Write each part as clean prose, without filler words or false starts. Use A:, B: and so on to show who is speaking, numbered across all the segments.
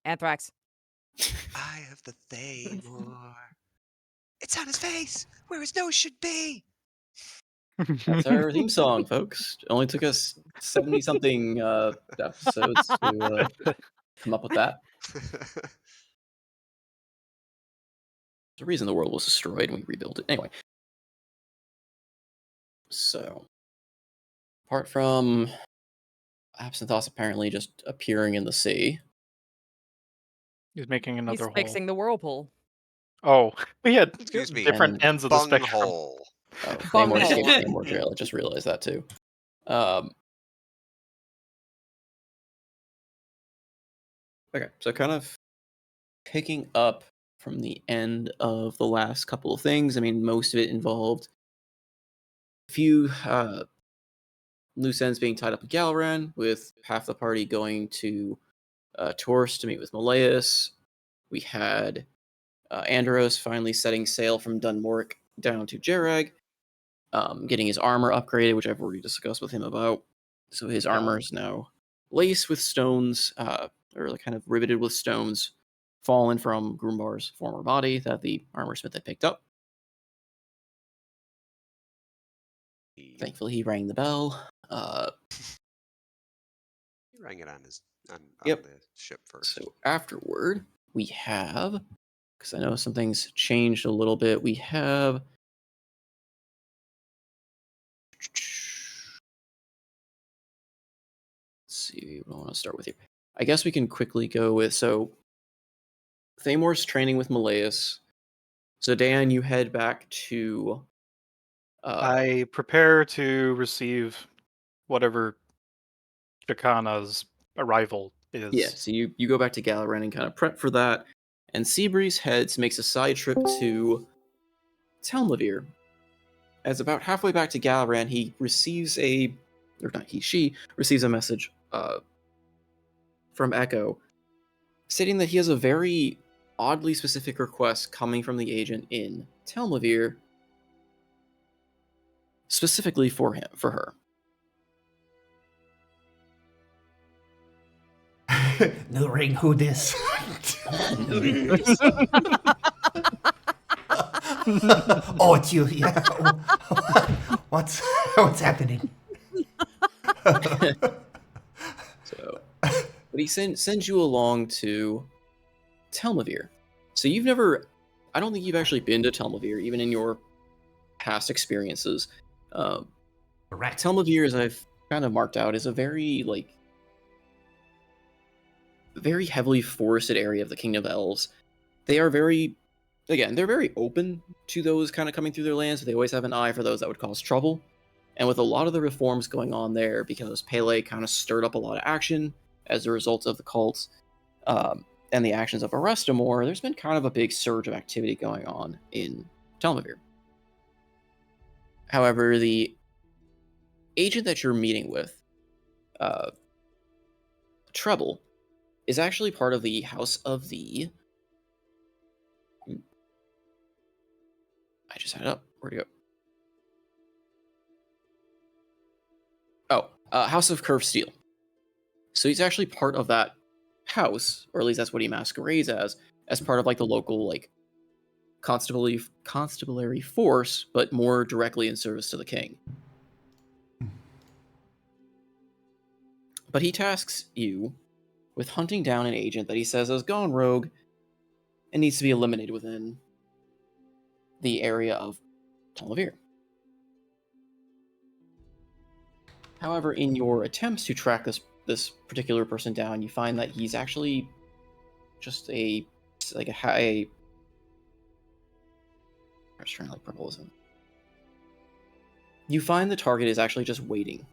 A: Anthrax.
B: Eye of the Thamor. It's on his face, where his nose should be.
C: That's our theme song, folks. It only took us 70-something episodes to come up with that. There's a reason the world was destroyed and we rebuilt it. Anyway. So, apart from Absinthoth apparently just appearing in the sea.
D: He's making another
A: He's
D: hole.
A: fixing the whirlpool.
D: Oh, we had
B: Excuse me.
D: different
C: And
D: ends of the spectrum.
B: Bunghole.
C: Oh,
A: Bunghole.
C: Thamor escaped Thamor Trail. I just realized that too. Okay, so kind of picking up from the end of the last couple of things. I mean, most of it involved a few loose ends being tied up with Galran, with half the party going to Tours to meet with Maleus. We had Andros finally setting sail from Dunmork down to Jerag, getting his armor upgraded, which I've already discussed with him about. So his armor is now laced with stones, or kind of riveted with stones, fallen from Grumbar's former body that the armor smith had picked up. Thankfully, he rang the bell.
B: He rang it on his on
C: Yep.
B: the ship first.
C: So afterward, we have, because I know some things changed a little bit, we have let's see what I want to start with here. I guess we can quickly go with, so Thamor's training with Maleus. So Dan, you head back to
D: I prepare to receive whatever Chakana's arrival is.
C: yeah, so you go back to Galaran and kind of prep for that. And Seabreeze heads, makes a side trip to Telmavir. As about halfway back to Galaran, he receives she receives a message from Echo stating that he has a very oddly specific request coming from the agent in Telmavir, specifically for her.
E: No ring, who this? Oh, it's you. Yeah. What's happening?
C: So, but he sends you along to Telmavir. So you've never, I don't think you've actually been to Telmavir, even in your past experiences.
E: Correct.
C: Telmavir, as I've kind of marked out, is a very very heavily forested area of the Kingdom of Elves. They are they're very open to those kind of coming through their lands, but they always have an eye for those that would cause trouble. And with a lot of the reforms going on there, because Pele kind of stirred up a lot of action as a result of the cults and the actions of Arestamor, there's been kind of a big surge of activity going on in Telmavir. However, the agent that you're meeting with, Treble, is actually part of the House of the... I just had it up. Where'd it go? Oh, House of Curved Steel. So he's actually part of that house, or at least that's what he masquerades as part of the local constabulary force, but more directly in service to the king. But he tasks you with hunting down an agent that he says has gone rogue and needs to be eliminated within the area of Telmavir. However, in your attempts to track this particular person down, you find that he's actually just I was trying to propose him. You find the target is actually just waiting.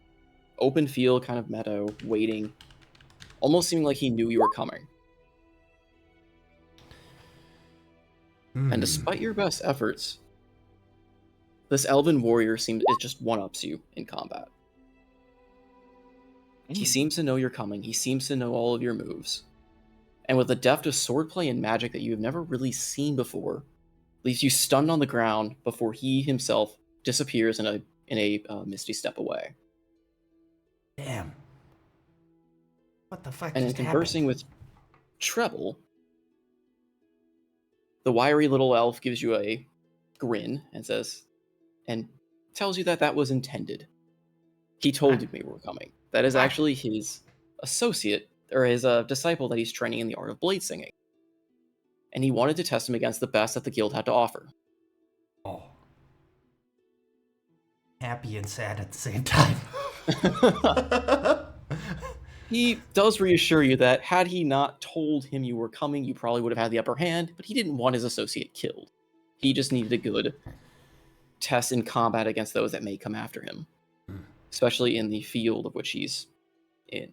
C: Open field, kind of meadow, waiting. Almost seeming like he knew you were coming. And despite your best efforts, this elven warrior just one-ups you in combat. He seems to know you're coming. He seems to know all of your moves. And with the deft of swordplay and magic that you have never really seen before, leaves you stunned on the ground before he himself disappears in a misty step away.
E: Damn. What the fuck
C: And in
E: just
C: conversing
E: happened?
C: Treble, the wiry little elf gives you a grin and says, and tells you that that was intended. He told
E: What?
C: you we were coming. That is
E: What?
C: actually his associate, or his disciple that he's training in the art of blade singing. And he wanted to test him against the best that the guild had to offer.
E: Oh. Happy and sad at the same time.
C: He does reassure you that had he not told him you were coming, you probably would have had the upper hand, but he didn't want his associate killed. He just needed a good test in combat against those that may come after him, especially in the field of which he's in.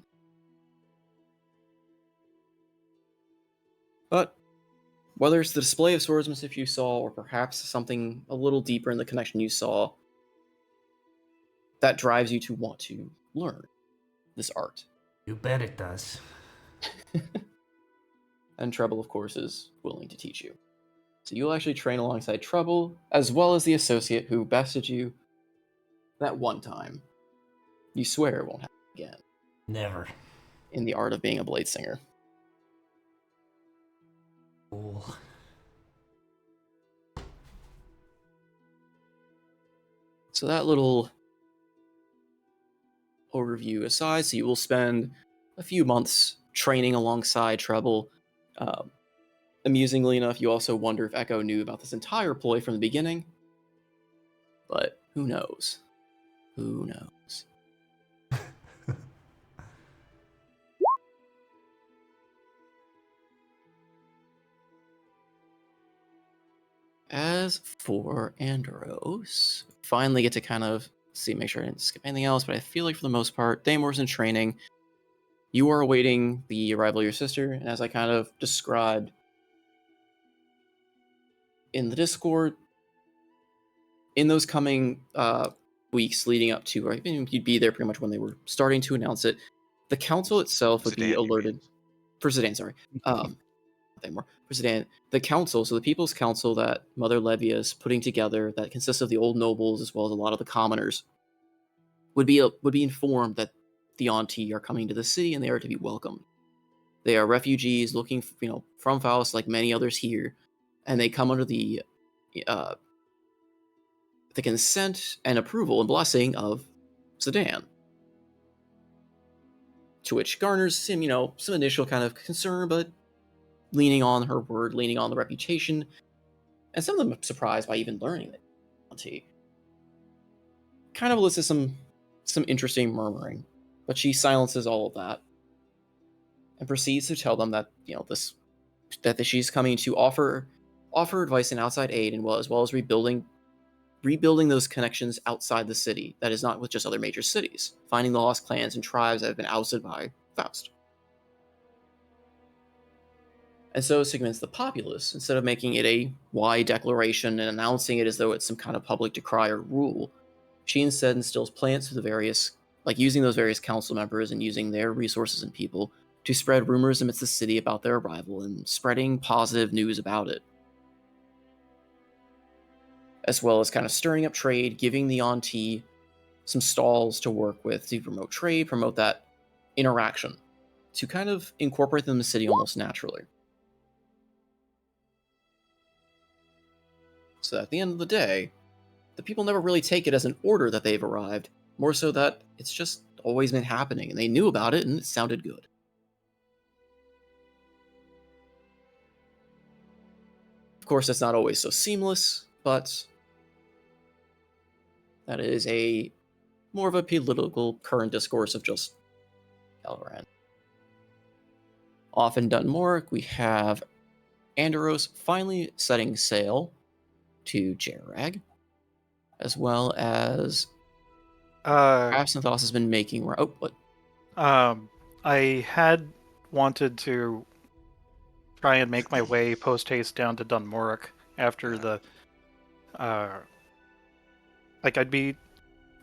C: But whether it's the display of swordsmanship you saw, or perhaps something a little deeper in the connection you saw, that drives you to want to learn this art.
E: You bet it does.
C: And Treble, of course, is willing to teach you. So you'll actually train alongside Treble, as well as the associate who bested you that one time. You swear it won't happen again.
E: Never.
C: In the art of being a blade singer.
E: Cool.
C: So that little overview aside, so you will spend a few months training alongside Treble. Amusingly enough, you also wonder if Echo knew about this entire ploy from the beginning. But who knows? Who knows? As for Andros, finally get to kind of see, make sure I didn't skip anything else, but I feel like for the most part, Damore's in training. You are awaiting the arrival of your sister, and as I kind of described in the Discord, in those coming weeks leading up to, or you'd be there pretty much when they were starting to announce it, the council itself would be
B: Sedan, you mean.
C: alerted. For Sedan, sorry. More. For Sedan, the council, so the People's Council that Mother Levia is putting together, that consists of the old nobles as well as a lot of the commoners, would be informed that the Auntie are coming to the city and they are to be welcomed. They are refugees looking, from Faust, like many others here, and they come under the consent and approval and blessing of Sedan. To which garners some initial kind of concern, but leaning on her word, leaning on the reputation, and some of them are surprised by even learning that Auntie. Kind of elicits some interesting murmuring, but she silences all of that and proceeds to tell them that that she's coming to offer advice and outside aid, and as well as rebuilding those connections outside the city. That is not with just other major cities, finding the lost clans and tribes that have been ousted by Faust. And so to convince the populace, instead of making it a wide declaration and announcing it as though it's some kind of public decree or rule, she instead instills plans to the various, using those various council members and using their resources and people to spread rumors amidst the city about their arrival and spreading positive news about it. As well as kind of stirring up trade, giving the Auntie some stalls to work with to promote trade, promote that interaction, to kind of incorporate them in the city almost naturally. So at the end of the day, the people never really take it as an order that they've arrived, more so that it's just always been happening, and they knew about it, and it sounded good. Of course, it's not always so seamless, but that is more of a political current discourse of just Elran. Off in Dunmoric, we have Andros finally setting sail to Jarag, as well as Absinthoth has been making. Oh, what?
D: I had wanted to try and make my way post haste down to Dunmoric after the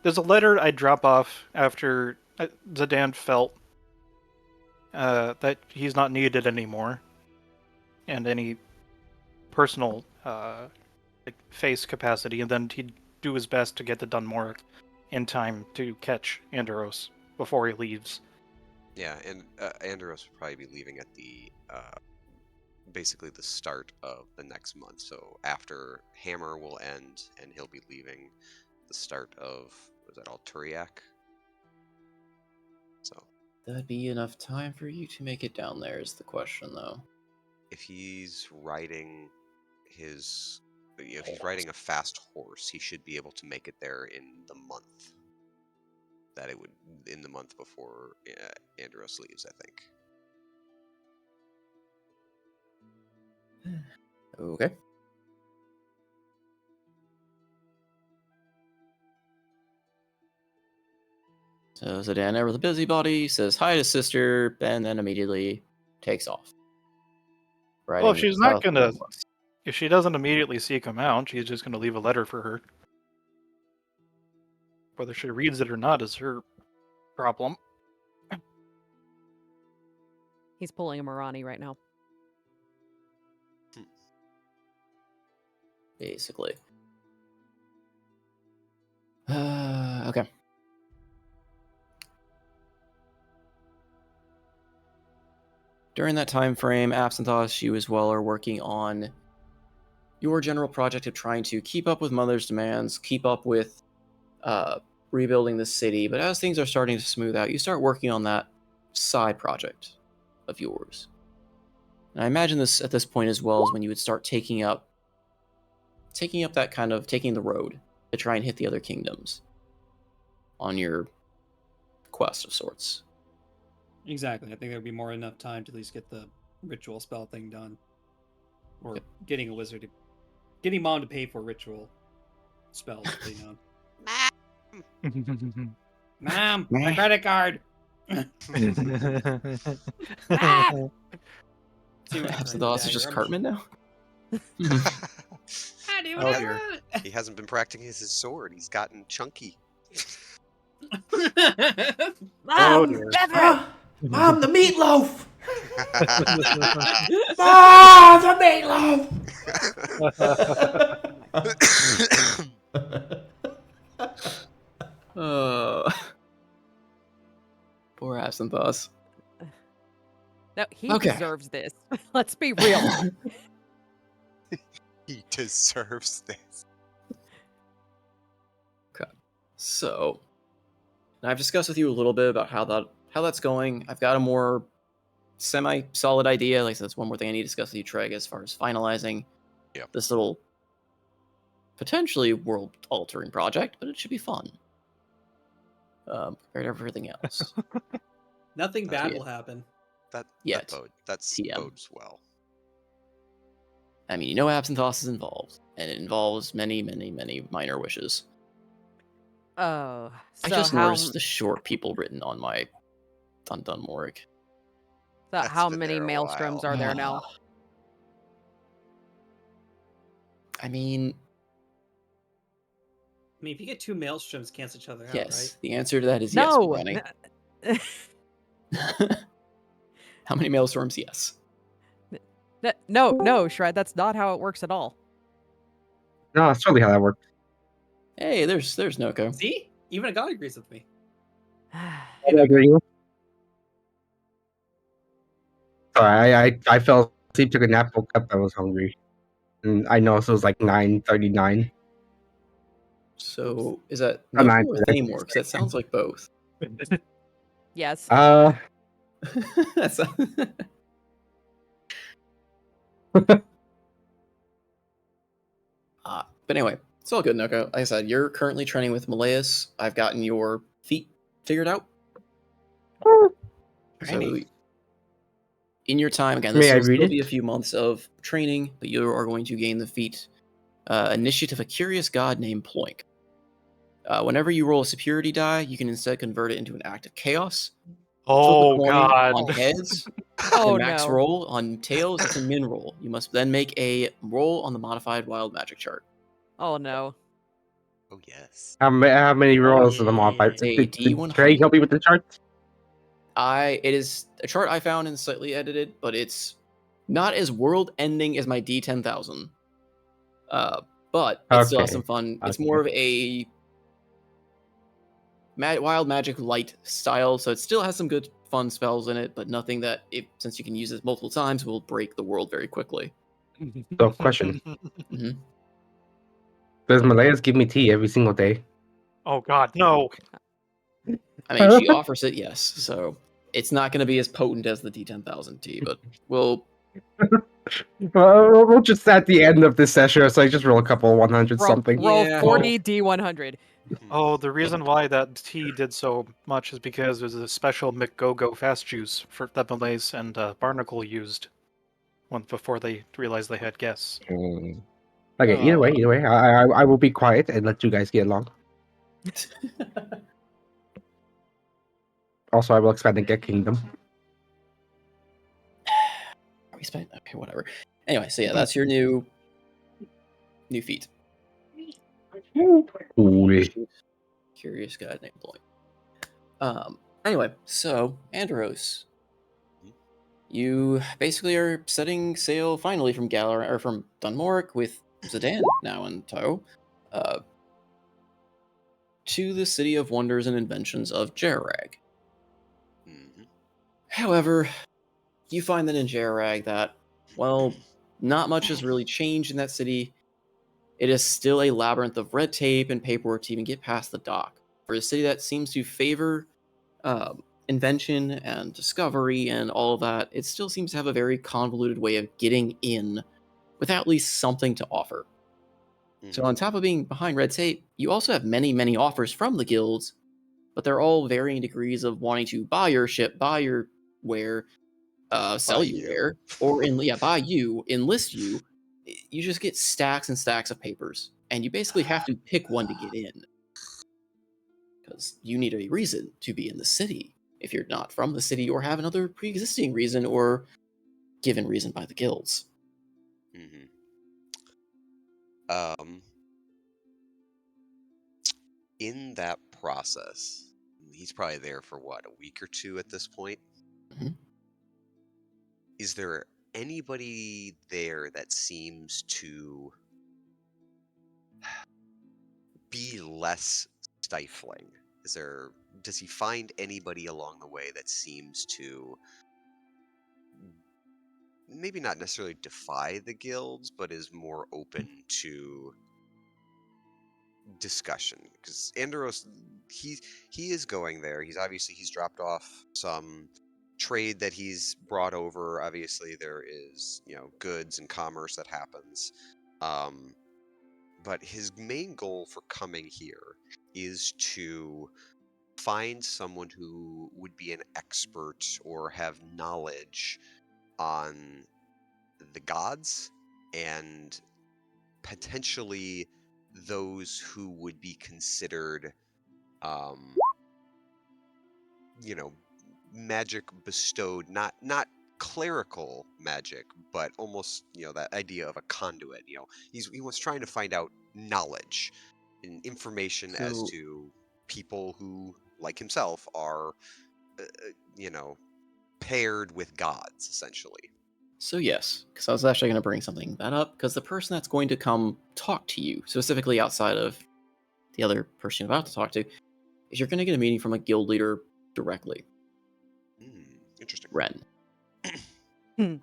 D: there's a letter I'd drop off after Zidane felt that he's not needed anymore, and any personal face capacity, and then he'd do his best to get to Dunmoric in time to catch Andros before he leaves.
B: Yeah, and Andros would probably be leaving at the basically the start of the next month. So after Hammer will end, and he'll be leaving the start of, was that Alturiac? So
C: That'd be enough time for you to make it down there is the question, though.
B: if he's riding his, if he's riding a fast horse, he should be able to make it there in the month. That it would, in the month before Andros leaves, I think.
C: Okay. So Zidane, ever the busybody, says hi to sister, and then immediately takes off.
D: Well, if
C: Riding
D: she's not
C: south
D: gonna,
C: northwest.
D: if she doesn't immediately seek him out, she's just gonna leave a letter for her. Whether she reads it or not is her problem.
A: He's pulling a Marani right now.
C: Basically. Okay. During that time frame, Absinthosh, you as well are working on your general project of trying to keep up with Mother's demands, keep up with rebuilding the city. But as things are starting to smooth out, you start working on that side project of yours. And I imagine this at this point as well is when you would start taking up that kind of taking the road to try and hit the other kingdoms on your quest of sorts.
F: Exactly. I think there would be more enough time to at least get the ritual spell thing done. Or
C: Yep.
F: getting a wizard to... Getting mom to pay for ritual spells, you know. Mom, my credit card! Ah! See what I'm trying to
C: Absinthosh is
F: dagger.
C: just
F: I'm
C: Cartman now?
F: I do
D: Oh,
F: what I
D: dear.
B: He hasn't been practicing his sword. He's gotten chunky.
F: want.
D: Oh,
E: Mom,
D: dear.
E: Mom, the meatloaf! Mom, the meatloaf!
C: Poor Absinthosh.
A: No, he
C: Okay.
A: deserves this. Let's be real.
B: He deserves this.
C: Okay. So, now I've discussed with you a little bit about how that's going. I've got a more semi-solid idea. Like, that's one more thing I need to discuss with you, Treg, as far as finalizing this little potentially world-altering project, but it should be fun. Compared to everything else.
F: Nothing
B: That's
F: bad
C: it.
F: will happen.
C: Yet.
B: That's
C: TM.
B: bodes well.
C: I mean, you know Absinthosh is involved, and it involves many, many, many minor wishes.
A: Oh,
C: I
A: so
C: just
A: how
C: noticed the short people written on my Dunmoric.
B: That's
A: how
B: been
A: many
B: there a
A: maelstroms
B: while.
A: are there now?
C: I mean,
F: I mean, if you get two maelstroms, cancel each other out,
C: yes. The answer to that is yes,
A: No.
C: Ronnie. How many maelstorms? Yes.
A: No, Shred. That's not how it works at all.
G: No, that's totally how that works.
C: Hey, there's Noko.
F: right? See? Even a god agrees with me.
G: I agree. Sorry, I fell asleep, took a nap, woke up, I was hungry. And I know, so it was like 9:39.
C: So is that
G: Oh,
C: Noko
G: nine,
C: or
G: nine.
C: Thenymore? Because that sounds like both.
A: Yes.
C: That's but anyway, it's all good, Noko. Like I said, you're currently training with Malaeus. I've gotten your feat figured out. So in your time, again, this
G: May I
C: will
G: read
C: still be a
G: it?
C: few months of training, but you are going to gain the feat Initiative, a curious god named Ploink. Whenever you roll a security die, you can instead convert it into an act of chaos. Flip
D: Oh,
C: a coin
D: God.
C: on heads.
A: Oh,
C: The max
A: no.
C: roll on tails, it's a min roll. You must then make a roll on the modified wild magic chart.
A: Oh, no.
B: Oh yes.
G: How many rolls of the modifier?
C: It's a
G: Did
C: D100.
G: Trey help me with the charts?
C: It is a chart I found and slightly edited, but it's not as world ending as my D10,000. But it still has some
G: Okay.
C: fun. It's
G: Okay.
C: more of a wild magic light style, so it still has some good fun spells in it, but nothing that, since you can use it multiple times, will break the world very quickly.
G: So, question:
C: hmm
G: Does Malaya's give me tea every single day?
D: Oh God, no!
C: I mean, she offers it, yes. So it's not going to be as potent as the D10,000 T, but we'll.
G: We'll just at the end of this session, it's like just roll a couple 100 something.
A: Roll
C: Yeah.
A: 40 D100.
D: Oh, the reason why that tea did so much is because there's a special McGo-Go fast juice that Malays and Barnacle used before they realized they had guests.
G: Okay, either way, I will be quiet and let you guys get along. Also, I will expand and get kingdom.
C: Are we spent? Okay, whatever. Anyway, so yeah, that's your new feat.
G: Cool.
C: Curious guy named Lloyd. Anyway, so Andros, you basically are setting sail finally from from Dunmoric with Zidane now in tow, to the city of wonders and inventions of Jerrag. However, you find that in Jerrag that, well, not much has really changed in that city. It is still a labyrinth of red tape and paperwork to even get past the dock. For a city that seems to favor invention and discovery and all of that, it still seems to have a very convoluted way of getting in without at least something to offer. So on top of being behind red tape, you also have many, many offers from the guilds, but they're all varying degrees of wanting to buy your ship, buy your ware, sell you ware, or buy you, enlist you. You just get stacks and stacks of papers, and you basically have to pick one to get in. Because you need a reason to be in the city if you're not from the city or have another pre-existing reason or given reason by the guilds.
B: In that process, he's probably there for what, a week or two at this point? Is there anybody there that seems to be less stifling? Does he find anybody along the way that seems to maybe not necessarily defy the guilds, but is more open to discussion? Because Andros, he is going there. He's dropped off some trade that he's brought over. Obviously, there is goods and commerce that happens. But his main goal for coming here is to find someone who would be an expert or have knowledge on the gods and potentially those who would be considered magic bestowed, not clerical magic, but almost that idea of a conduit. He was trying to find out knowledge and information as to people who, like himself, are paired with gods, essentially.
C: So yes, because I was actually going to bring something that up, because the person that's going to come talk to you, specifically outside of the other person you're about to talk to, is you're going to get a meeting from a guild leader directly.
B: Interesting.
C: Ren.
B: Ren.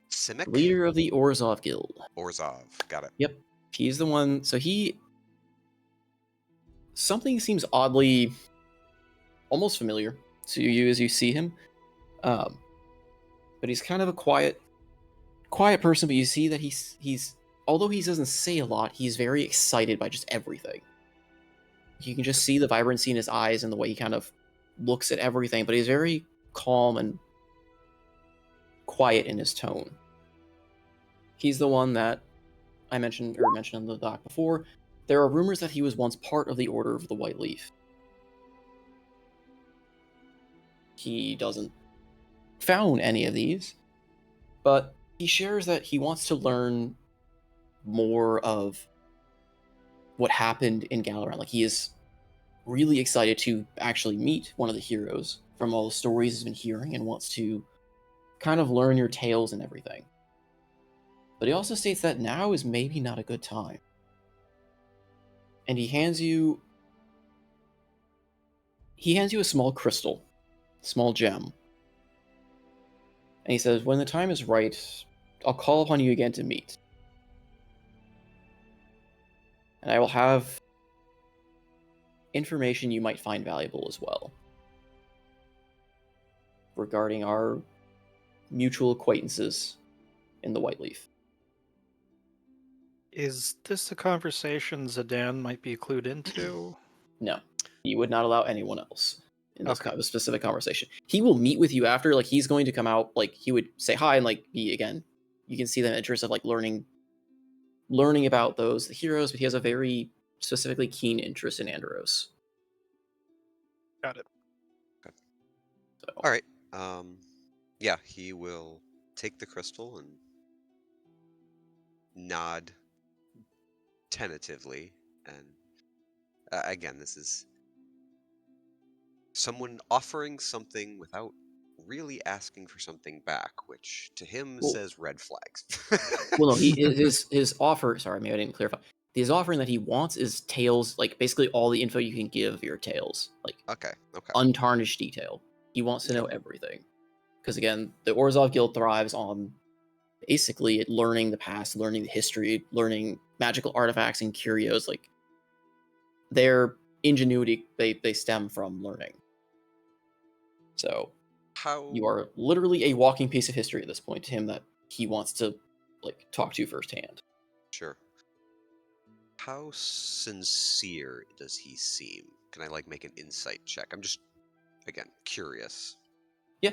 B: Simic?
C: Leader of the Orzhov Guild.
B: Orzhov, got it.
C: Yep. He's the one, so something seems oddly, almost familiar to you as you see him. But he's kind of a quiet person, but you see that he's although he doesn't say a lot, he's very excited by just everything. You can just see the vibrancy in his eyes and the way he kind of looks at everything, but he's very calm and quiet in his tone. He's the one that I mentioned on the doc before. There are rumors that he was once part of the Order of the White Leaf. He doesn't found any of these, but he shares that he wants to learn more of what happened in Galaran. Like, he is really excited to actually meet one of the heroes from all the stories he's been hearing and wants to kind of learn your tales and everything. But he also states that now is maybe not a good time. And he hands you a small crystal small gem. And he says, when the time is right, I'll call upon you again to meet. And I will have information you might find valuable as well regarding our mutual acquaintances in the White Leaf.
D: Is this a conversation Zidane might be clued into?
C: No, he would not allow anyone else in this
D: Okay.
C: specific conversation. He will meet with you after, like he's going to come out, like he would say hi and like be again. You can see the interest of like learning about the heroes, but he has a very specifically keen interest in Andros.
D: Got it.
C: So,
B: All right. Yeah, he will take the crystal and nod tentatively. And again, this is someone offering something without really asking for something back, which to him
C: Well-
B: says red flags.
C: well, no, his offer. Sorry, maybe I didn't clarify. His offering that he wants is Tales, like basically all the info you can give of your Tales, like
B: Okay.
C: untarnished detail. He wants to know everything. Because again, the Orzhov Guild thrives on basically learning the past, learning the history, learning magical artifacts and curios. Like their ingenuity, they stem from learning. So
B: How
C: you are literally a walking piece of history at this point to him that he wants to like talk to firsthand.
B: Sure. How sincere does he seem? Can I like make an insight check? I'm just again curious.
C: Yeah.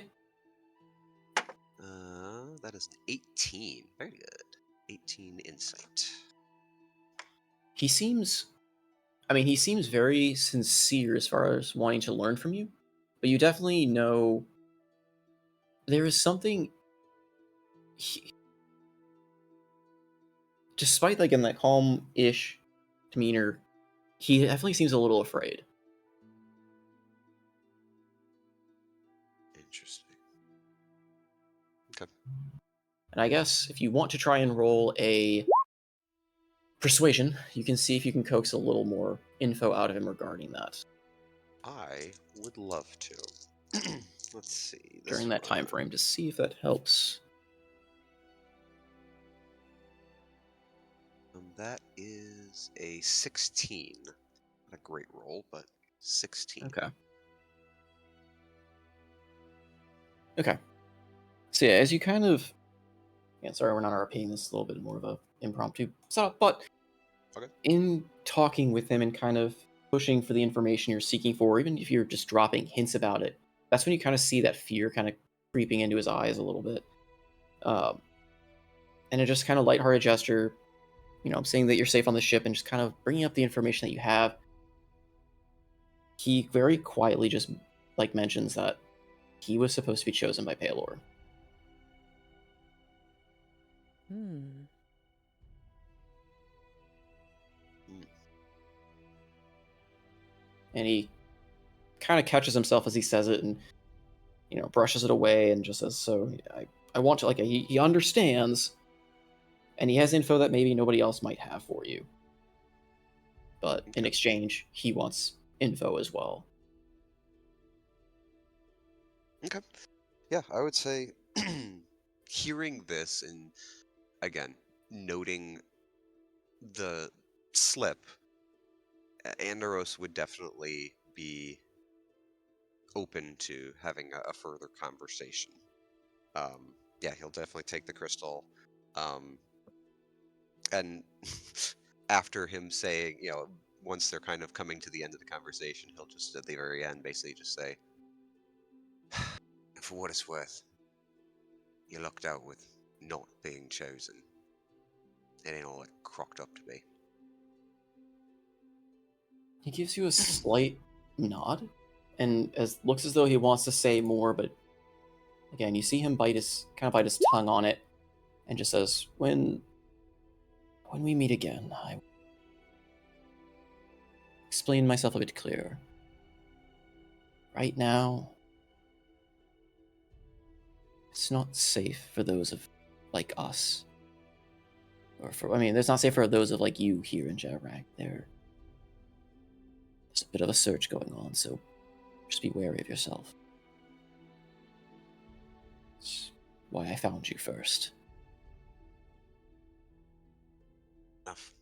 B: That is an 18. Very good. 18 insight.
C: He seems very sincere as far as wanting to learn from you, but you definitely know there is something despite like in that calm-ish demeanor, he definitely seems a little afraid.
B: Interesting. Okay.
C: And I guess if you want to try and roll a persuasion, you can see if you can coax a little more info out of him regarding that
B: I would love to. Let's see.
C: during that time frame to see if that helps.
B: That is a 16. Not a great roll, but 16.
C: Okay. So yeah, as you kind of, sorry, we're not RPing. This is a little bit more of a impromptu setup, but
B: Okay.
C: in talking with him and kind of pushing for the information you're seeking for, even if you're just dropping hints about it, that's when you kind of see that fear kind of creeping into his eyes a little bit. And a just kind of lighthearted gesture, saying that you're safe on the ship and just kind of bringing up the information that you have. He very quietly just like mentions that he was supposed to be chosen by Paylor. And he kind of catches himself as he says it and, brushes it away and just says, so I want to, like, he understands and he has info that maybe nobody else might have for you. But in exchange, he wants info as well.
B: Okay. Yeah, I would say hearing this and, again, noting the slip, Andaros would definitely be open to having a further conversation. Yeah, he'll definitely take the crystal. And after him saying, once they're kind of coming to the end of the conversation, he'll just at the very end basically just say, for what it's worth, you lucked out with not being chosen. It ain't all it crocked up to be.
C: He gives you a slight nod and looks as though he wants to say more, but again, you see him bite his tongue on it and just says, when we meet again, I explain myself a bit clearer. Right now, it's not safe for those of like us. It's not safe for those of like you here in Jarak. There's a bit of a search going on, so just be wary of yourself. why I found you first.
B: Enough.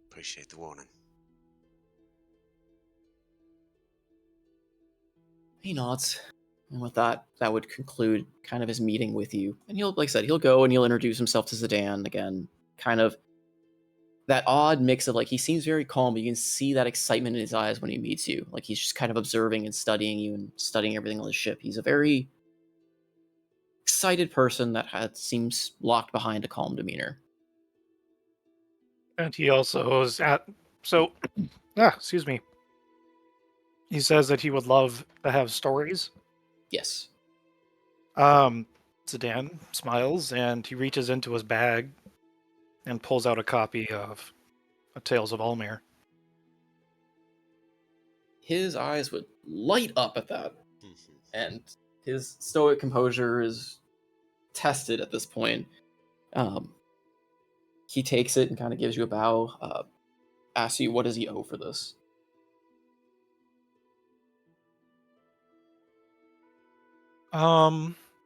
B: Appreciate the warning.
C: He nods. And with that, that would conclude kind of his meeting with you. And he'll, like I said, he'll go and he'll introduce himself to Zidane again. Kind of that odd mix of, like, he seems very calm, but you can see that excitement in his eyes when he meets you. Like, he's just kind of observing and studying you and studying everything on the ship. He's a very excited person that seems locked behind a calm demeanor.
D: And he also is at excuse me. He says that he would love to have stories.
C: Yes.
D: Zidane smiles and he reaches into his bag and pulls out a copy of Tales of Mir.
C: His eyes would light up at that,
B: Mhm.
C: and his stoic composure is tested at this point. He takes it and kind of gives you a bow, asks you what does he owe for this.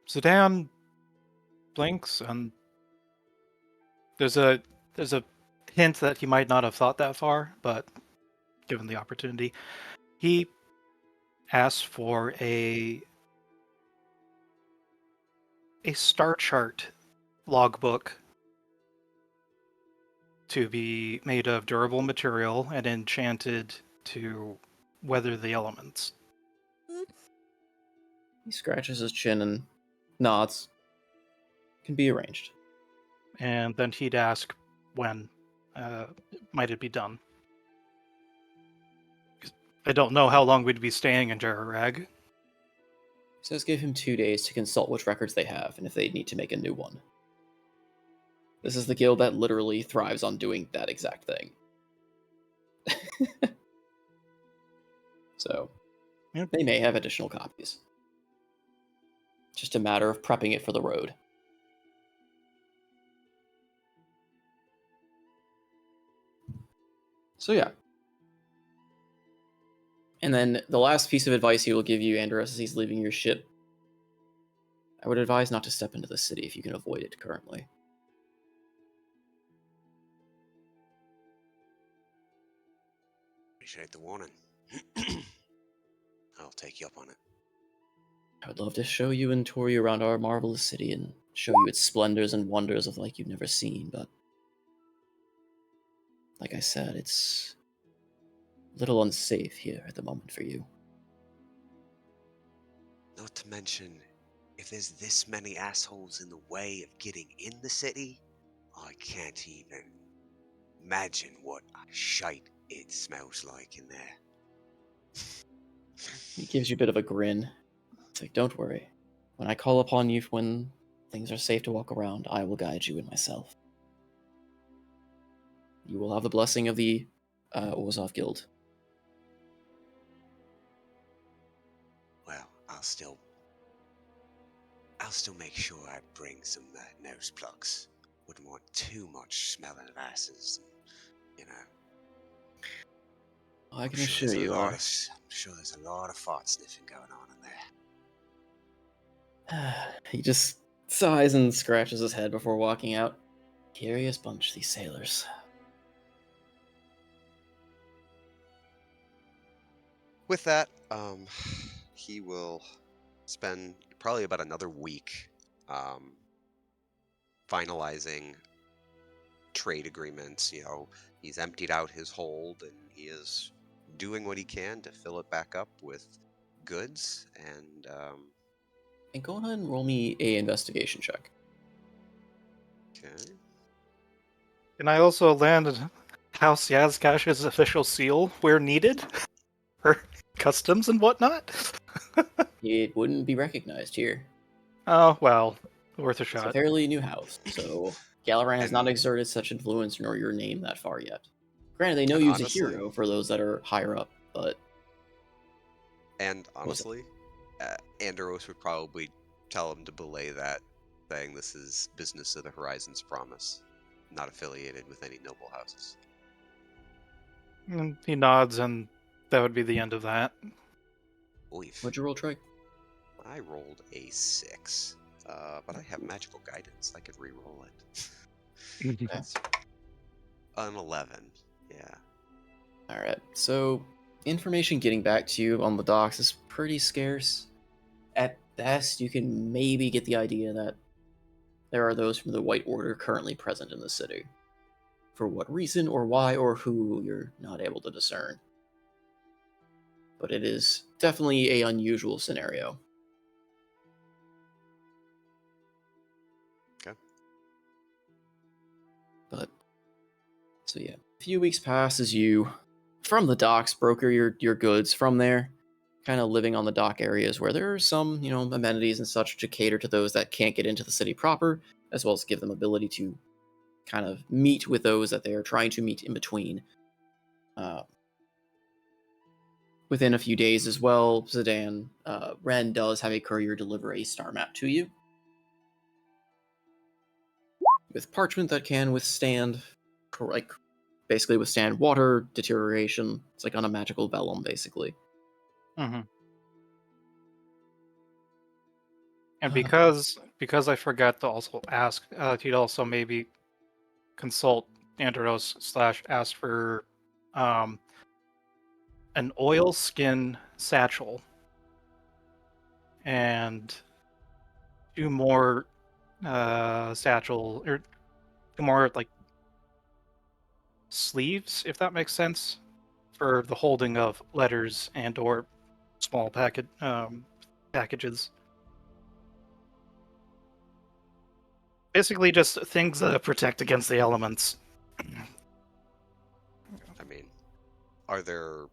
D: Zidane blinks, and there's a hint that he might not have thought that far, but given the opportunity, he asks for a star chart logbook to be made of durable material and enchanted to weather the elements.
C: He scratches his chin and nods. Can be arranged.
D: And then he'd ask when might it be done. 'Cause I don't know how long we'd be staying in Jararag.
C: He says give him 2 days to consult which records they have and if they need to make a new one. This is the guild that literally thrives on doing that exact thing. So,
D: Yep.
C: they may have additional copies. Just a matter of prepping it for the road. So yeah. And then the last piece of advice he will give you, Andros, as he's leaving your ship. I would advise not to step into the city if you can avoid it currently.
B: Appreciate the warning. I'll take you up on it.
C: I would love to show you and tour you around our marvelous city and show you its splendors and wonders of like you've never seen, but like I said, it's a little unsafe here at the moment for you.
B: Not to mention, if there's this many assholes in the way of getting in the city, I can't even imagine what shite it smells like in there.
C: He gives you a bit of a grin. It's like, don't worry. When I call upon you when things are safe to walk around, I will guide you and myself. You will have the blessing of the Orzhov Guild.
B: Well, I'll still make sure I bring some nose plugs. Wouldn't want too much smelling of asses, you know.
C: I
B: I'm
C: can
B: sure
C: assure
B: there's a
C: you
B: lot
C: are.
B: of I'm sure there's a lot of fart sniffing going on in there.
C: He just sighs and scratches his head before walking out. Curious bunch, these sailors.
B: With that, he will spend probably about another week finalizing trade agreements. You know, he's emptied out his hold and he is doing what he can to fill it back up with goods.
C: And go ahead and roll me a investigation check.
B: Okay.
D: And I also landed House Yazkash's official seal where needed for customs and whatnot.
C: It wouldn't be recognized here.
D: Oh, well, worth a
C: It's a
D: shot.
C: fairly new house, so Galaran has not
B: And-
C: exerted such influence nor your name that far yet. Granted, they know
B: And
C: you as a
B: honestly-
C: hero for those that are higher up, but
B: And
C: What was it?
B: honestly, Andros would probably tell him to belay that, saying this is business of the Horizon's Promise, not affiliated with any noble houses.
D: And he nods, and that would be the end of that.
B: Oif.
C: what'd you roll, Troy?
B: I rolled a 6. But I have magical guidance. I could re-roll it.
C: Okay.
B: That's an 11. Yeah.
C: All right. So, information getting back to you on the docks is pretty scarce. At best, you can maybe get the idea that there are those from the White Order currently present in the city. For what reason or why or who, you're not able to discern. But it is definitely an unusual scenario.
B: Okay.
C: But, so yeah, a few weeks pass as you, from the docks, broker your goods from there, kind of living on the dock areas where there are some, amenities and such to cater to those that can't get into the city proper, as well as give them ability to kind of meet with those that they are trying to meet in between. Within a few days as well, Zidane, Ren does have a courier deliver a star map to you with parchment that can withstand, like, basically withstand water deterioration. It's like on a magical vellum, basically.
D: Mm-hmm. And because I forgot to also ask, he'd also maybe consult Andros / ask for an oil skin satchel and 2 more satchel or 2 more like sleeves, if that makes sense, for the holding of letters and or small packages. Basically, just things that protect against the elements.
B: I mean, are there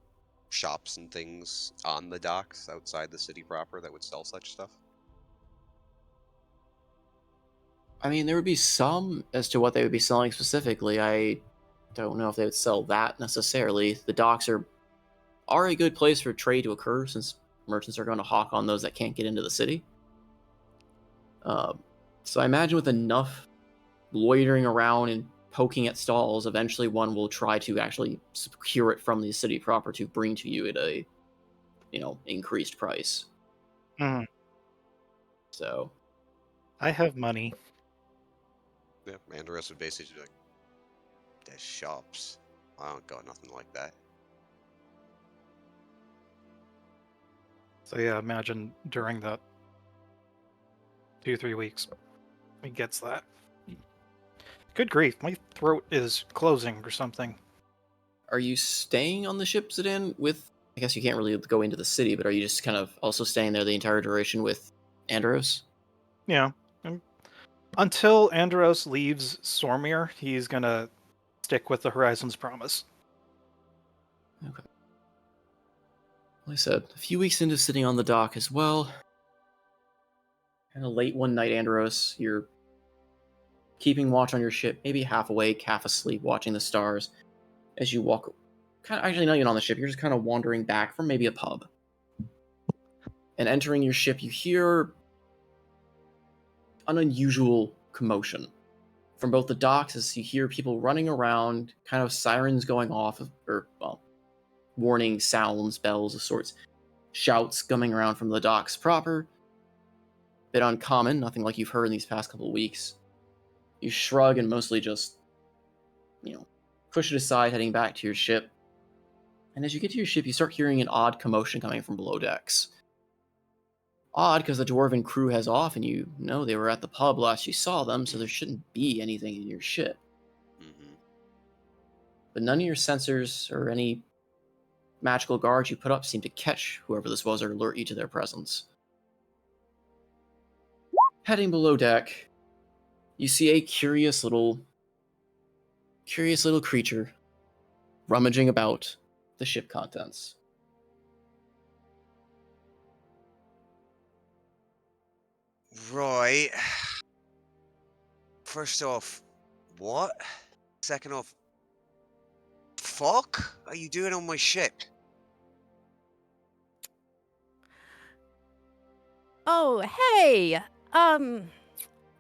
B: shops and things on the docks outside the city proper that would sell such stuff?
C: I mean, there would be some as to what they would be selling specifically. I don't know if they would sell that necessarily. The docks are a good place for trade to occur since merchants are going to hawk on those that can't get into the city. So I imagine with enough loitering around and poking at stalls, eventually one will try to actually secure it from the city proper to bring to you at a, increased price.
D: Mhm.
C: So
D: I have money.
B: Yeah, Andros would basically be like, there's shops. I don't got nothing like that.
D: So yeah, imagine during that 2-3 weeks, he gets that. Good grief, my throat is closing or something.
C: are you staying on the ship, Zidane, with, I guess you can't really go into the city, but are you just kind of also staying there the entire duration with Andros?
D: Yeah. Until Andros leaves Sormir, he's gonna stick with the Horizon's Promise.
C: Okay. Like I said, a few weeks into sitting on the dock as well. Kind of late one night, Andros, you're keeping watch on your ship, maybe half awake, half asleep, watching the stars as you walk. Kind of actually not even on the ship. You're just kind of wandering back from maybe a pub. And entering your ship, you hear an unusual commotion from both the docks as you hear people running around, kind of sirens going off, or well, warning sounds, bells of sorts, shouts coming around from the docks proper. Bit uncommon, nothing like you've heard in these past couple of weeks. You shrug and mostly just, push it aside, heading back to your ship. And as you get to your ship, you start hearing an odd commotion coming from below decks. Odd, because the dwarven crew has off, and you know they were at the pub last you saw them, so there shouldn't be anything in your ship.
B: Mm-hmm.
C: But none of your sensors or any magical guards you put up seem to catch whoever this was or alert you to their presence. Heading below deck, you see a curious little creature rummaging about the ship contents.
B: Right. First off, what? Second off, fuck are you doing on my ship?
A: Oh, hey.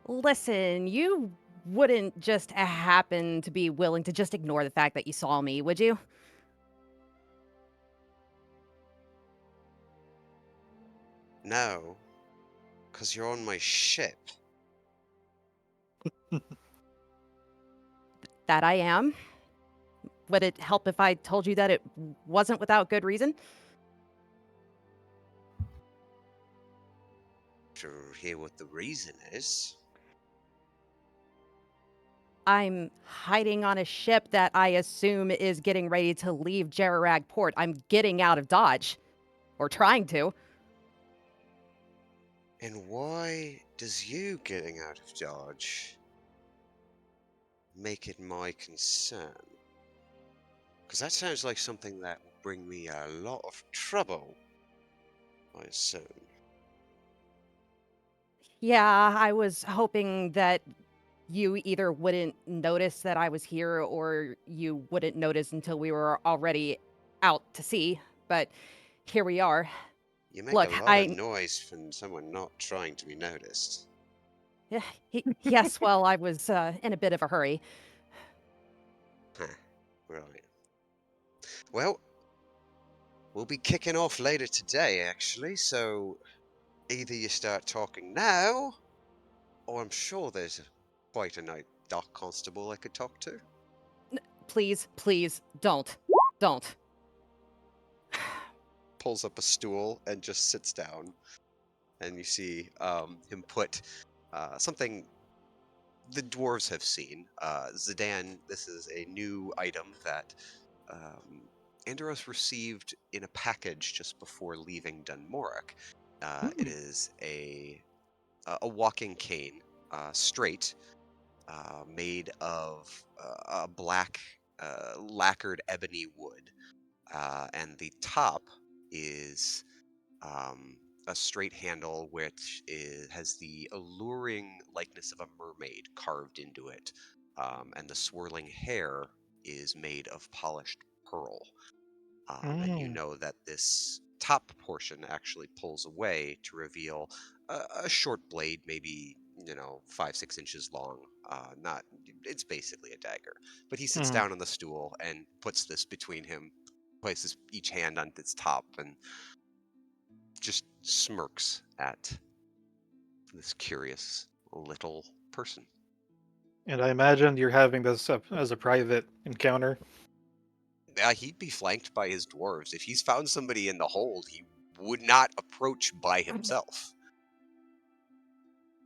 A: Listen, you wouldn't just happen to be willing to just ignore the fact that you saw me, would you?
B: No. 'Cause you're on my ship.
A: That I am. Would it help if I told you that it wasn't without good reason?
B: To hear what the reason is.
A: I'm hiding on a ship that I assume is getting ready to leave Jerarag Port. I'm getting out of Dodge. Or trying to.
B: And why does you getting out of Dodge make it my concern? Because that sounds like something that will bring me a lot of trouble, I assume.
A: Yeah, I was hoping that you either wouldn't notice that I was here or you wouldn't notice until we were already out to sea. But here we are.
B: You make a
A: Look,
B: lot of noise from someone not trying to be noticed.
A: yes, well, I was in a bit of a hurry.
B: Huh. Right. Well, we'll be kicking off later today, actually, so either you start talking now, or I'm sure there's quite a nice dock constable I could talk to.
A: Please, please, don't. Don't.
B: Pulls up a stool and just sits down, and you see him put something the dwarves have seen. Zidane, this is a new item that Andros received in a package just before leaving Dunmoric. It is a walking cane, straight, made of a black lacquered ebony wood, and the top is a straight handle which has the alluring likeness of a mermaid carved into it, and the swirling hair is made of polished pearl. And you know that this top portion actually pulls away to reveal a short blade, maybe 5-6 inches long. Not, it's basically a dagger. But he sits down on the stool and puts this between him, places each hand on its top, and just smirks at this curious little person.
D: And I imagine you're having this as a private encounter.
B: He'd be flanked by his dwarves. If he's found somebody in the hold, he would not approach by himself.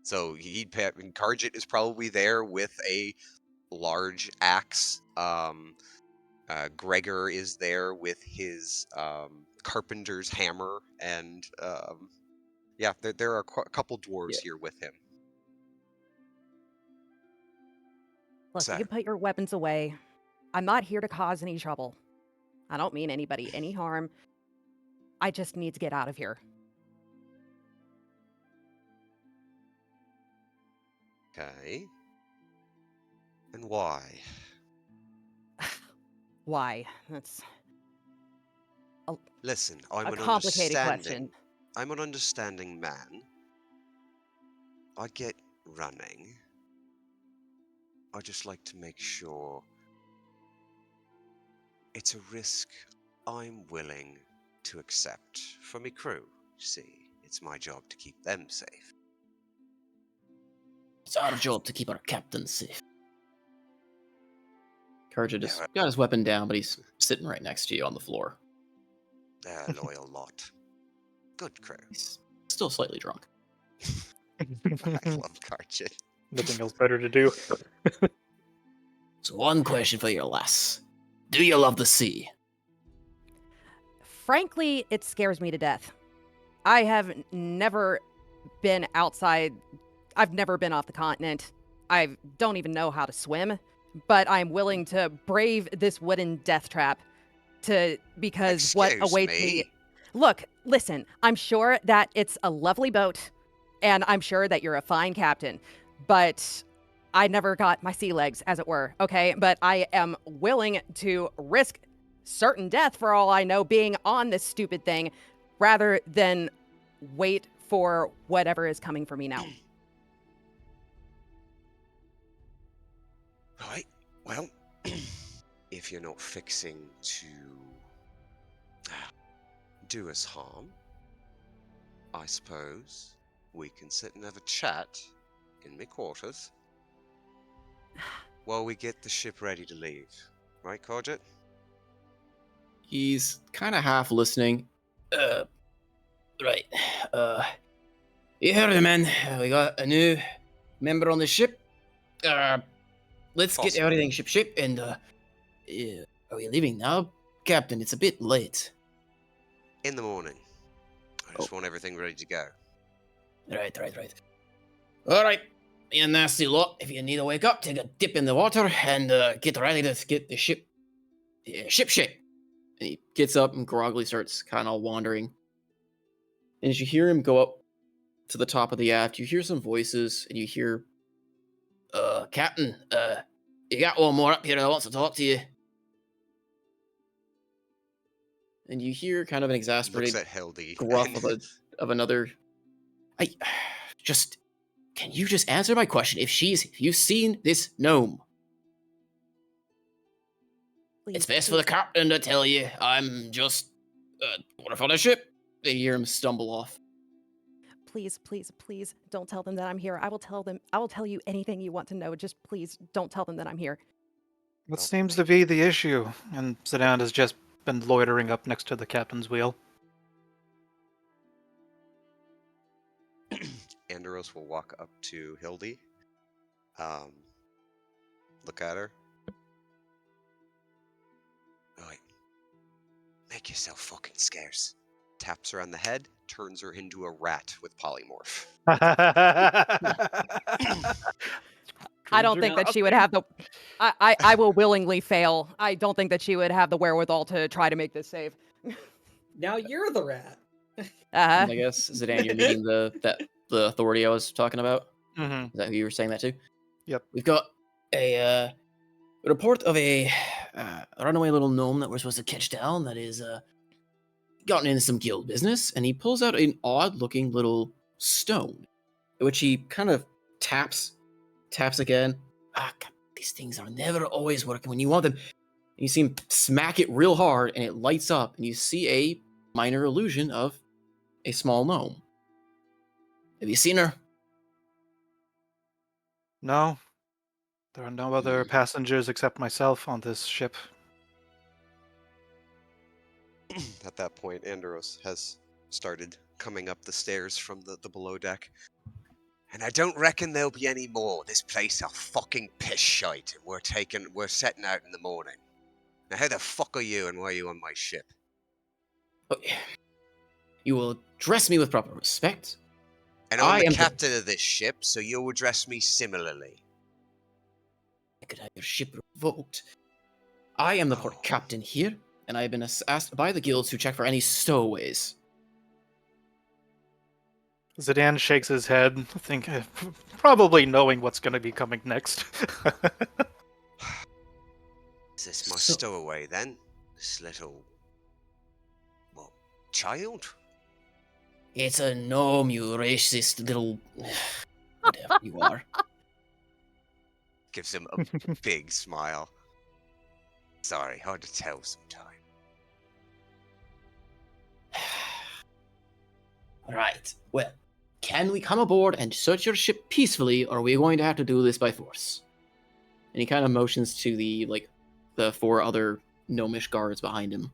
B: So Karjit is probably there with a large axe. Gregor is there with his carpenter's hammer, and yeah, there are a couple dwarves
C: Yeah.
B: here with him.
A: Look, you
B: So,
A: can put your weapons away. I'm not here to cause any trouble. I don't mean anybody any harm. I just need to get out of here.
B: okay. And why?
A: Why? That's
B: Listen, I'm
A: a
B: an
A: complicated question.
B: understanding man. I get running. I just like to make sure it's a risk I'm willing to accept for me crew. See, it's my job to keep them safe.
C: It's our job to keep our captain safe. Karja just
B: They're,
C: got his weapon down, but he's sitting right next to you on the floor.
B: they're a loyal lot. Good crew.
C: He's still slightly drunk.
B: I love Karjit.
D: Nothing else better to do.
C: So one question for your lass. Do you love the sea?
A: Frankly, it scares me to death. I have never been outside. I've never been off the continent. I don't even know how to swim, but I'm willing to brave this wooden death trap because what
B: Excuse
A: awaits
B: me.
A: me. Look, listen, I'm sure that it's a lovely boat and I'm sure that you're a fine captain, but I never got my sea legs, as it were, okay? But I am willing to risk certain death for all I know being on this stupid thing rather than wait for whatever is coming for me now.
B: Right. Well, if you're not fixing to do us harm, I suppose we can sit and have a chat in my quarters while we get the ship ready to leave. Right, Corjet?
C: He's kind of half listening. Right. You heard it, man. We got a new member on the ship. Let's get
B: Possible.
C: everything ship and are we leaving now, Captain? It's a bit late.
B: In the morning. I just
C: Oh.
B: want everything ready to go.
C: Right. All right. You nasty lot. If you need to wake up, take a dip in the water and get ready to get the ship shape. And he gets up and groggily starts kind of wandering. And as you hear him go up to the top of the aft, you hear some voices, and you hear, Captain, you got one more up here that wants to talk to you. And you hear kind of an
B: Looks
C: exasperated
B: at Hildy.
C: gruff of another. Can you just answer my question? If you've seen this gnome,
A: Please,
C: it's best for the captain to tell you. I'm just water on a ship. They hear him stumble off.
A: please, don't tell them that I'm here. I will tell you anything you want to know. Just please don't tell them that I'm here.
D: What seems to be the issue? And Zidane has just been loitering up next to the captain's wheel.
B: Anderos will walk up to Hildy. Look at her. Right. Make yourself fucking scarce. Taps her on the head, turns her into a rat with polymorph.
A: I don't think that she would have the. I will willingly fail. I don't think that she would have the wherewithal to try to make this save.
F: Now you're the rat.
C: And I guess, Zidane, you're meeting the authority I was talking about.
D: Mm-hmm.
C: Is that who you were saying that to?
D: Yep.
C: We've got a report of a runaway little gnome that we're supposed to catch down that is gotten into some guild business, and he pulls out an odd-looking little stone, which he kind of taps again. These things are never always working when you want them. And you see him smack it real hard, and it lights up, and you see a minor illusion of a small gnome. Have you seen her?
D: No. There are no other passengers except myself on this ship.
B: At that point, Anderos has started coming up the stairs from the below deck. And I don't reckon there'll be any more. This place a fucking piss shite. We're setting out in the morning. Now how the fuck are you and why are you on my ship?
C: You will address me with proper respect.
B: And I'm the captain of this ship, so you'll address me similarly.
C: I could have your ship revoked. I am the port captain here, and I have been asked by the guilds to check for any stowaways.
D: Zidane shakes his head, probably knowing what's going to be coming next.
B: Is this my stowaway then? This little... what, child?
C: It's a gnome, you racist little... whatever you are.
B: Gives him a big smile. Sorry, hard to tell sometimes.
C: Right, well, can we come aboard and search your ship peacefully, or are we going to have to do this by force? And he kind of motions to the 4 other gnomish guards behind him.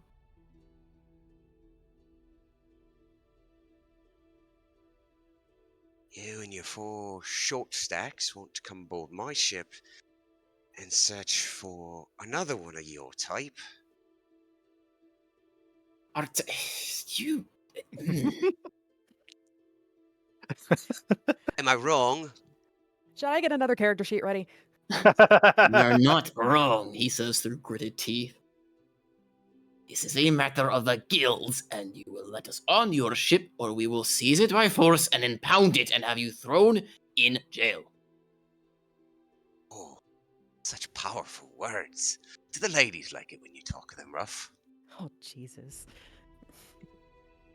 B: You and your 4 short stacks want to come aboard my ship and search for another one of your type.
C: You...
B: Am I wrong?
A: Should I get another character sheet ready?
C: You're not wrong, he says through gritted teeth. This is a matter of the guilds, and you will let us on your ship, or we will seize it by force and impound it and have you thrown in jail.
B: Oh, such powerful words. Do the ladies like it when you talk them rough?
A: Oh, Jesus.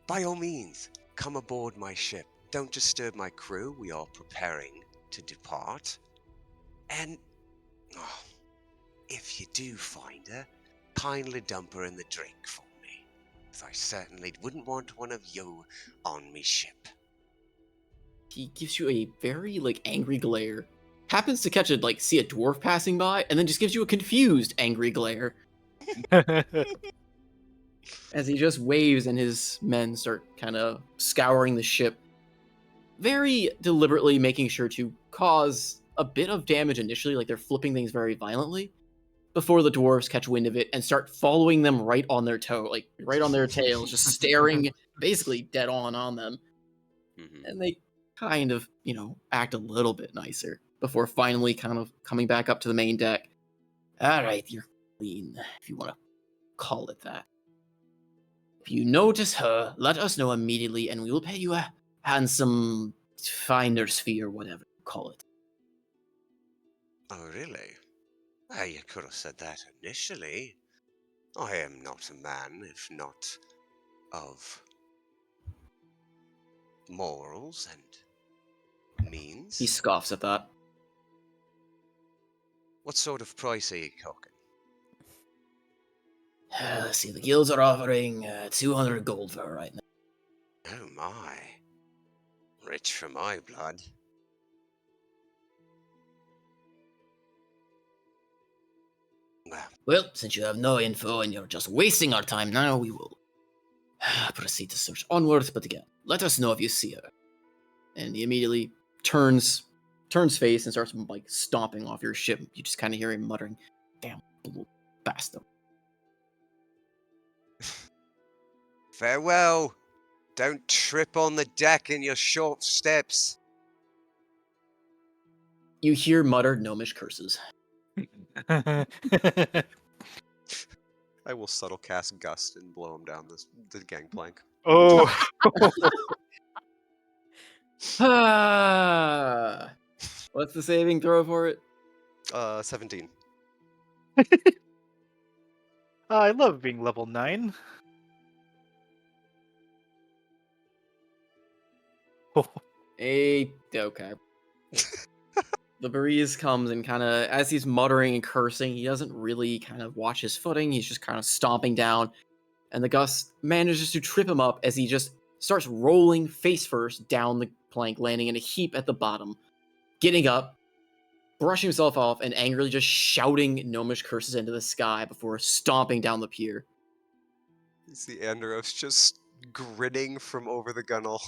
B: By all means, come aboard my ship. Don't disturb my crew. We are preparing to depart. And if you do find her, kindly dump her in the drink for me, as I certainly wouldn't want one of you on me ship.
C: he gives you a very like angry glare. Happens to catch see a dwarf passing by, and then just gives you a confused angry glare as he just waves and his men start kind of scouring the ship, very deliberately making sure to cause a bit of damage initially, like they're flipping things very violently, before the dwarves catch wind of it and start following them right on their toe, like right on their tails, just staring basically dead on them.
B: Mhm.
C: And they kind of, act a little bit nicer before finally kind of coming back up to the main deck. All right, you're clean, if you want to call it that. If you notice her, let us know immediately, and we will pay you a handsome finder's fee or whatever you call it.
B: Oh, really? Ah, you could have said that initially. I am not a man, if not of morals and
C: He
B: means.
C: scoffs at that.
B: What sort of price are you talking?
C: Let's see, the guilds are offering 200 gold for her right now.
B: Oh my. Rich for my blood. Well,
C: Well, since you have no info and you're just wasting our time now, we will proceed to search onwards. But again, let us know if you see her. And he immediately turns face and starts stomping off your ship. You just kind of hear him muttering, "Damn little bastard."
B: farewell. Don't trip on the deck in your short steps.
C: You hear muttered gnomish curses.
B: I will subtle cast Gust and blow him down the gangplank.
D: Oh,
C: Ah, what's the saving throw for it?
B: 17.
D: I love being level 9.
C: Okay. The breeze comes and kind of, as he's muttering and cursing, he doesn't really kind of watch his footing. He's just kind of stomping down, and the gust manages to trip him up as he just starts rolling face first down the plank, landing in a heap at the bottom, getting up, brushing himself off, and angrily just shouting gnomish curses into the sky before stomping down the pier.
B: You see Andros just grinning from over the gunnel.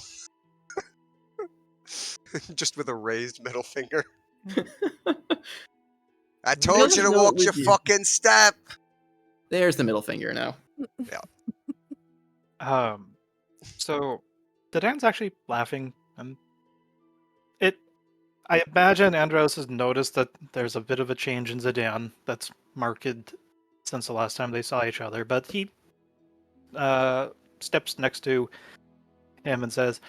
B: Just with a raised middle finger. I told you to
C: Note
B: watch
C: with
B: your
C: you.
B: fucking step!
C: There's the middle finger now.
D: So the Dan's actually laughing, and I imagine Andros has noticed that there's a bit of a change in Zidane that's marked since the last time they saw each other, but he steps next to him and says,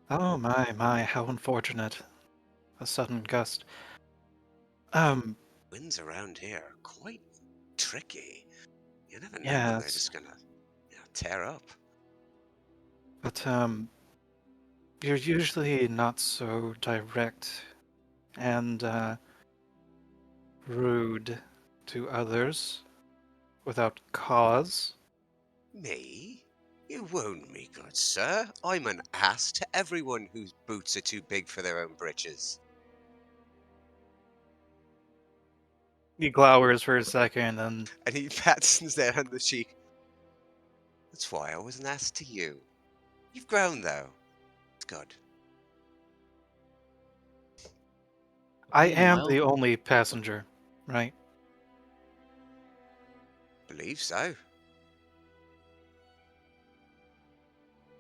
D: "Oh my, how unfortunate. A sudden gust.
B: Winds around here are quite tricky. You never know
D: Yeah,
B: when they're just gonna tear up.
D: but you're usually not so direct and rude to others without cause."
B: Me? You wound me, good sir. I'm an ass to everyone whose boots are too big for their own britches.
D: He glowers for a second, and
B: And he pats Zed on the cheek. That's why I was an ass to you. You've grown, though. It's good.
D: I am
C: Meanwhile,
D: the only passenger, right?
B: Believe so.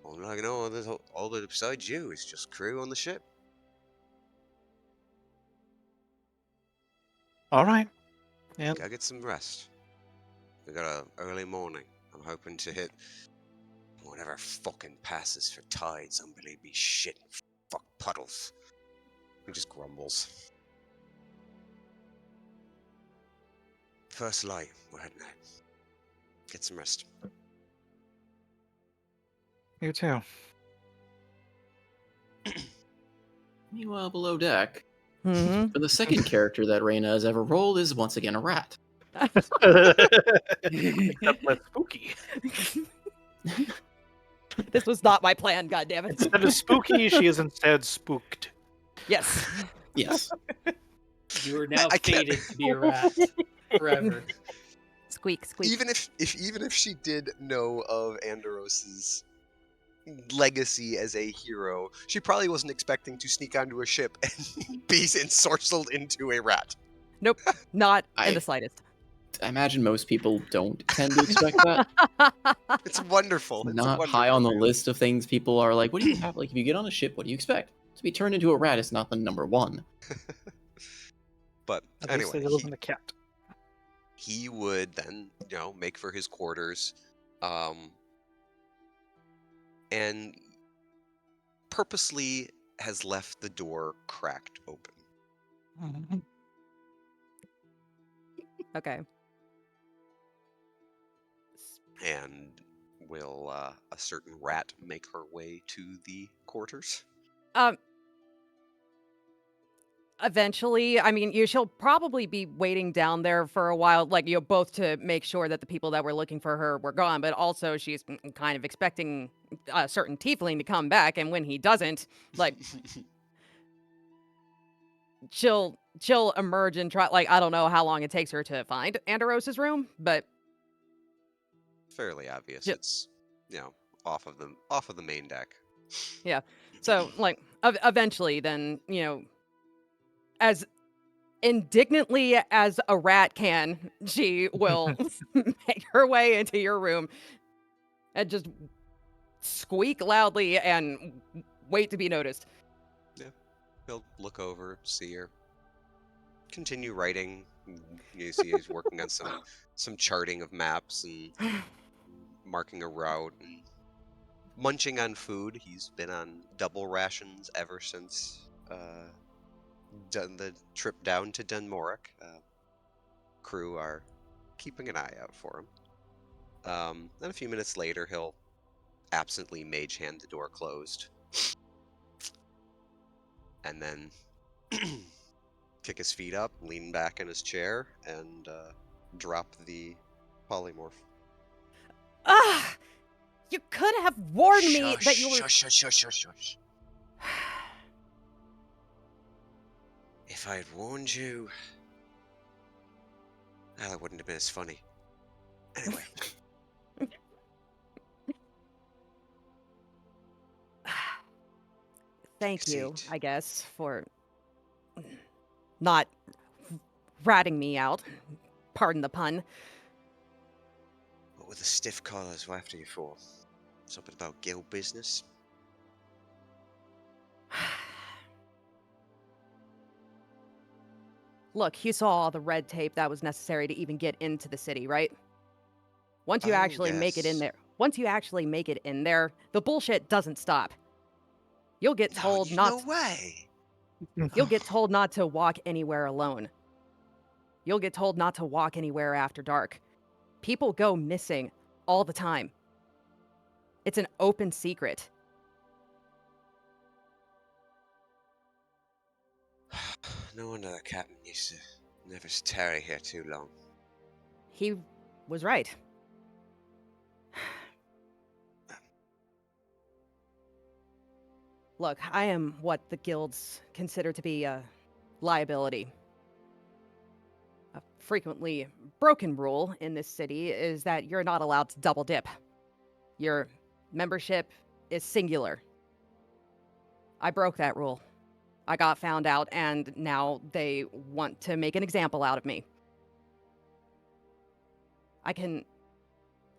B: All I know, there's all that besides you is just crew on the ship.
D: All right. Yeah.
B: Gotta get some rest. We got a early morning. I'm hoping to hit whatever fucking passes for tides. Unbelievably shit. Fuck puddles. He just grumbles. First light. We're heading out. Get some rest.
D: You too.
C: meanwhile below deck,
A: Mhm.
C: for the second character that Reyna has ever rolled is once again a rat.
D: Except less spooky.
A: This was not my plan, goddammit.
D: Instead of spooky, she is instead spooked.
A: Yes.
C: Yes.
F: You are now
B: I can't-
F: fated to be a rat forever.
A: Squeak, squeak.
B: Even if she did know of Andoros's legacy as a hero, she probably wasn't expecting to sneak onto a ship and be ensorcelled into a rat.
A: Nope, not in the
C: I
A: slightest.
C: imagine most people don't tend to expect that.
B: It's wonderful. It's
C: Not
B: wonderful.
C: high on the list of things people are like, what do you have? Like, if you get on a ship, what do you expect? To be turned into a rat is not the number one.
B: But
D: At least
B: anyway,
D: they live in the cat.
B: he would then, make for his quarters, and purposely has left the door cracked open.
A: Okay.
B: And will a certain rat make her way to the quarters?
A: Um. Eventually, I mean, she'll probably be waiting down there for a while, like, both to make sure that the people that were looking for her were gone, but also she's kind of expecting a certain tiefling to come back, and when he doesn't, like, she'll emerge and try, like, I don't know how long it takes her to find Andoros's room, but
B: Fairly obvious.
A: Yeah.
B: It's off of the main deck.
A: yeah. So, like, eventually, then, as indignantly as a rat can, she will make her way into your room and just squeak loudly and wait to be noticed.
B: He'll look over, see her, continue writing. You see he's working on some charting of maps and marking a route and munching on food. He's been on double rations ever since done the trip down to Dunmoric. Crew are keeping an eye out for him. Then a few minutes later, he'll absently mage hand the door closed, and then kick his feet up, lean back in his chair, and drop the polymorph.
A: Ah! You could have warned me that you were.
B: Shush, shush, shush, shush, shush. If I had warned you, that wouldn't have been as funny. Anyway,
A: Thank you,
B: seat.
A: I guess, for not ratting me out. Pardon the pun.
B: What were the stiff collars were after you for? Something about guild business?
A: Look, you saw all the red tape that was necessary to even get into the city, right? Once you
B: Oh,
A: actually make it in
B: yes.
A: there, the bullshit doesn't stop. You'll get told
B: No
A: not
B: way.
A: You'll get told not to walk anywhere alone. You'll get told not to walk anywhere after dark. People go missing all the time. It's an open secret.
B: No wonder the captain used to never tarry here too long.
A: He was right. Look, I am what the guilds consider to be a liability. A frequently broken rule in this city is that you're not allowed to double dip. Your membership is singular. I broke that rule. I got found out, and now they want to make an example out of me.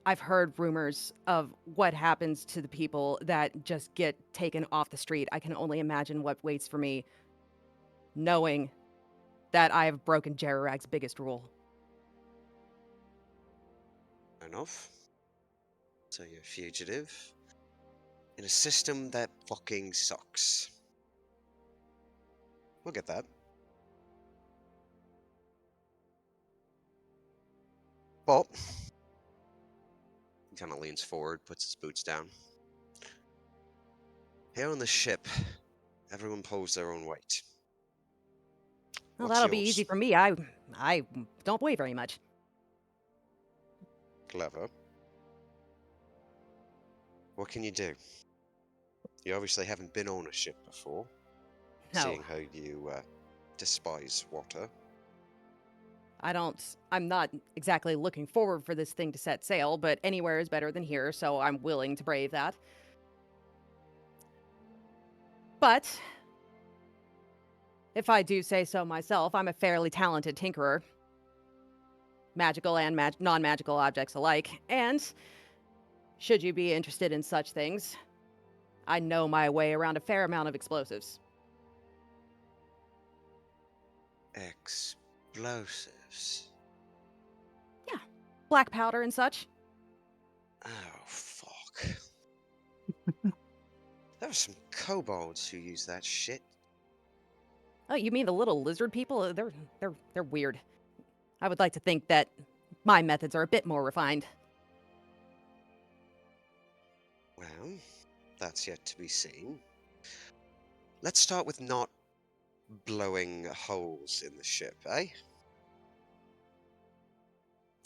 A: I've heard rumors of what happens to the people that just get taken off the street. I can only imagine what waits for me, knowing that I have broken Jerarag's biggest rule.
B: Enough. So you're a fugitive in a system that fucking sucks. We'll get that. Well, he kind of leans forward, puts his boots down. Here on the ship, everyone pulls their own weight.
A: Well,
B: What's
A: that'll be
B: yours?
A: easy for me. I don't weigh very much.
B: Clever. What can you do? You obviously haven't been on a ship before,
A: No,
B: seeing how you despise water.
A: I'm not exactly looking forward for this thing to set sail, but anywhere is better than here, so I'm willing to brave that. But if I do say so myself, I'm a fairly talented tinkerer, magical and non-magical objects alike, and should you be interested in such things, I know my way around a fair amount of explosives.
B: Explosives.
A: Yeah, black powder and such.
B: Oh, fuck. There were some kobolds who used that shit.
A: Oh, you mean the little lizard people? They're weird. I would like to think that my methods are a bit more refined.
B: Well, that's yet to be seen. Let's start with not blowing holes in the ship, eh?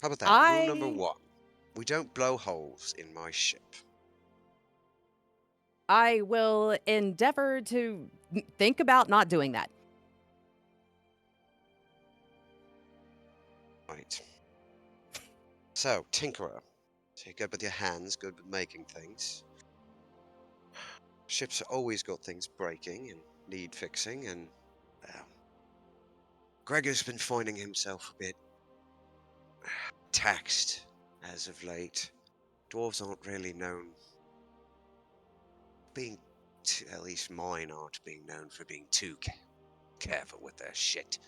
B: How about that? Rule number
A: I
B: 1. We don't blow holes in my ship.
A: I will endeavor to think about not doing that.
B: Right. So, Tinkerer. So you're good with your hands, good with making things. Ships always got things breaking and need fixing, and well, Gregor's been finding himself a bit taxed as of late. Dwarves aren't really known being, at least mine aren't being known for being too careful with their shit.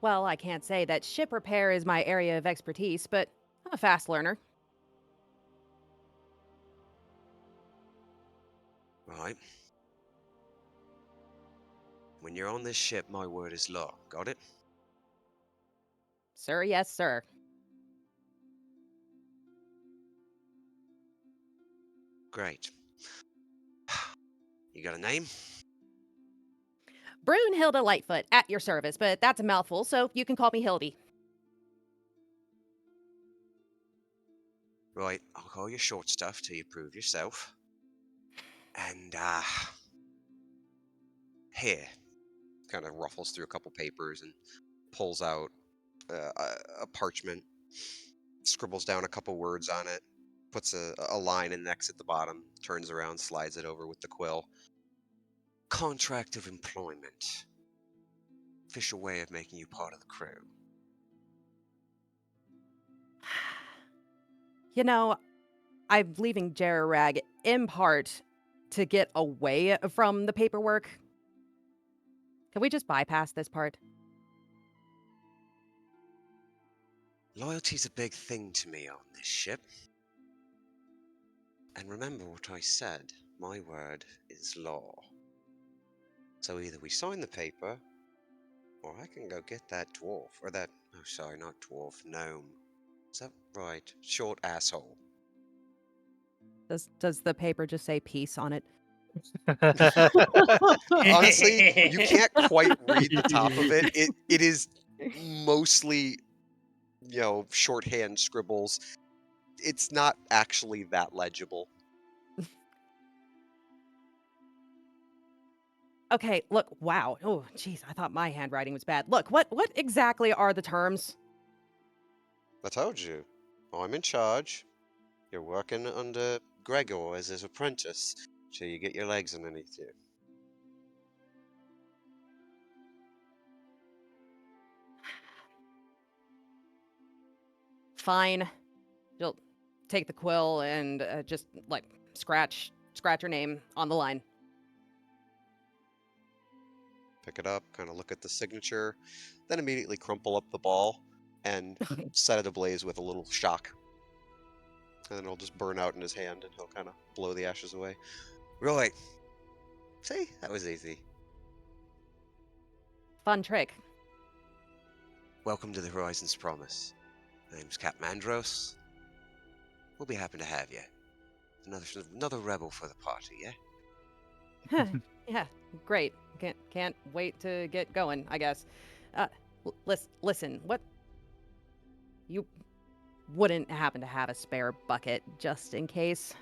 A: Well, I can't say that ship repair is my area of expertise, but I'm a fast learner.
B: Right. When you're on this ship, my word is law. Got it?
A: Sir, yes, sir.
B: Great. You got a name?
A: Brunhilde Lightfoot, at your service, but that's a mouthful, so you can call me Hildy.
B: Right, I'll call you short stuff till you prove yourself. And, here. Kind of ruffles through a couple papers and pulls out a parchment, scribbles down a couple words on it, puts a line in next at the bottom, turns around, slides it over with the quill. Contract of employment. Official way of making you part of the crew.
A: You know, I'm leaving Jerrag in part to get away from the paperwork. Can we just bypass this part?
B: Loyalty's a big thing to me on this ship. And remember what I said, my word is law. So either we sign the paper, or I can go get that dwarf, or that, oh sorry, not dwarf, gnome. Is that right? Short asshole.
A: Does the paper just say peace on it?
B: Honestly, you can't quite read the top of it. It is mostly, shorthand scribbles. It's not actually that legible.
A: Okay, look, wow. Oh, jeez, I thought my handwriting was bad. Look, what exactly are the terms?
B: I told you. I'm in charge. You're working under Gregor as his apprentice till you get your legs underneath you.
A: Fine. You'll take the quill and just like scratch your name on the line.
B: Pick it up, kind of look at the signature, then immediately crumple up the ball and set it ablaze with a little shock. And then it'll just burn out in his hand and he'll kind of blow the ashes away. Right. See? That was easy.
A: Fun trick.
B: Welcome to the Horizon's Promise. My name's Captain Andros. We'll be happy to have you. Another rebel for the party, yeah?
A: Yeah, great. Can't wait to get going, I guess. Listen, what you wouldn't happen to have a spare bucket just in case.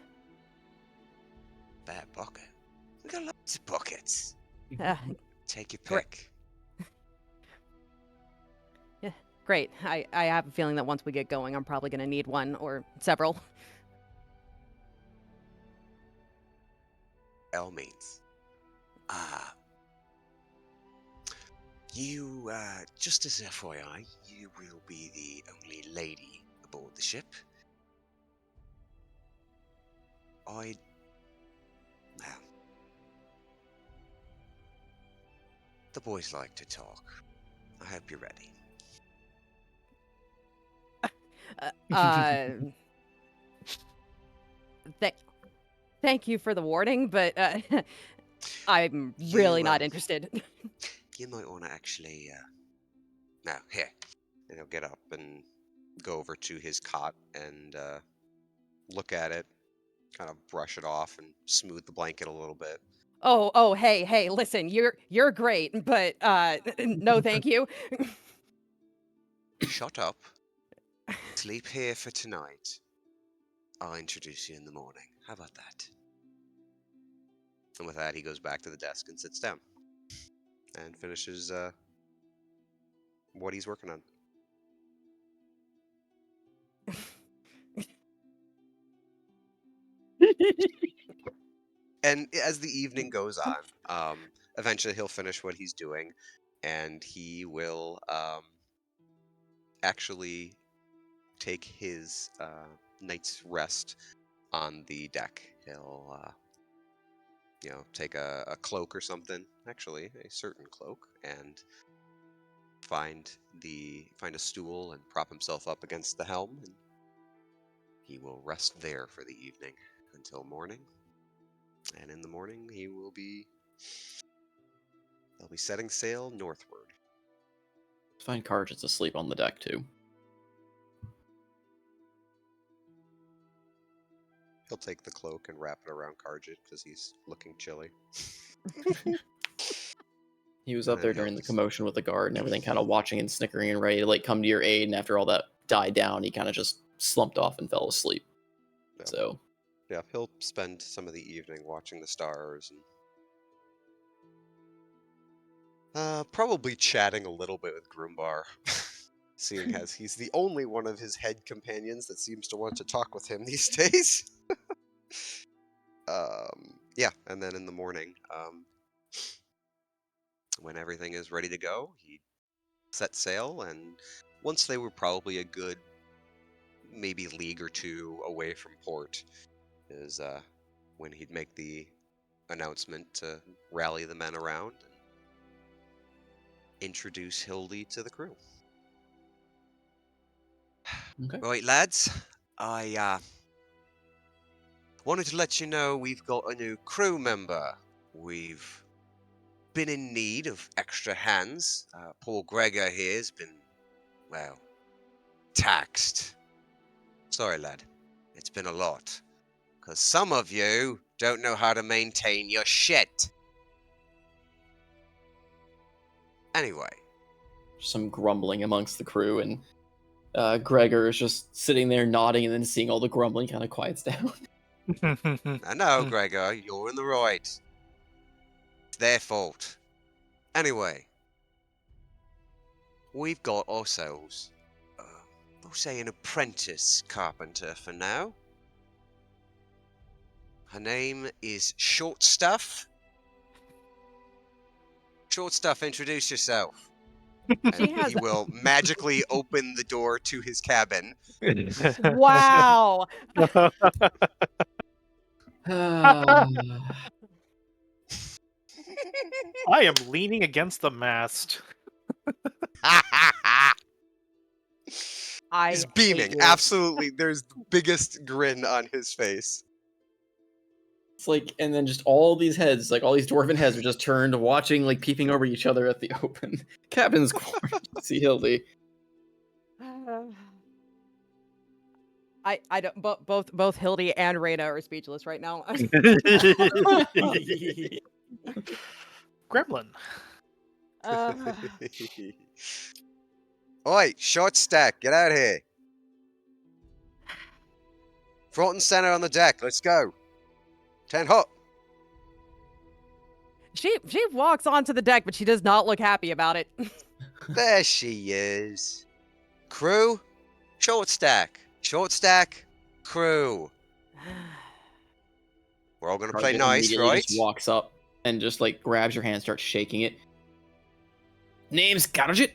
B: That bucket. We got lots of buckets.
A: Uh,
B: Take your
A: Great.
B: pick.
A: Great. I have a feeling that once we get going, I'm probably going to need one or several.
B: By all means. You, just as FYI, you will be the only lady aboard the ship. Well, the boys like to talk. I hope you're ready.
A: Th- Thank you for the warning, but I'm really not interested.
B: You might want to actually, no, here. And he'll get up and go over to his cot and look at it, kind of brush it off and smooth the blanket a little bit.
A: Oh, hey, listen, you're great, but no, thank you.
B: Shut up. Sleep here for tonight. I'll introduce you in the morning. How about that? And with that, he goes back to the desk and sits down and finishes what he's working on. And as the evening goes on, eventually he'll finish what he's doing, and he will actually take his night's rest on the deck. He'll, take a cloak or something, actually a certain cloak, and find a stool and prop himself up against the helm, and he will rest there for the evening until morning. And in the morning, they'll be setting sail northward.
C: Find Carge is asleep on the deck too.
B: He'll take the cloak and wrap it around Karjit because he's looking chilly.
C: He was
B: And
C: up
B: then
C: there
B: he'll
C: during the
B: just-
C: commotion with the guard and everything, kind of watching and snickering and ready to like come to your aid. And after all that died down, he kind of just slumped off and fell asleep.
B: Yeah.
C: So
B: Yeah, he'll spend some of the evening watching the stars and probably chatting a little bit with Groombar, seeing as he's the only one of his head companions that seems to want to talk with him these days. Yeah, and then in the morning, when everything is ready to go, he set sail, and once they were probably a good maybe league or two away from port, is when he'd make the announcement to rally the men around and introduce Hildy to the crew.
C: okay.
B: Right, lads, I wanted to let you know we've got a new crew member. We've been in need of extra hands. Poor Gregor here has been, well, taxed. Sorry, lad. It's been a lot. Because some of you don't know how to maintain your shit. Anyway.
C: Some grumbling amongst the crew, and Gregor is just sitting there nodding, and then seeing all the grumbling kind of quiets down.
B: I know, Gregor, you're in the right. It's their fault. Anyway. We've got ourselves, we'll say an apprentice carpenter for now. Her name is Short Stuff. Short Stuff, introduce yourself.
A: She
B: And
A: has
B: he will magically open the door to his cabin.
A: wow.
D: I am leaning against the mast.
A: I
B: He's
A: hate
B: beaming.
A: you.
B: Absolutely. There's the biggest grin on his face.
C: It's like, and then just all these heads, like all these dwarven heads, are just turned, watching, like peeping over each other at the open cabin's quarters to see Hildy.
A: I don't both Hildy and Reyna are speechless right now.
D: Gremlin.
A: Uh,
B: Oi, Short Stack, get out here. Front and center on the deck. Let's go. 10 hop.
A: She walks onto the deck, but she does not look happy about it.
B: There she is. Crew, short stack. Short stack, crew. We're all gonna play
C: Target
B: nice,
C: immediately
B: right?
C: just walks up and just like grabs your hand, starts shaking it. Name's Karjit.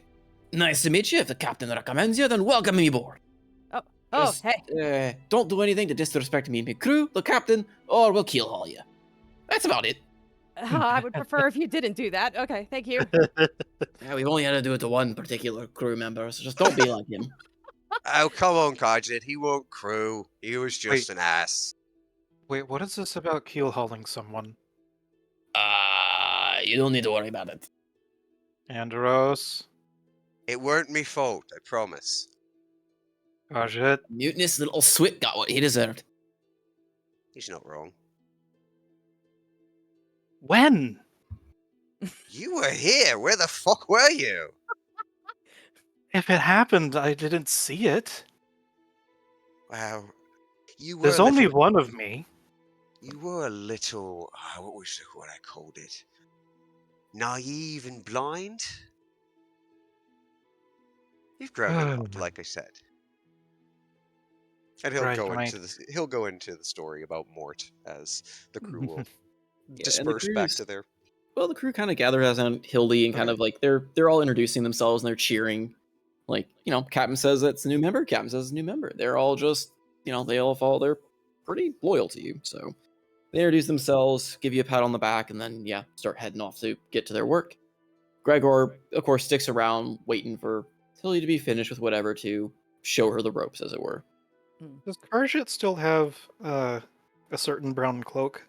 C: Nice to meet you. If the captain recommends you, then welcome me aboard.
A: Oh,
C: Just,
A: hey.
C: don't do anything to disrespect me and my crew, the captain, or we'll keel haul you. That's about it.
A: I would prefer if you didn't do that. Okay, thank you.
C: Yeah, we've only had to do it to one particular crew member, so just don't be like him.
B: Oh, come on, Kajit. He won't crew. He was just
D: Wait.
B: an ass.
D: Wait, what is this about keel hauling someone?
C: You don't need to worry about it.
D: Andros,
B: It weren't me fault, I promise.
D: Ajit.
C: Mutinous little swit got what he deserved.
B: He's not wrong.
D: When?
B: You were here. Where the fuck were you?
D: If it happened, I didn't see it.
B: Wow. You were
D: There's
B: a
D: only
B: little...
D: one of me.
B: You were a little... what I called it? Naive and blind? You've grown a lot, like I said. And he'll
D: Right,
B: go
D: right.
B: into the story about Mort as the crew will
C: Yeah, and the
B: disperse back
C: crew's
B: to their...
C: Well, the crew kind of gathered around Hildy and kind
B: Okay.
C: of like they're all introducing themselves and they're cheering. Like, Captain says that's a new member. Captain says it's a new member. They're all just, they all follow. They're pretty loyal to you. So they introduce themselves, give you a pat on the back, and then start heading off to get to their work. Gregor, of course, sticks around waiting for Hildy to be finished with whatever to show her the ropes, as it were.
D: Does Karjit still have a certain brown cloak?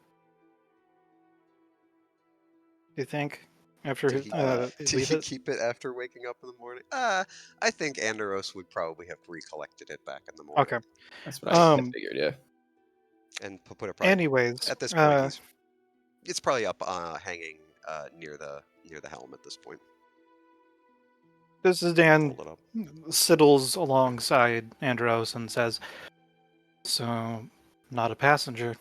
D: Do you think? After
B: Did he, did
D: leave
B: he
D: it?
B: keep it after waking up in the morning? I think Andros would probably have recollected it back in the morning.
D: Okay.
C: That's what I figured. Yeah.
B: And put it probably...
D: Anyways,
B: At this point, it's probably up, hanging near the helm at this point.
D: this is Dan
B: Hold it up.
D: sidles alongside Andros and says, "So, not a passenger,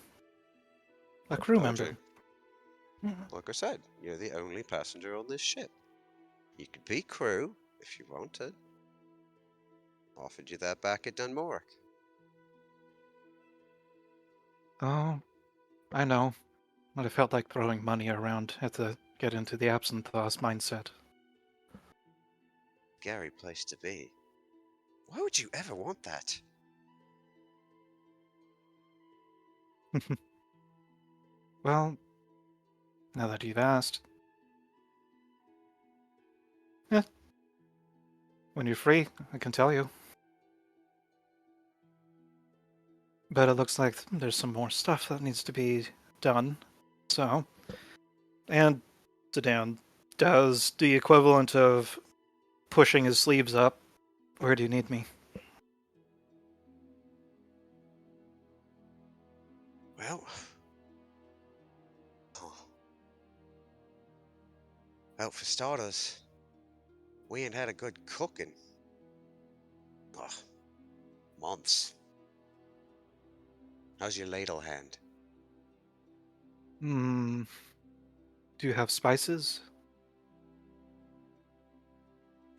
D: a crew
B: Told
D: member."
B: you. Like I said, you're the only passenger on this ship. You could be crew if you wanted. Offered you that back at Dunmore.
D: Oh, I know, but I felt like throwing money around had to get into the absinthe mindset.
B: Scary place to be. Why would you ever want that?
D: Well, now that you've asked. Yeah. When you're free, I can tell you. But it looks like there's some more stuff that needs to be done. So, and Sedan does the equivalent of pushing his sleeves up. Where do you need me?
B: Well... Oh. Well, for starters, we ain't had a good cooking. Ugh. Months. How's your ladle hand?
D: Hmm. Do you have spices?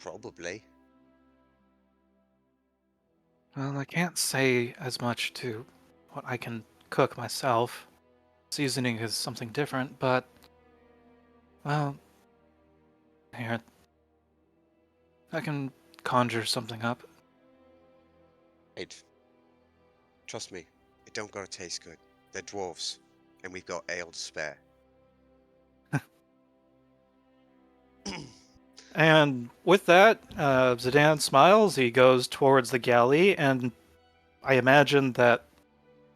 B: Probably.
D: Well, I can't say as much to what I can cook myself. Seasoning is something different, but well, here, I can conjure something up.
B: Ed, trust me, it don't gotta taste good. They're dwarves, and we've got ale to spare.
D: And with that, Zidane smiles. He goes towards the galley, and I imagine that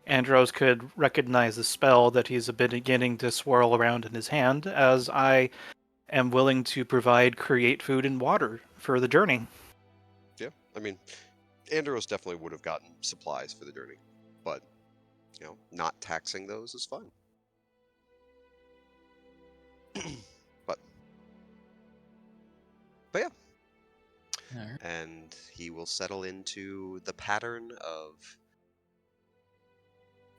D: Andros could recognize the spell that he's beginning to swirl around in his hand, as I am willing to provide create food and water for the journey.
B: Yeah, I mean, Andros definitely would have gotten supplies for the journey, but, not taxing those is fine. but yeah.
C: All right.
B: And he will settle into the pattern of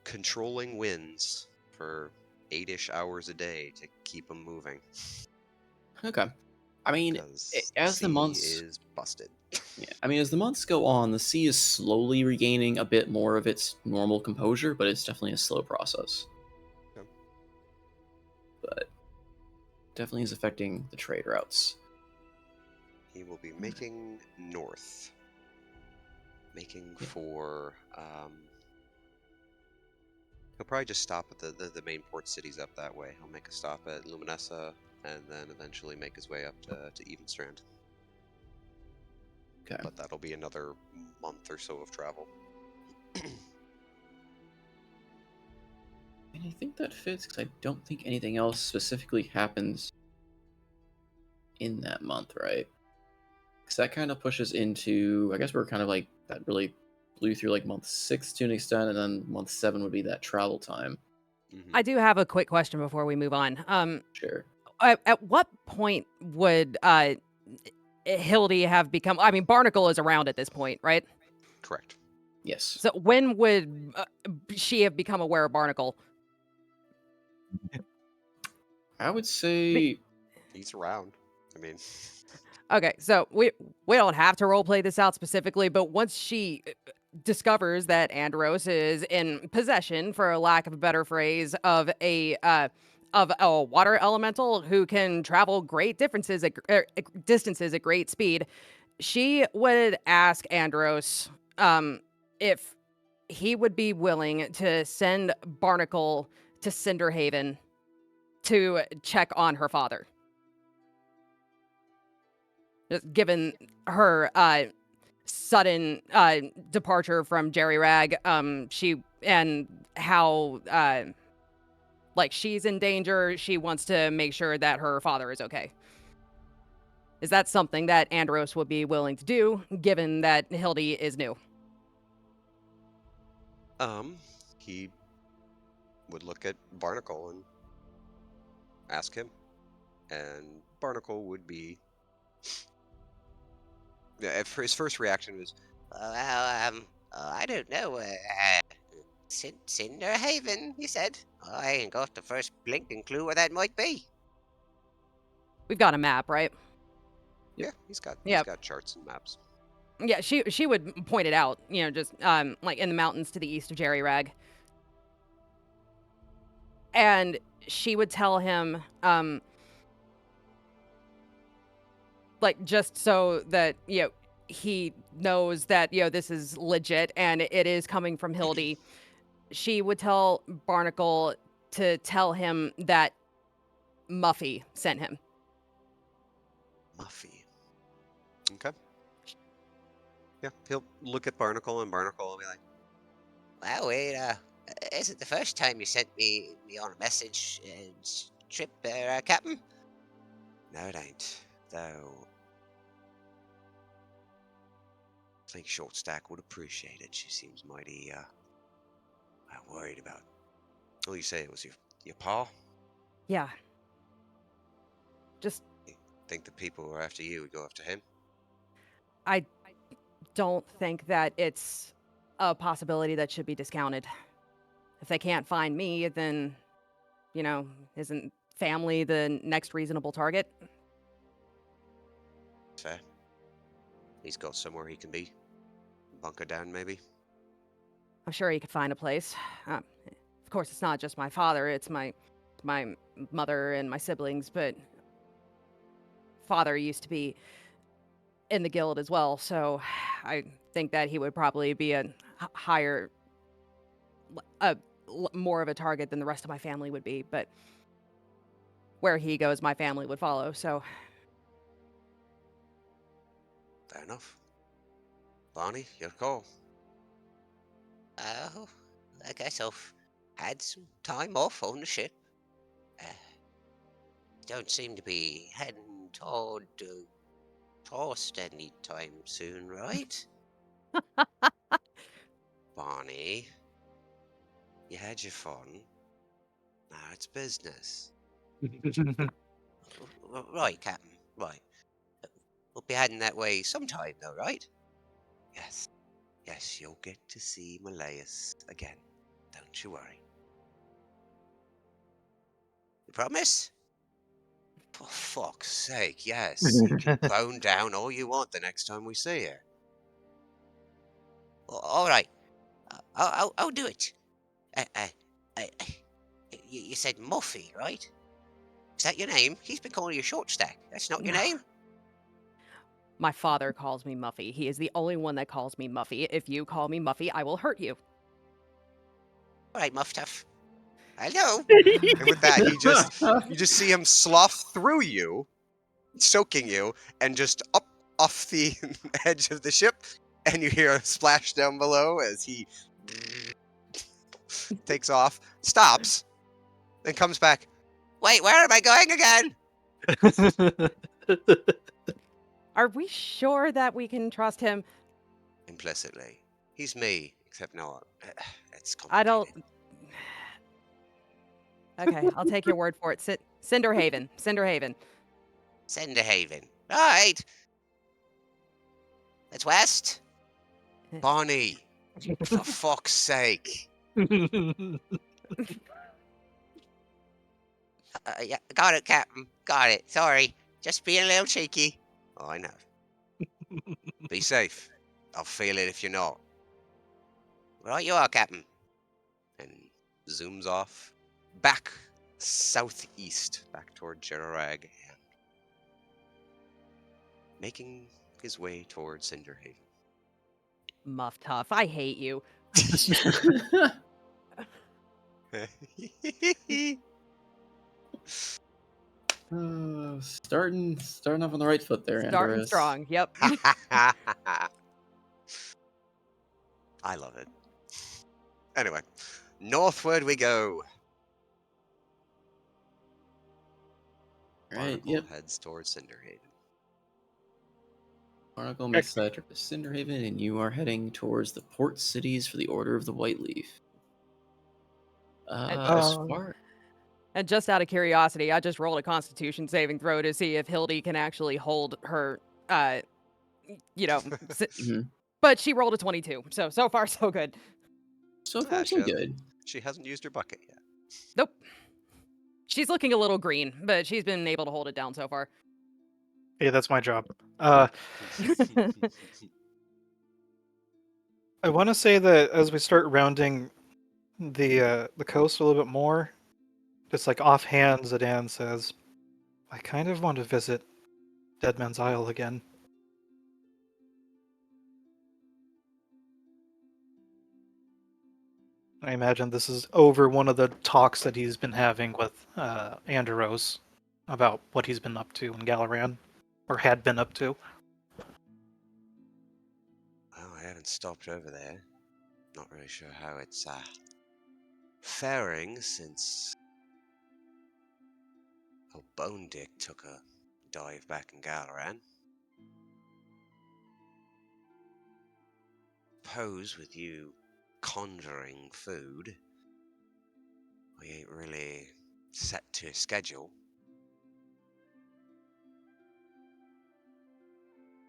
B: controlling winds for 8-ish hours a day to keep them moving.
C: Okay. I mean,
B: Because the
C: as the
B: sea
C: months
B: is busted.
C: yeah, I mean, as the months go on, the sea is slowly regaining a bit more of its normal composure, but it's definitely a slow process.
B: Okay.
C: But definitely is affecting the trade routes.
B: He will be making north. Making for he'll probably just stop at the main port cities up that way. He'll make a stop at Luminessa and then eventually make his way up to Evenstrand.
C: Okay.
B: But that'll be another month or so of travel.
C: And I think that fits because I don't think anything else specifically happens in that month, right? Because that kind of pushes into, I guess we're kind of like, that really blew through like month 6 to an extent, and then month 7 would be that travel time.
A: I do have a quick question before we move on.
C: Sure.
A: At what point would Hildy have become? I mean, Barnacle is around at this point, right?
B: Correct.
C: Yes.
A: So when would she have become aware of Barnacle?
C: I would say,
B: He's around. I mean,
A: Okay, so we don't have to role play this out specifically, but once she discovers that Andros is in possession, for a lack of a better phrase, of a water elemental who can travel great distances at great speed, she would ask Andros if he would be willing to send Barnacle to Cinderhaven to check on her father. Just given her sudden departure from Jerry Rag, she and how like she's in danger, she wants to make sure that her father is okay. Is that something that Andros would be willing to do, given that Hildy is new?
B: he would look at Barnacle and ask him, and Barnacle would be. His first reaction was, "Well, I don't know. Cinder Haven," he said. I ain't got the first blinking clue where that might be.
A: We've got a map, right?
B: Yeah, he's got
A: Yep.
B: charts and maps.
A: Yeah, she would point it out, just like in the mountains to the east of Jerry Rag. And she would tell him like just so that he knows that this is legit and it is coming from Hildy. She would tell Barnacle to tell him that Muffy sent him.
B: Muffy. Okay. Yeah, he'll look at Barnacle, and Barnacle will be like, "Well, it isn't the first time you sent me on a message trip, Captain." No, it ain't. Though, I think Shortstack would appreciate it. She seems mighty worried about. Well, you say it was your pa?
A: Yeah. Just
B: Think the people who are after you would go after him?
A: I don't think that it's a possibility that should be discounted. If they can't find me, then isn't family the next reasonable target?
B: Fair. He's got somewhere he can be. Bunker down, maybe?
A: I'm sure he could find a place. Of course, it's not just my father, it's my mother and my siblings, but father used to be in the guild as well, so I think that he would probably be a higher, more of a target than the rest of my family would be, but where he goes, my family would follow, so.
B: Fair enough. Bonnie, your call. Oh, I guess I've had some time off on the ship. Uh, don't seem to be heading toward Tost any time soon, right? Bonnie, you had your fun. Now it's business. Right, Captain. Right. We'll be heading that way sometime, though, right? Yes. Yes, you'll get to see Malaeus again. Don't you worry. You promise? For fuck's sake, yes. You can bone down all you want the next time we see her. All right. I'll do it. Uh, uh, uh, you said Muffy, right? Is that your name? He's been calling you Short Stack. That's not your name?
A: My father calls me Muffy. He is the only one that calls me Muffy. If you call me Muffy, I will hurt you.
B: All right, Muff Tough. Hello. And with that, you just see him slough through you, soaking you, and just up off the edge of the ship, and you hear a splash down below as he takes off, stops, then comes back. Wait, where am I going again?
A: Are we sure that we can trust him?
B: Implicitly. He's me, except not. It's
A: I don't.
B: complicated.
A: Okay, I'll take your word for it. Cinderhaven. Cinderhaven.
B: Cinderhaven. All right. That's west. Bonnie. For fuck's sake. Yeah, got it, Captain. Got it. Sorry. Just being a little cheeky. Oh, I know. Be safe. I'll feel it if you're not. Right you are, Captain. And zooms off. Back southeast. Back toward Gerarag. And making his way towards Cinderhaven.
A: Muff Tough. I hate you.
C: Starting off on the right foot there,
A: Starting
C: Andreas.
A: strong. Yep.
B: I love it. Anyway, northward we go.
C: All right,
B: Barnacle
C: yep.
B: heads towards Cinderhaven.
C: Barnacle makes that trip to Cinderhaven, and you are heading towards the port cities for the Order of the White Leaf. As far
A: And just out of curiosity, I just rolled a Constitution saving throw to see if Hildy can actually hold her, you know,
C: Mhm.
A: but she rolled a 22. So far, so good.
C: So far, so good.
B: She hasn't used her bucket yet.
A: Nope. She's looking a little green, but she's been able to hold it down so far.
D: Yeah, that's my job. I want to say that as we start rounding the coast a little bit more, just like offhand, Zidane says, "I kind of want to visit Dead Man's Isle again." I imagine this is over one of the talks that he's been having with Anderos about what he's been up to in Galaran, or had been up to.
B: Well, I haven't stopped over there. Not really sure how it's faring since old Bone Dick took a dive back in Galaran. Suppose with you conjuring food, we ain't really set to a schedule.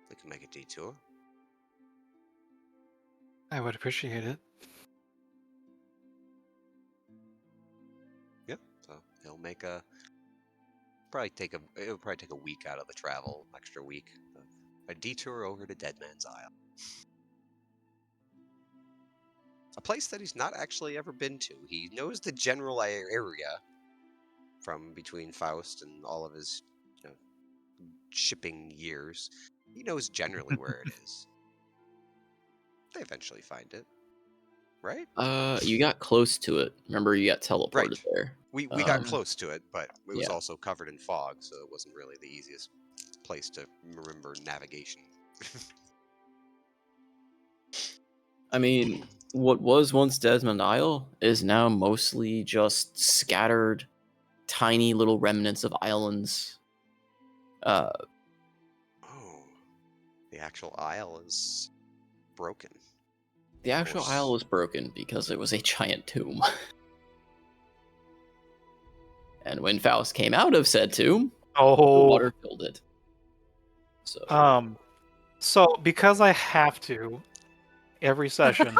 B: We can make a detour.
D: I would appreciate it.
B: Yep. So he'll make it'll probably take a week out of the travel, extra week. A detour over to Dead Man's Isle. A place that he's not actually ever been to. He knows the general area from between Faust and all of his shipping years. He knows generally where it is. They eventually find it. Right?
C: You got close to it. Remember, you got teleported
B: Right.
C: there.
B: We got close to it, but it was
C: yeah.
B: also covered in fog, so it wasn't really the easiest place to remember navigation.
C: I mean, what was once Desmond Isle is now mostly just scattered, tiny little remnants of islands.
B: Oh, the actual isle is broken.
C: The actual
B: course.
C: isle was broken because it was a giant tomb. And when Faust came out of said tomb, the water filled it.
D: So because I have to every session,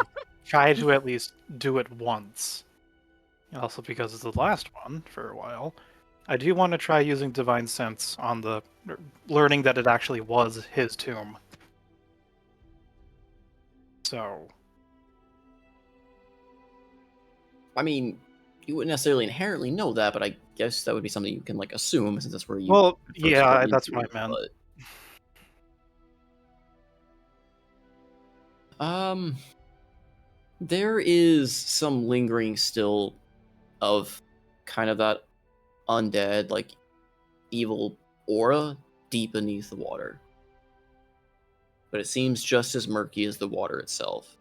D: try to at least do it once. Also, because it's the last one for a while, I do want to try using Divine Sense on the learning that it actually was his tomb. So,
C: I mean, you wouldn't necessarily inherently know that, but I guess that would be something you can like assume since that's where you
D: well,
C: first
D: yeah,
C: went
D: that's
C: into
D: what I meant.
C: But there is some lingering still of kind of that undead, like evil aura deep beneath the water. But it seems just as murky as the water itself.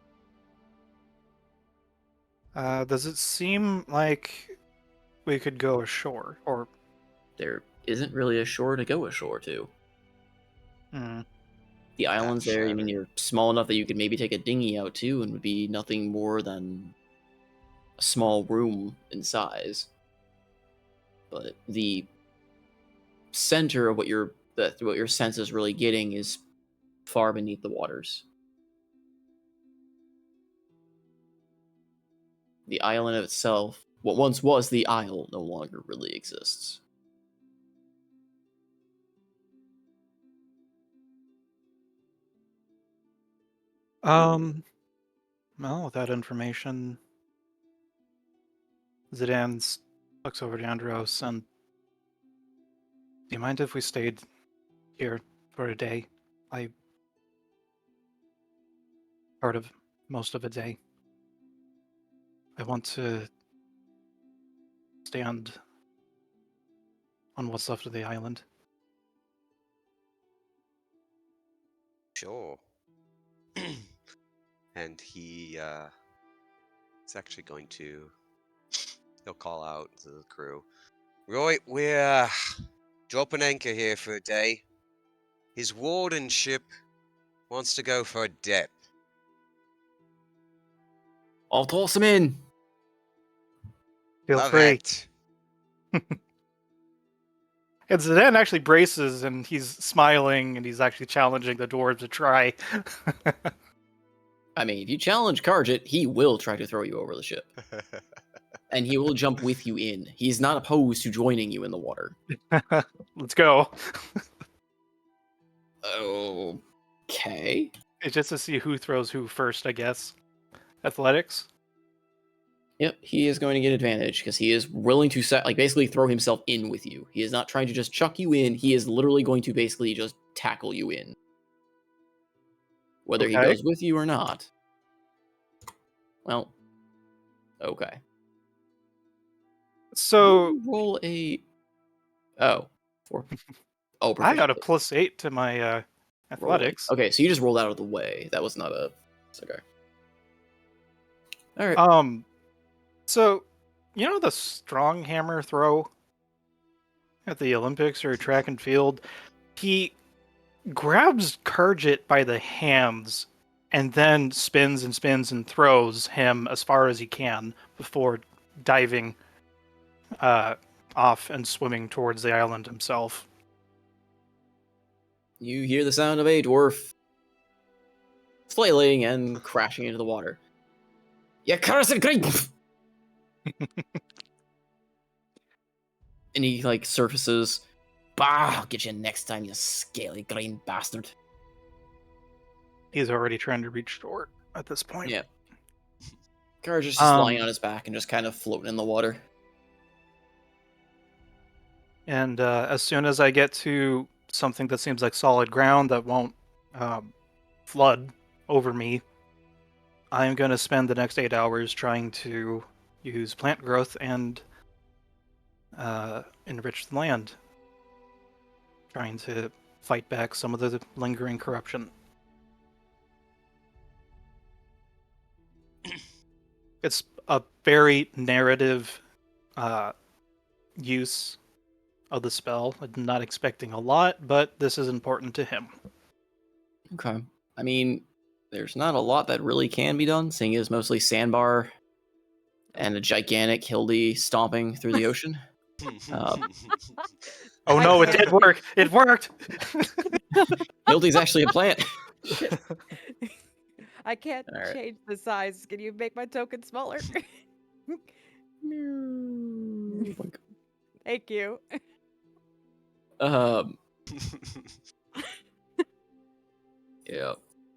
D: Does it seem like we could go ashore? Or,
C: There isn't really a shore to go ashore to.
D: hmm,
C: The islands there, I mean,
B: shattered.
C: you're small enough that you could maybe take a dinghy out to, and would be nothing more than a small room in size. But the center of what your sense is really getting is far beneath the waters. The island of itself, what once was the isle, no longer really exists.
D: well, with that information, Zidane looks over to Andros and, do you mind if we stayed here for a day? Part of most of a day. I want to stand on what's left of the island.
B: Sure. And he is actually going to. He'll call out to the crew. Right, we're dropping anchor here for a day. His wardenship wants to go for a dip.
C: I'll toss him in.
D: Feel
B: Love
D: free.
B: it.
D: And Zidane actually braces and he's smiling and he's actually challenging the dwarves to try.
C: I mean, if you challenge Karjit, he will try to throw you over the ship. And he will jump with you in. He's not opposed to joining you in the water.
D: Let's go.
C: Okay.
D: It's just to see who throws who first, I guess. Athletics?
C: Yep, he is going to get advantage because he is willing to basically throw himself in with you. He is not trying to just chuck you in. He is literally going to basically just tackle you in. Whether he
D: Okay.
C: goes with you or not. Well, okay.
D: So
C: Roll a... Oh. Four. Oh,
D: I got a
C: proficiency.
D: +8 to my
C: Rolling.
D: athletics.
C: Okay, so you just rolled out of the way. That was not a... It's okay. Alright.
D: So, you know the strong hammer throw at the Olympics or track and field? He grabs Kurgit by the hands and then spins and spins and throws him as far as he can before diving off and swimming towards the island himself.
C: You hear the sound of a dwarf flailing and crashing into the water. You cursed green! And he, surfaces. Bah, I'll get you next time, you scaly green bastard.
D: He's already trying to reach shore at this point.
C: Yeah. Courage is just lying on his back and just kind of floating in the water.
D: And as soon as I get to something that seems like solid ground that won't flood over me, I'm going to spend the next 8 hours trying to use plant growth and enrich the land, trying to fight back some of the lingering corruption. It's a very narrative use of the spell. I'm not expecting a lot, but this is important to him.
C: Okay. I mean, there's not a lot that really can be done, seeing as mostly sandbar and a gigantic Hildy stomping through the ocean.
D: Oh no, it did work! It worked!
C: Hildy's actually a plant.
A: I can't
C: All right.
A: change the size. Can you make my token smaller?
C: Boink.
A: Thank you.
C: Um. Yeah.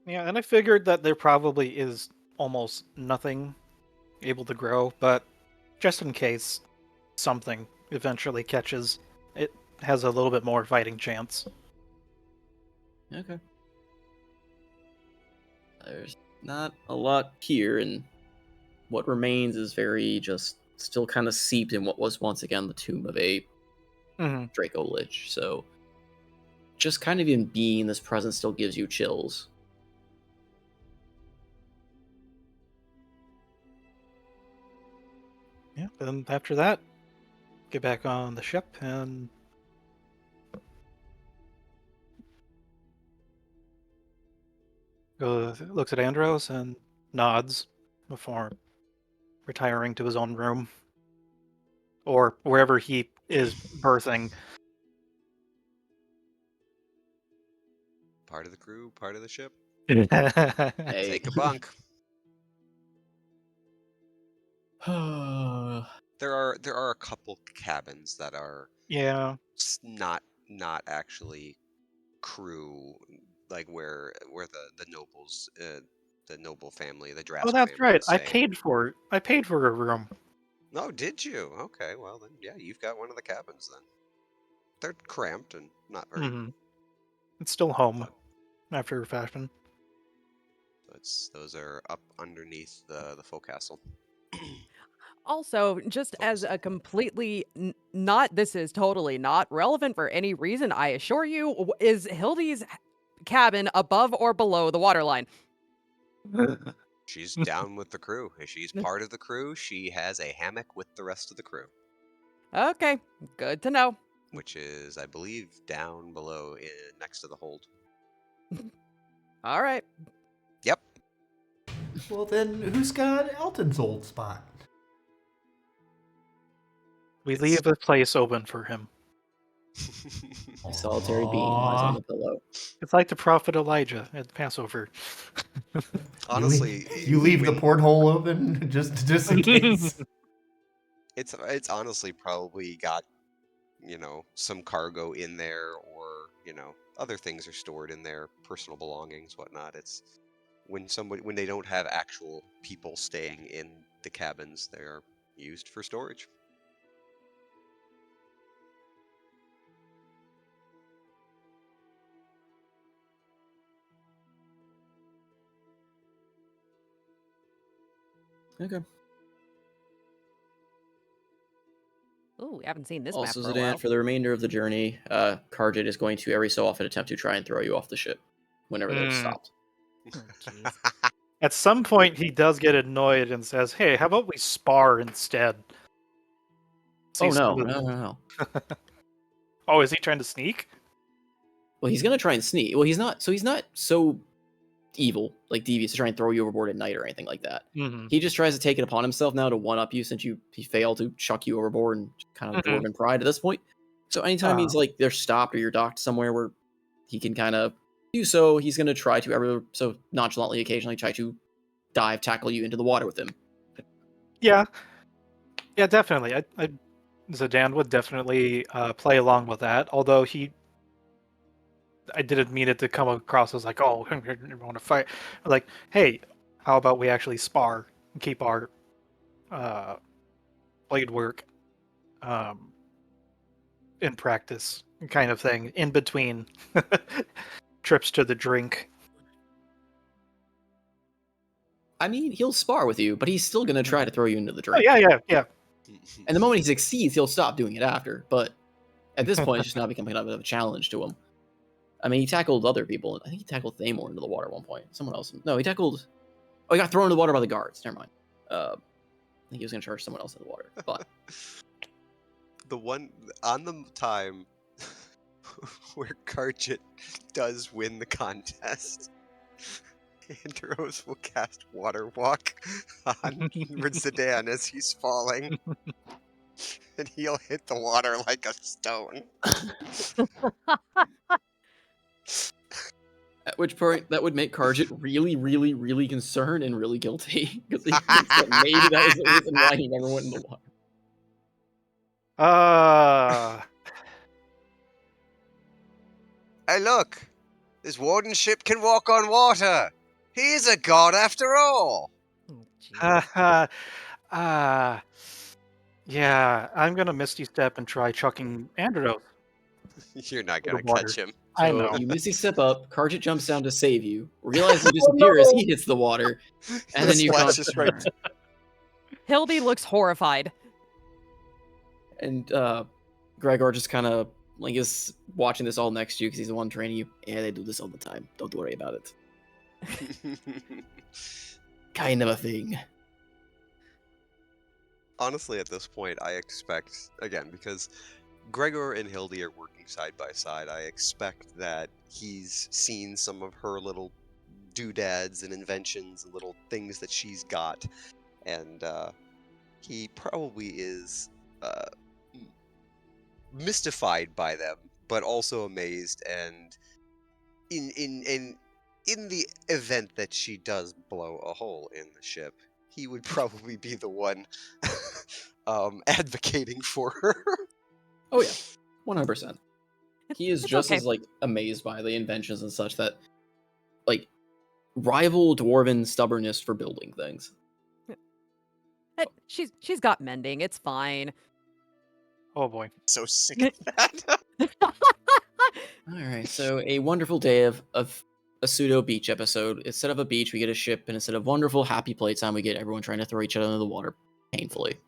D: Yeah, and I figured that there probably is almost nothing able to grow, but just in case something eventually catches, it has a little bit more fighting chance.
C: Okay. There's not a lot here, and what remains is very just still kind of seeped in what was once again the tomb of a
D: Mm-hmm.
C: Draco Lich. So just kind of even being this presence still gives you chills.
D: Yeah, then after that, get back on the ship and looks at Andros and nods before retiring to his own room or wherever he is birthing.
B: Part of the crew, part of the ship.
C: Hey.
B: Take a bunk.
C: Yeah.
B: There are a couple cabins that are
D: Yeah.
B: not actually crew, like where the nobles, the noble family, the
D: Oh,
B: Drask
D: that's
B: family
D: right.
B: would stay.
D: I paid for a room.
B: Oh, did you? Okay, well then, yeah, you've got one of the cabins then. They're cramped and not very
D: Mm-hmm. It's still home
B: fun.
D: after fashion.
B: Those are up underneath the forecastle.
A: Also, just as
B: Focus.
A: a completely not, this is totally not relevant for any reason, I assure you, is Hildy's cabin above or below the waterline?
B: She's down with the crew. If she's part of the crew, she has a hammock with the rest of the crew,
A: Okay, good to know.
B: which is, I believe, down below next to the hold.
A: All right.
B: Yep.
E: Well, then who's got Elton's old spot?
D: We leave a place open for him.
C: A solitary being lies on the pillow.
D: It's like the prophet Elijah at Passover.
B: Honestly,
E: You leave the
B: when
E: porthole open just in case.
B: it's honestly probably got, some cargo in there, or other things are stored in there, personal belongings, whatnot. It's when they don't have actual people staying in the cabins, they're used for storage.
C: Okay.
A: Ooh, we haven't seen this map
C: Also,
A: for a
C: Zidane,
A: while.
C: for the remainder of the journey, Karjit is going to every so often attempt to try and throw you off the ship whenever they've
D: Mm.
C: stopped.
A: Oh, jeez.
D: At some point, he does get annoyed and says, "Hey, how about we spar instead?"
C: Oh
D: See
C: no,
D: some of
C: no,
D: the-
C: no, no.
D: Oh, is he trying to sneak?
C: Well, he's gonna try and sneak. Well, he's not. So he's not so evil, like devious, to try and throw you overboard at night or anything like that.
D: Mm-hmm.
C: He just tries to take it upon himself now to one up you since he failed to chuck you overboard and kind of
D: Mhm.
C: dwarven pride at this point. So anytime he's like they're stopped or you're docked somewhere where he can kind of do so, he's gonna try to ever so nonchalantly occasionally try to tackle you into the water with him.
D: Yeah, definitely. Zidane would definitely play along with that. Although I didn't mean it to come across as like, "Oh, you want to fight?" Like, hey, how about we actually spar and keep our uh, blade work um, in practice, kind of thing, in between trips to the drink.
C: I mean, he'll spar with you, but he's still gonna try to throw you into the
D: Oh
C: drink.
D: yeah.
C: And the moment he succeeds, he'll stop doing it after. But at this point, it's just now becoming a bit of a challenge to him. I mean, he tackled other people. I think he tackled Thamor into the water at one point. Someone else. No, he tackled. Oh, he got thrown into the water by the guards. Never mind. I think he was going to charge someone else in the water. But
B: The one on the time where Karchit does win the contest, Andros will cast Water Walk on Zidane as he's falling, and he'll hit the water like a stone.
C: At which point, that would make Karjit really, really, really concerned and really guilty because he thinks that maybe that was the reason why he never went in the water.
B: Hey, look! This wardenship can walk on water! He is a god after all!
A: Oh, Jesus.
D: Yeah, I'm gonna Misty Step and try chucking Andros
B: You're not
D: to
B: gonna
D: the water.
B: catch him.
D: I
C: So
D: know.
C: you Misty step up, Karjit jumps down to save you, realizes you disappear as he hits the water, and then you
B: Splash
C: can't.
B: just right.
A: Hildy looks horrified.
C: And Gregor just kind of like is watching this all next to you because he's the one training you. Yeah, they do this all the time. Don't worry about it. Kind of a thing.
B: Honestly, at this point, I expect, again, because Gregor and Hildy are working side by side, I expect that he's seen some of her little doodads and inventions and little things that she's got, and he probably is mystified by them, but also amazed. And in the event that she does blow a hole in the ship, he would probably be the one advocating for her.
C: Oh yeah, 100%. He is
A: It's
C: just
A: okay.
C: as like amazed by the inventions and such that like rival dwarven stubbornness for building things.
A: She's got mending. It's fine.
D: Oh boy.
B: So sick of that.
C: All right, so a wonderful day of a pseudo beach episode. Instead of a beach, we get a ship, and instead of wonderful happy playtime, we get everyone trying to throw each other into the water painfully.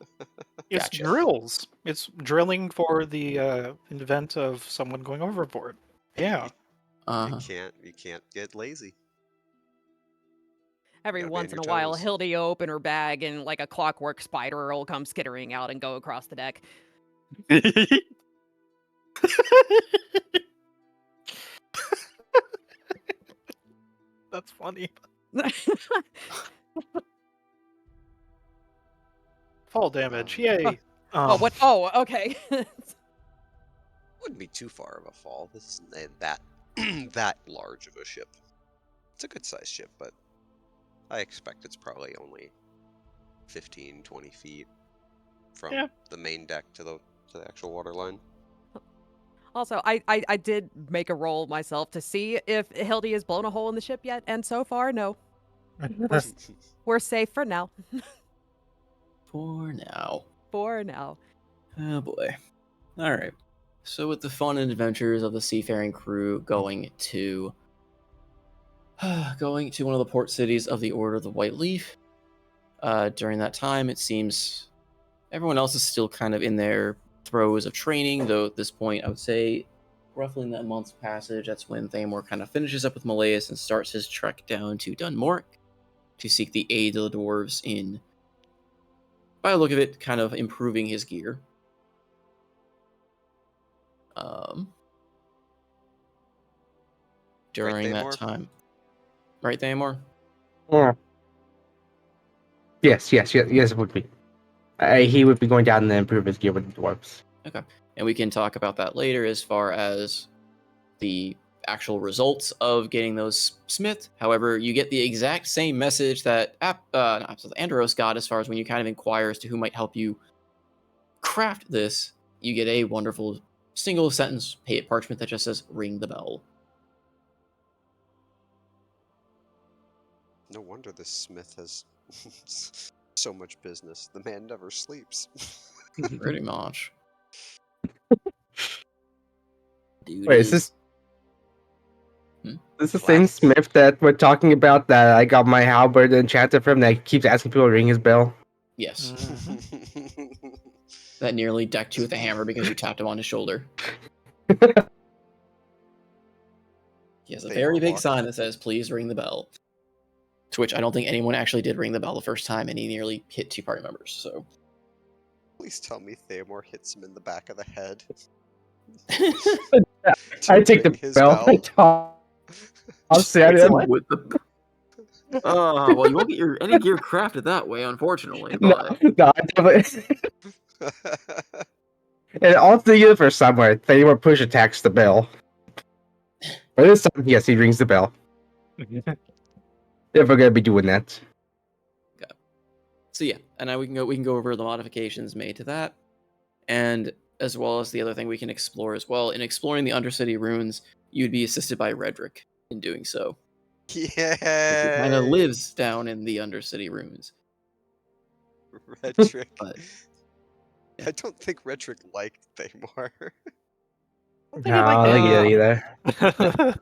D: It's
C: Gotcha.
D: drills. It's drilling for the event of someone going overboard. Yeah.
B: You can't get lazy.
A: Every
B: Gotta be on
A: once in
B: your
A: a while,
B: toes.
A: Hildy will open her bag and like a clockwork spider will come skittering out and go across the deck.
D: That's funny. Fall damage. Yay.
A: Oh, what? Oh, okay.
B: Wouldn't be too far of a fall. This isn't that that large of a ship. It's a good sized ship, but I expect it's probably only 15, 20 feet from
D: Yeah.
B: the main deck to the actual water line.
A: Also, I did make a roll myself to see if Hildy has blown a hole in the ship yet, and so far, no. We're safe for now.
C: For now.
A: For now.
C: Oh boy. All right. So with the fun and adventures of the seafaring crew going to one of the port cities of the Order of the White Leaf, during that time, it seems everyone else is still kind of in their throes of training, though at this point, I would say roughly in that month's passage, that's when Thamor kind of finishes up with Malleus and starts his trek down to Dunmork to seek the aid of the dwarves in, by the look of it, kind of improving his gear. During that
B: Thamor?
C: time. Right, Thamor?
G: Yeah. Yes, it would be. He would be going down and improve his gear with the dwarves.
C: Okay. And we can talk about that later as far as the actual results of getting those smith. However, you get the exact same message that Andros got as far as when you kind of inquire as to who might help you craft this. You get a wonderful single sentence parchment that just says "ring the bell."
B: No wonder this smith has so much business. The man never sleeps.
C: Pretty much. Dude,
G: Wait, is this the same
B: Classics.
G: Smith that we're talking about that I got my halberd enchanted from that keeps asking people to ring his bell?
C: Yes.
D: Mm-hmm.
C: That nearly decked you with a hammer because you tapped him on his shoulder. He has a very big sign that says, "Please ring the bell." To which I don't think anyone actually did ring the bell the first time, and he nearly hit 2 party members, so.
B: Please tell me Thamor hits him in the back of the head.
G: I take the
B: ring his
G: bell. I'll say
C: Hits him
G: it.
C: with the... Oh, well, you won't get any gear crafted that way, unfortunately,
G: No,
C: but...
G: I definitely. And also the universe somewhere, Thamor push attacks the bell. But this time, yes, he rings the bell. Never gonna be doing that.
C: So yeah, and now we can go over the modifications made to that, and as well as the other thing we can explore as well. In exploring the Undercity runes, you'd be assisted by Redrick in doing so. He kind of
B: Yay!
C: lives down in the Undercity runes.
B: Redrick.
C: But
B: I don't think Redrick liked Thamor.
A: I don't think he liked
G: I don't
A: it.
G: think either.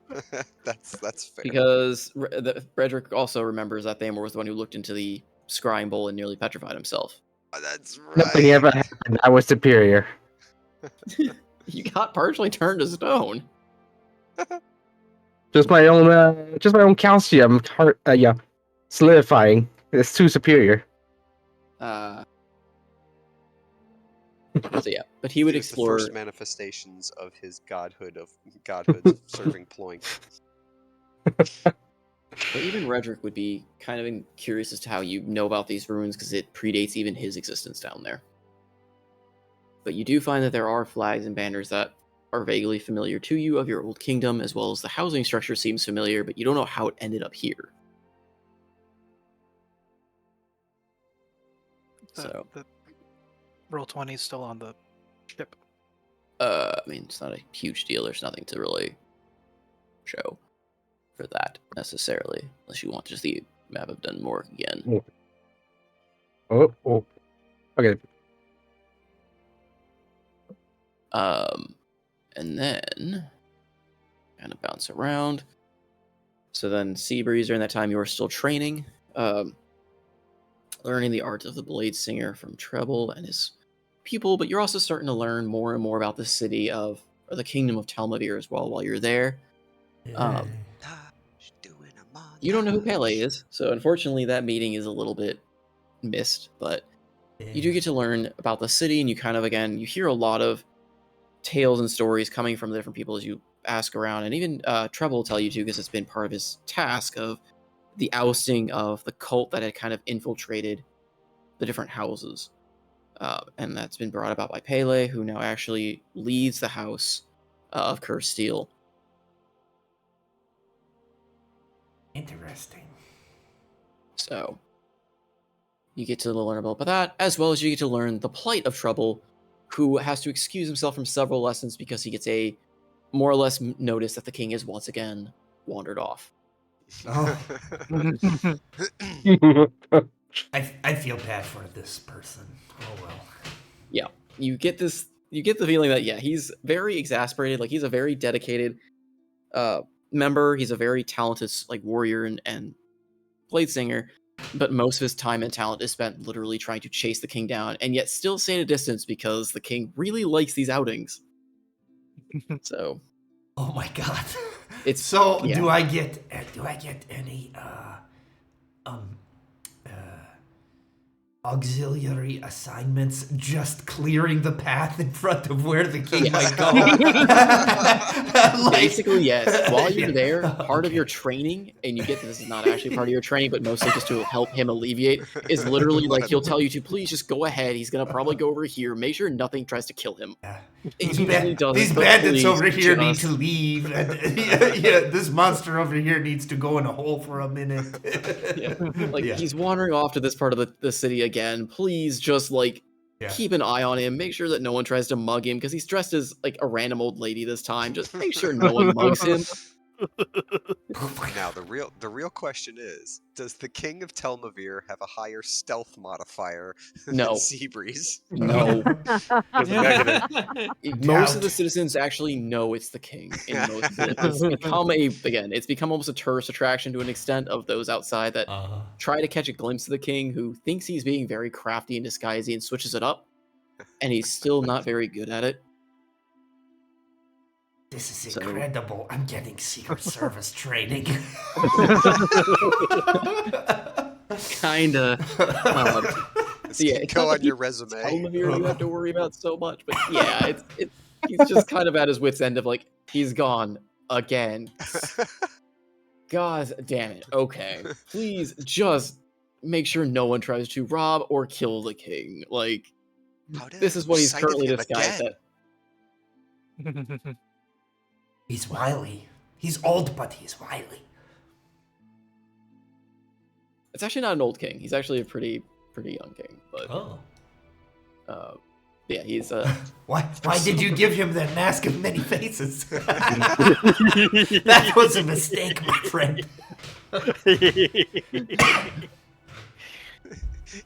B: That's fair.
C: because Redrick also remembers that Thamor was the one who looked into the scrying bowl and nearly petrified himself.
B: That's
G: Nothing
B: right.
G: ever happened. I was superior.
C: You got partially turned to stone.
G: Just my own calcium. Yeah, solidifying. It's too superior.
C: So yeah, but he would
B: It was the
C: explore.
B: first manifestations of his godhood serving ploink.
C: But even Redrick would be kind of curious as to how you know about these runes because it predates even his existence down there. But you do find that there are flags and banners that are vaguely familiar to you of your old kingdom, as well as the housing structure seems familiar, but you don't know how it ended up here. So,
D: The roll 20 is still on the ship.
C: I mean, it's not a huge deal. There's nothing to really show for that necessarily, unless you want to just the map of Dunmore again.
G: Oh. Okay.
C: And then kind of bounce around. So then, Seabreeze, during that time, you are still training, learning the art of the Blade Singer from Treble and his pupil, but you're also starting to learn more and more about the city of, or the kingdom of Tales of Mir as well while you're there. You don't know who Pele is, so unfortunately that meeting is a little bit missed, but you do get to learn about the city, and you kind of, again, you hear a lot of tales and stories coming from the different people as you ask around, and even Treble will tell you too, because it's been part of his task of the ousting of the cult that had kind of infiltrated the different houses. And that's been brought about by Pele, who now actually leads the house of Cursed Steel.
E: Interesting.
C: So you get to learn about that, as well as you get to learn the plight of Trouble, who has to excuse himself from several lessons because he gets a more or less notice that the king is once again wandered off.
E: Oh, I feel bad for this person. Oh well.
C: Yeah, you get the feeling that he's very exasperated. Like, he's a very dedicated member. He's a very talented warrior and blade singer, but most of his time and talent is spent literally trying to chase the king down, and yet still stay at a distance because the king really likes these outings. So,
E: Oh my god.
C: It's
E: so.
C: yeah.
E: Do I get any auxiliary assignments just clearing the path in front of where the king might go?
C: Basically, yes. While you're there, part of your training, and you get that this is not actually part of your training, but mostly just to help him alleviate, is literally he'll tell you to please just go ahead. He's gonna probably go over here. Make sure nothing tries to kill him.
E: These bandits over here need to leave. And, this monster over here needs to go in a hole for a minute.
C: He's wandering off to this part of the city again. Please just keep an eye on him. Make sure that no one tries to mug him because he's dressed as a random old lady this time. Just make sure no one mugs him.
B: Now the real question is: does the King of Telmavir have a higher stealth modifier than Seabreeze?
C: No.
D: Negative.
C: Most of the citizens actually know it's the king. In most of it. It's become almost a tourist attraction to an extent of those outside that try to catch a glimpse of the king, who thinks he's being very crafty and disguisey and switches it up, and he's still not very good at it.
E: This is incredible. I'm getting Secret Service training.
C: Kinda.
B: Go on your resume.
C: You have to worry about so much, but he's just kind of at his wit's end of he's gone again. God damn it. Okay. Please just make sure no one tries to rob or kill the king. This is what he's currently disguised at.
E: He's wily. He's old, but he's wily.
C: It's actually not an old king. He's actually a pretty young king. But yeah, he's
E: Why did you give him that mask of many faces? That was a mistake, my friend.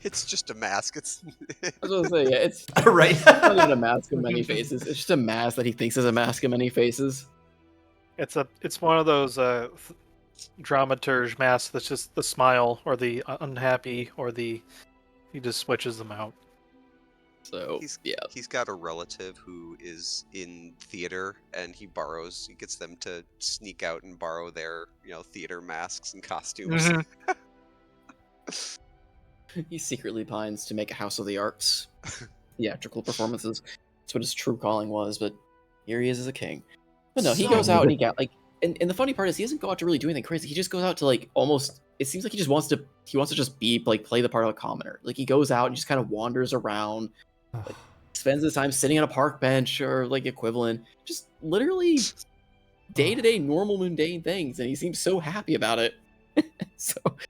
B: It's just a mask. It's
C: I was gonna say, yeah, it's
E: right.
C: not even a mask of many faces. It's just a mask that he thinks is a mask of many faces.
D: It's one of those dramaturge masks that's just the smile or the unhappy or he just switches them out.
C: So
B: he's got a relative who is in theater, and he gets them to sneak out and borrow their theater masks and costumes.
D: Mm-hmm.
C: He secretly pines to make a House of the Arts theatrical performances. That's what his true calling was, but here he is as a king. But no, he goes out and he got and the funny part is he doesn't go out to really do anything crazy. He just goes out to almost, it seems like he wants to just be play the part of a commoner. He goes out and just kind of wanders around, spends his time sitting on a park bench or equivalent, just literally day-to-day normal mundane things, and he seems so happy about it.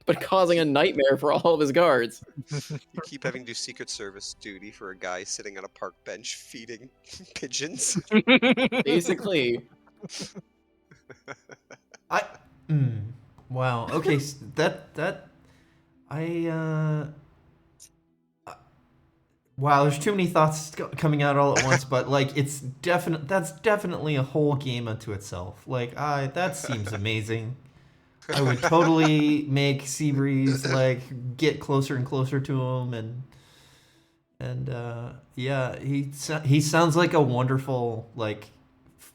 C: But causing a nightmare for all of his guards.
B: You keep having to do Secret Service duty for a guy sitting on a park bench feeding pigeons.
C: Basically.
E: Wow. Okay, wow, there's too many thoughts coming out all at once, but that's definitely a whole game unto itself. That seems amazing. I would totally make Seabreeze get closer and closer to him, and yeah, he sounds like a wonderful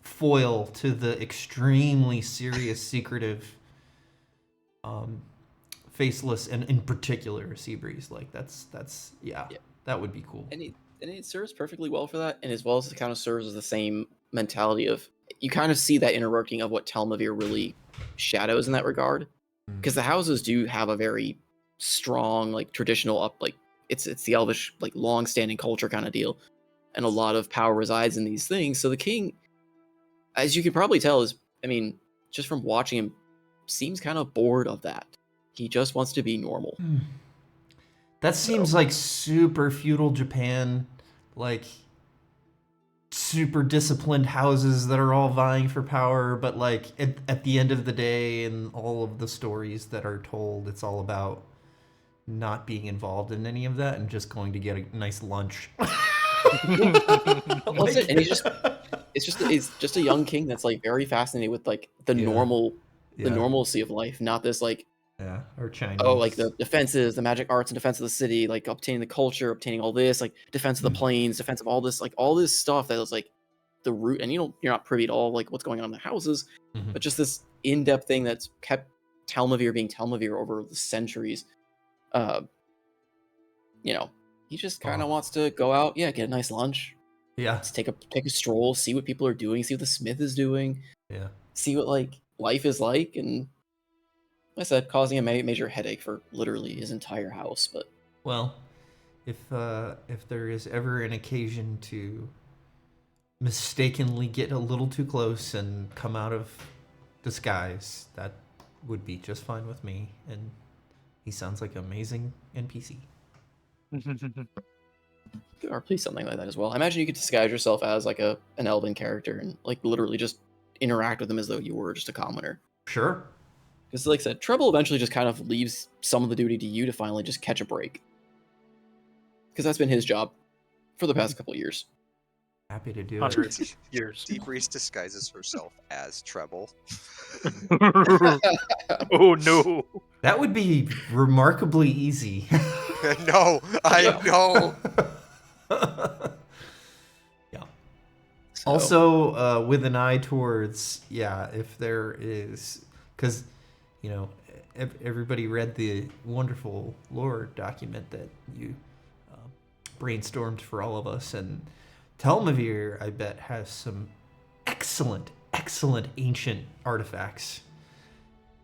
E: foil to the extremely serious, secretive, faceless, and in particular Seabreeze. That's that would be cool.
C: And it serves perfectly well for that, and as well as it kind of serves as the same mentality of, you kind of see that inner working of what Telmavir really shadows in that regard, because the houses do have a very strong traditional it's the Elvish long-standing culture kind of deal, and a lot of power resides in these things. So the king, as you can probably tell, just from watching him, seems kind of bored of that. He just wants to be normal.
E: That seems like super feudal Japan, super disciplined houses that are all vying for power, but at the end of the day, in all of the stories that are told, it's all about not being involved in any of that and just going to get a nice lunch.
C: Well, that's it. And he's just a young king that's very fascinated with the normalcy of life, not this
E: or Chinese.
C: The defenses, the magic arts and defense of the city, obtaining the culture, obtaining all this, defense of the plains, defense of all this stuff that is the root. And you're not privy to all what's going on in the houses, but just this in-depth thing that's kept Telmavir being Telmavir over the centuries. He just kind of wants to go out, get a nice lunch, take a stroll, see what people are doing, see what the smith is doing, see what life is like, and like I said, causing a major headache for literally his entire house. But
E: well, if there is ever an occasion to mistakenly get a little too close and come out of disguise, that would be just fine with me. And he sounds like an amazing NPC.
C: Or please something like that as well. I imagine you could disguise yourself as an elven character and literally just interact with them as though you were just a commoner.
E: Sure.
C: Because like I said, Treble eventually just kind of leaves some of the duty to you to finally just catch a break. Because that's been his job for the past couple of years.
E: Happy to do
D: Hundreds
E: it.
D: of years.
B: Seabreeze disguises herself as Treble.
D: Oh no.
E: That would be remarkably easy.
B: No, I know.
E: Yeah. So. Also, with an eye towards, if there is, because, everybody read the wonderful lore document that you brainstormed for all of us, and Telmavir, I bet, has some excellent ancient artifacts.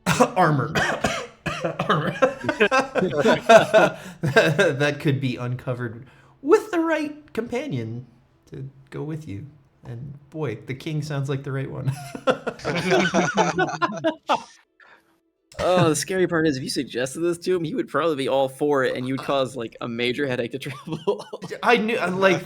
E: Armor. That could be uncovered with the right companion to go with you. And boy, the king sounds like the right one.
C: Oh, the scary part is if you suggested this to him, he would probably be all for it, and you would cause like a major headache to travel.
E: I knew, like,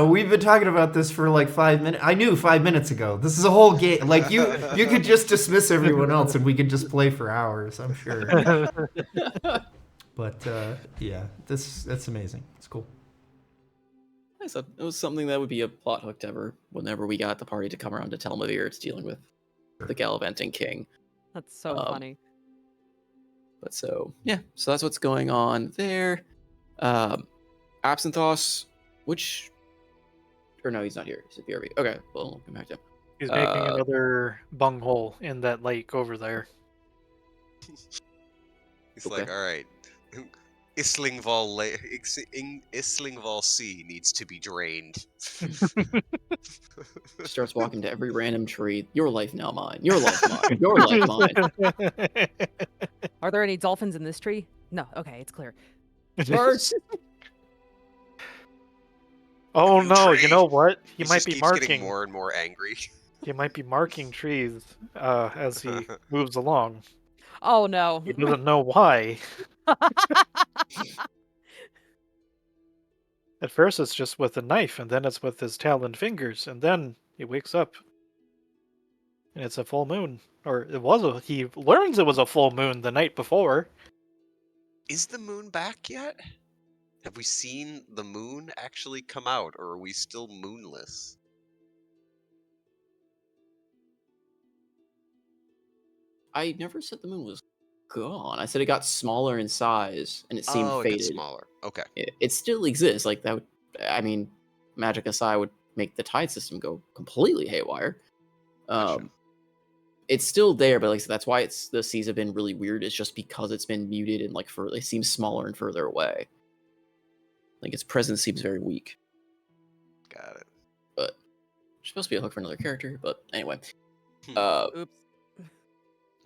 E: we've been talking about this for like 5 minutes. I knew 5 minutes ago. This is a whole game. Like, you could just dismiss everyone else, and we could just play for hours. I'm sure. But yeah, that's amazing. It's cool.
C: So it was something that would be a plot hook to whenever we got the party to come around to Tales of Mir, it's dealing with the gallivanting king.
A: That's so funny.
C: But so yeah, so that's what's going on there. Absynthos, or no, he's not here. He's at BRB. Okay, well, we'll come back to him.
D: He's making another bunghole in that lake over there.
B: He's like, all right, Islingval Sea needs to be drained.
C: Starts walking to every random tree. Your life now mine. Your life mine. Your life mine.
A: Are there any dolphins in this tree? No. Okay, it's clear.
C: Birds.
D: Oh no! You
B: Tree.
D: know what? He
B: He
D: might
B: just
D: be
B: keeps getting
D: marking.
B: more and more angry.
D: He might be marking trees as he moves along.
A: Oh no.
D: He doesn't know why. At first, it's just with a knife, and then it's with his taloned fingers, and then he wakes up, and it's a full moon. Or it was a. He learns it was a full moon the night before.
B: Is the moon back yet? Have we seen the moon actually come out, or are we still moonless?
C: I never said the moon was gone. I said it got smaller in size and it seemed
B: Oh, it
C: faded.
B: gets smaller. Okay.
C: It still exists. Like that would, I mean, magic aside would make the tide system go completely haywire.
B: Gotcha.
C: It's still there, but like that's why the seas have been really weird. It's just because it's been muted and like it seems smaller and further away. Like its presence seems very weak.
B: Got it.
C: But it's supposed to be a hook for another character. But anyway,
A: Oops.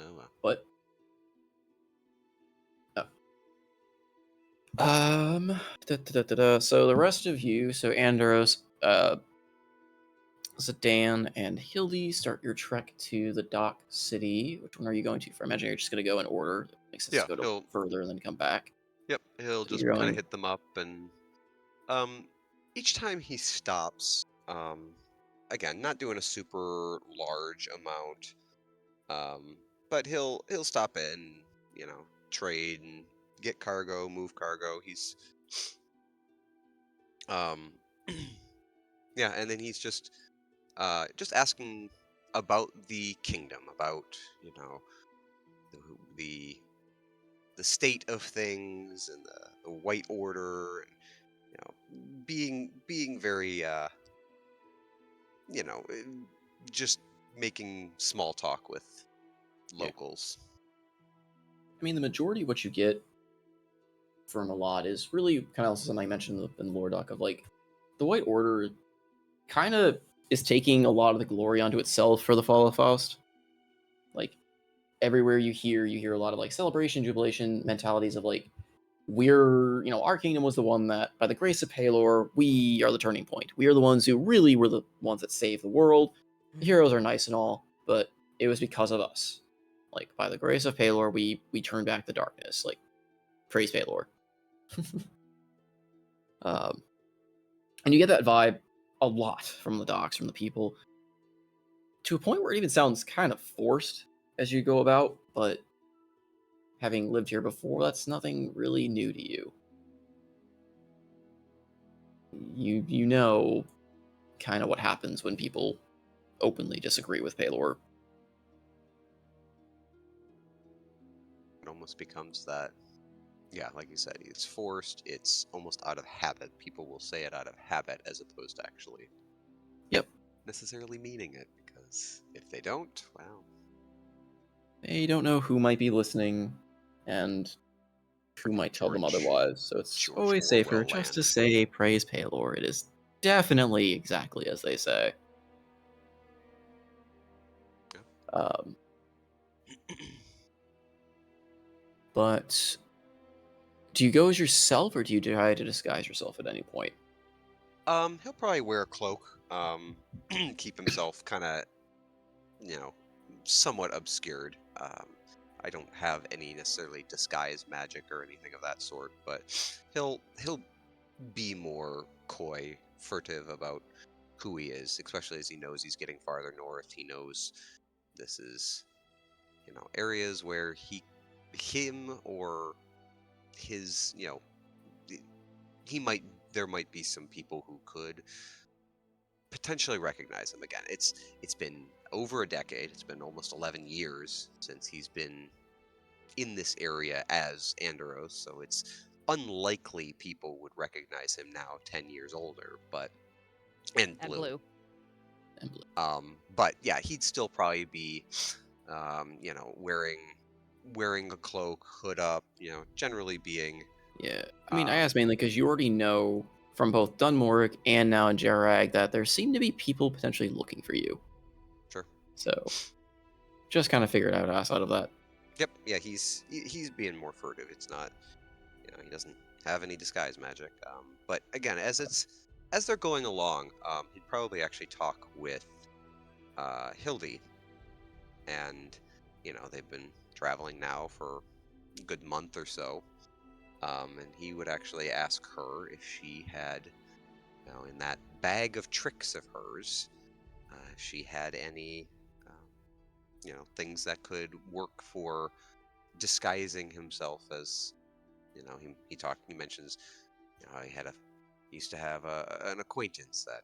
B: Oh well.
C: what? So the rest of you, so Andros, Zidane, and Hildy, start your trek to the dock city. Which one are you going to? For I imagine you're just going to go in order. It makes sense to go further and then come back.
B: Yep, he'll
C: So
B: just
C: you're
B: kind of
C: going-
B: hit them up, and each time he stops, again, not doing a super large amount, but he'll stop in, trade and get cargo, move cargo. He's yeah, and then he's just asking about the kingdom, about the the state of things and the White Order, and being very just making small talk with locals.
C: I mean, the majority of what you get from a lot is really kind of something I mentioned in Lore Doc of like the White Order kind of is taking a lot of the glory onto itself for the fall of Faust. Like everywhere you hear a lot of like celebration, jubilation mentalities of like our kingdom was the one that, by the grace of Palor, we are the turning point. We are the ones who really were the ones that saved the world. The heroes are nice and all, but it was because of us. Like, by the grace of Palor, we turned back the darkness. Like, praise Palor. And you get that vibe a lot from the docs, from the people, to a point where it even sounds kind of forced as you go about, but having lived here before, that's nothing really new to you. You know kind of what happens when people openly disagree with Palor.
B: It almost becomes that, yeah, like you said, it's forced, it's almost out of habit. People will say it out of habit as opposed to actually necessarily meaning it, because if they don't, well,
C: they don't know who might be listening and who might tell them otherwise, so it's always safer just to say praise Palor. It is definitely exactly as they say. But do you go as yourself, or do you try to disguise yourself at any point?
B: He'll probably wear a cloak, keep himself kind of, somewhat obscured. I don't have any necessarily disguise magic or anything of that sort, but he'll be more coy, furtive about who he is, especially as he knows he's getting farther north. He knows this is, areas where him or his, he might there might be some people who could potentially recognize him again. It's been over a decade. It's been almost 11 years since he's been in this area as Andros, so it's unlikely people would recognize him now 10 years older, and
A: And
B: blue.
A: blue.
B: But yeah, he'd still probably be wearing a cloak, hood up, generally being
C: Yeah. I mean, I asked mainly because you already know from both Dunmoric and now in Jarag that there seem to be people potentially looking for you.
B: sure.
C: So just kind of figured out outside of that.
B: Yep, yeah, he's being more furtive. It's not, he doesn't have any disguise magic. But again, as they're going along, he'd probably actually talk with Hildy, and they've been traveling now for a good month or so, and he would actually ask her if she had, in that bag of tricks of hers, if she had any, things that could work for disguising himself as, he mentions, he used to have an acquaintance that,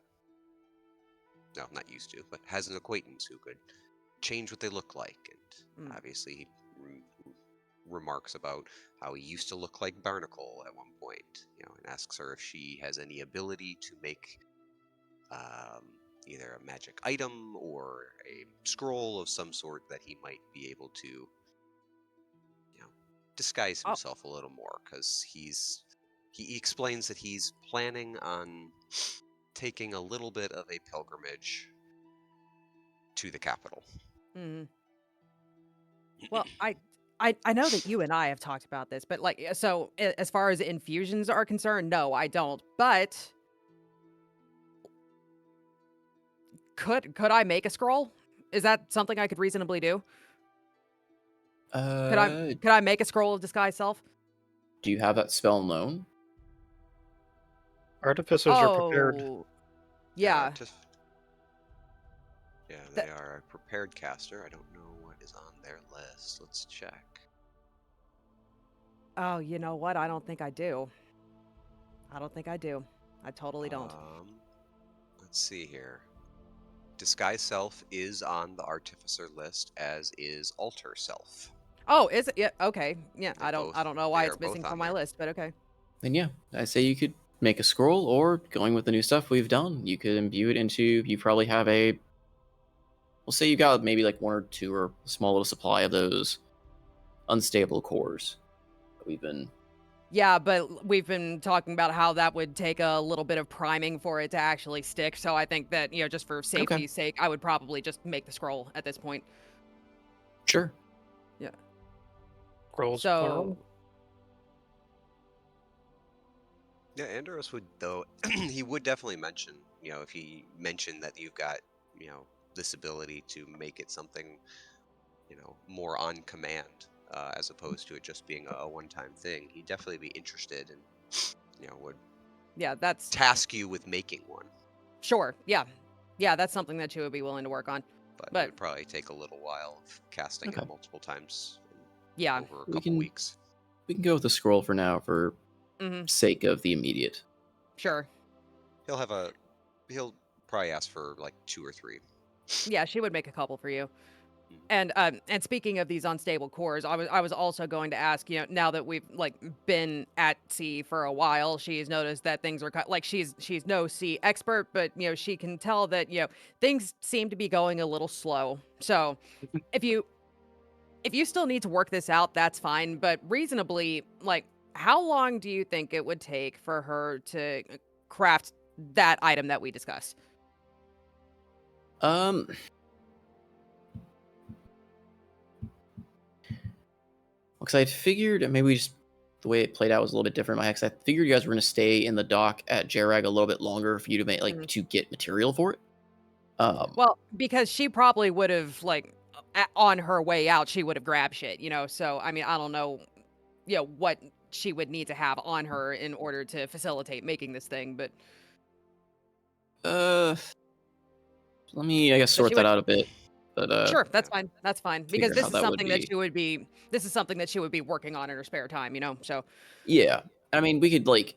B: no, not used to, but has an acquaintance who could change what they look like, and obviously he remarks about how he used to look like Barnacle at one point, and asks her if she has any ability to make either a magic item or a scroll of some sort that he might be able to, disguise
A: Oh,
B: himself a little more, because he explains that he's planning on taking a little bit of a pilgrimage to the capital.
A: mhm. Well, I know that you and I have talked about this, but like, so as far as infusions are concerned, no, I don't. But could I make a scroll? Is that something I could reasonably do? Could I
C: Uh,
A: could I make a scroll of disguise self?
C: do you have that spell known?
D: Artificers are prepared.
A: Oh,
B: Yeah,
A: yeah.
B: they are a prepared caster. I don't know what is on their list. Let's check.
A: Oh, you know what? I don't think I do. I don't think I do. I totally don't.
B: Let's see here. Disguise self is on the artificer list, as is alter self.
A: Oh, is it? Yeah. Okay. Yeah.
B: They
A: I don't know
B: they
A: why
B: are
A: it's missing
B: both on
A: from my
B: there.
A: list, but okay.
C: Then yeah, I say you could make a scroll, or going with the new stuff we've done, you could imbue it into. You probably have a. We'll say you got maybe like one or two or a small little supply of those unstable cores that we've been.
A: Yeah, but we've been talking about how that would take a little bit of priming for it to actually stick. So I think that, just for
C: Okay.
A: safety's sake, I would probably just make the scroll at this point.
C: Sure.
A: Yeah.
D: Scrolls
A: So,
D: plural.
B: Yeah, Andros would, though, he would definitely mention, if he mentioned that you've got, this ability to make it something, more on command, as opposed to it just being a one-time thing, he'd definitely be interested and, would
A: yeah, that's
B: task you with making one.
A: sure. Yeah. Yeah, that's something that you would be willing to work on.
B: But it
A: But
B: would probably take a little while of casting
C: Okay.
B: it multiple times
A: yeah.
B: over a
C: We
B: couple
C: can-
B: weeks.
C: We can go with the scroll for now, for sake of the immediate.
A: Sure.
B: He'll probably ask for like 2 or 3.
A: Yeah, she would make a couple for you.
B: Mhm.
A: And speaking of these unstable cores, I was also going to ask, now that we've like been at sea for a while, she's noticed that things are like she's no sea expert, but she can tell that things seem to be going a little slow. So if you still need to work this out, that's fine. But reasonably, like, how long do you think it would take for her to craft that item that we discussed?
C: Because I figured, and maybe just the way it played out was a little bit different. I figured you guys were going to stay in the dock at Jarag a little bit longer for you to to get material for it.
A: Well, because she probably would have, like, on her way out, she would have grabbed shit, you know? So, I mean, I don't know, what she would need to have on her in order to facilitate making this thing, but
C: Uh, let me, I guess,
A: but she
C: sort that
A: would.
C: out a bit. But
A: Sure, that's
B: Yeah.
A: fine. That's fine because
C: figure how that would be.
A: this is something that she would be working on in her spare time, you know? So,
C: Yeah, I mean, we could like.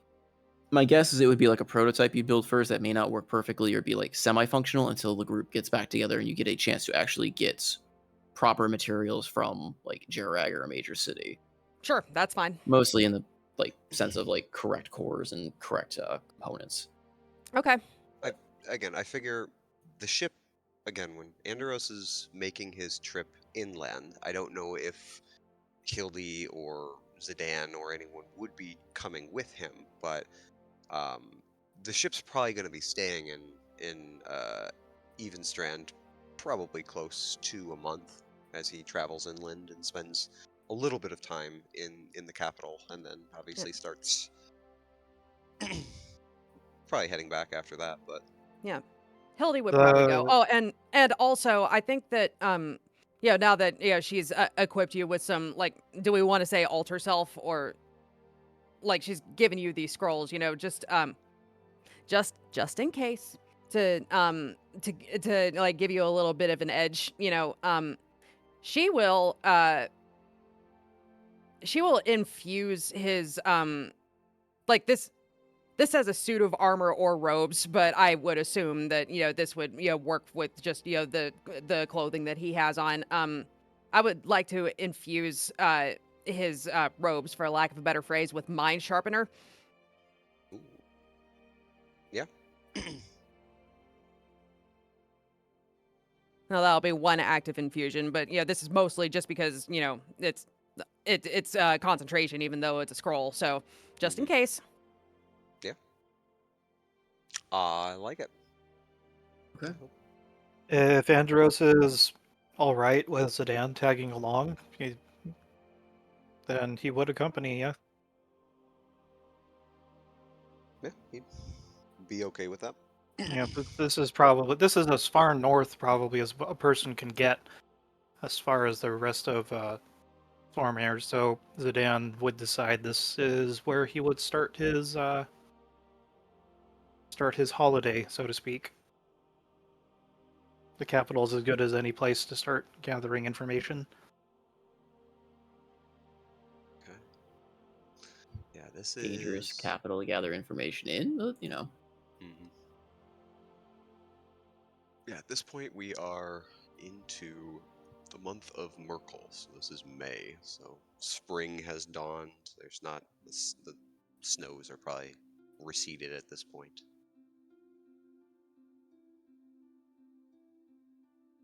C: My guess is it would be like a prototype you build first that may not work perfectly or be like semi-functional until the group gets back together and you get a chance to actually get proper materials from like Jirag or a major city.
A: sure, that's fine.
C: Mostly in the like sense of like correct cores and correct components.
A: Okay.
B: I figure the ship again when Andros is making his trip inland. I don't know if Hildy or Zidane or anyone would be coming with him, but um, the ship's probably going to be staying in Evenstrand, probably close to a month as he travels inland and spends a little bit of time in the capital, and then
A: Yeah.
B: obviously starts probably heading back after that. But
A: Yeah. Hildy would probably go.
D: The
A: Oh, and also I think that now that she's equipped you with some, like, do we want to say alter self, or like she's giving you these scrolls, just in case to like give you a little bit of an edge, she will infuse his like this has a suit of armor or robes, but I would assume that, this would, work with just, the clothing that he has on. I would like to infuse his robes, for lack of a better phrase, with mind sharpener.
B: ooh, yeah,
A: Now that'll be one active infusion, but this is mostly just because, it's concentration, even though it's a scroll. So just in
B: hmm
A: case.
B: yeah, I like it.
C: Okay.
D: if Andros is all right with Zidane tagging along, then he would accompany you.
B: Yeah, he'd be okay with that.
D: Yeah, this is as far north probably as a person can get as far as the rest of Thormere. So Zidane would decide this is where he would start his holiday, so to speak. The capital is as good as any place to start gathering information.
B: Okay. Yeah, this
C: Dangerous
B: is.
C: capital to gather information in, but,
B: Mhm. Yeah, at this point we are into the month of Merkel, so this is May. So spring has dawned. There's not the snows are probably receded at this point.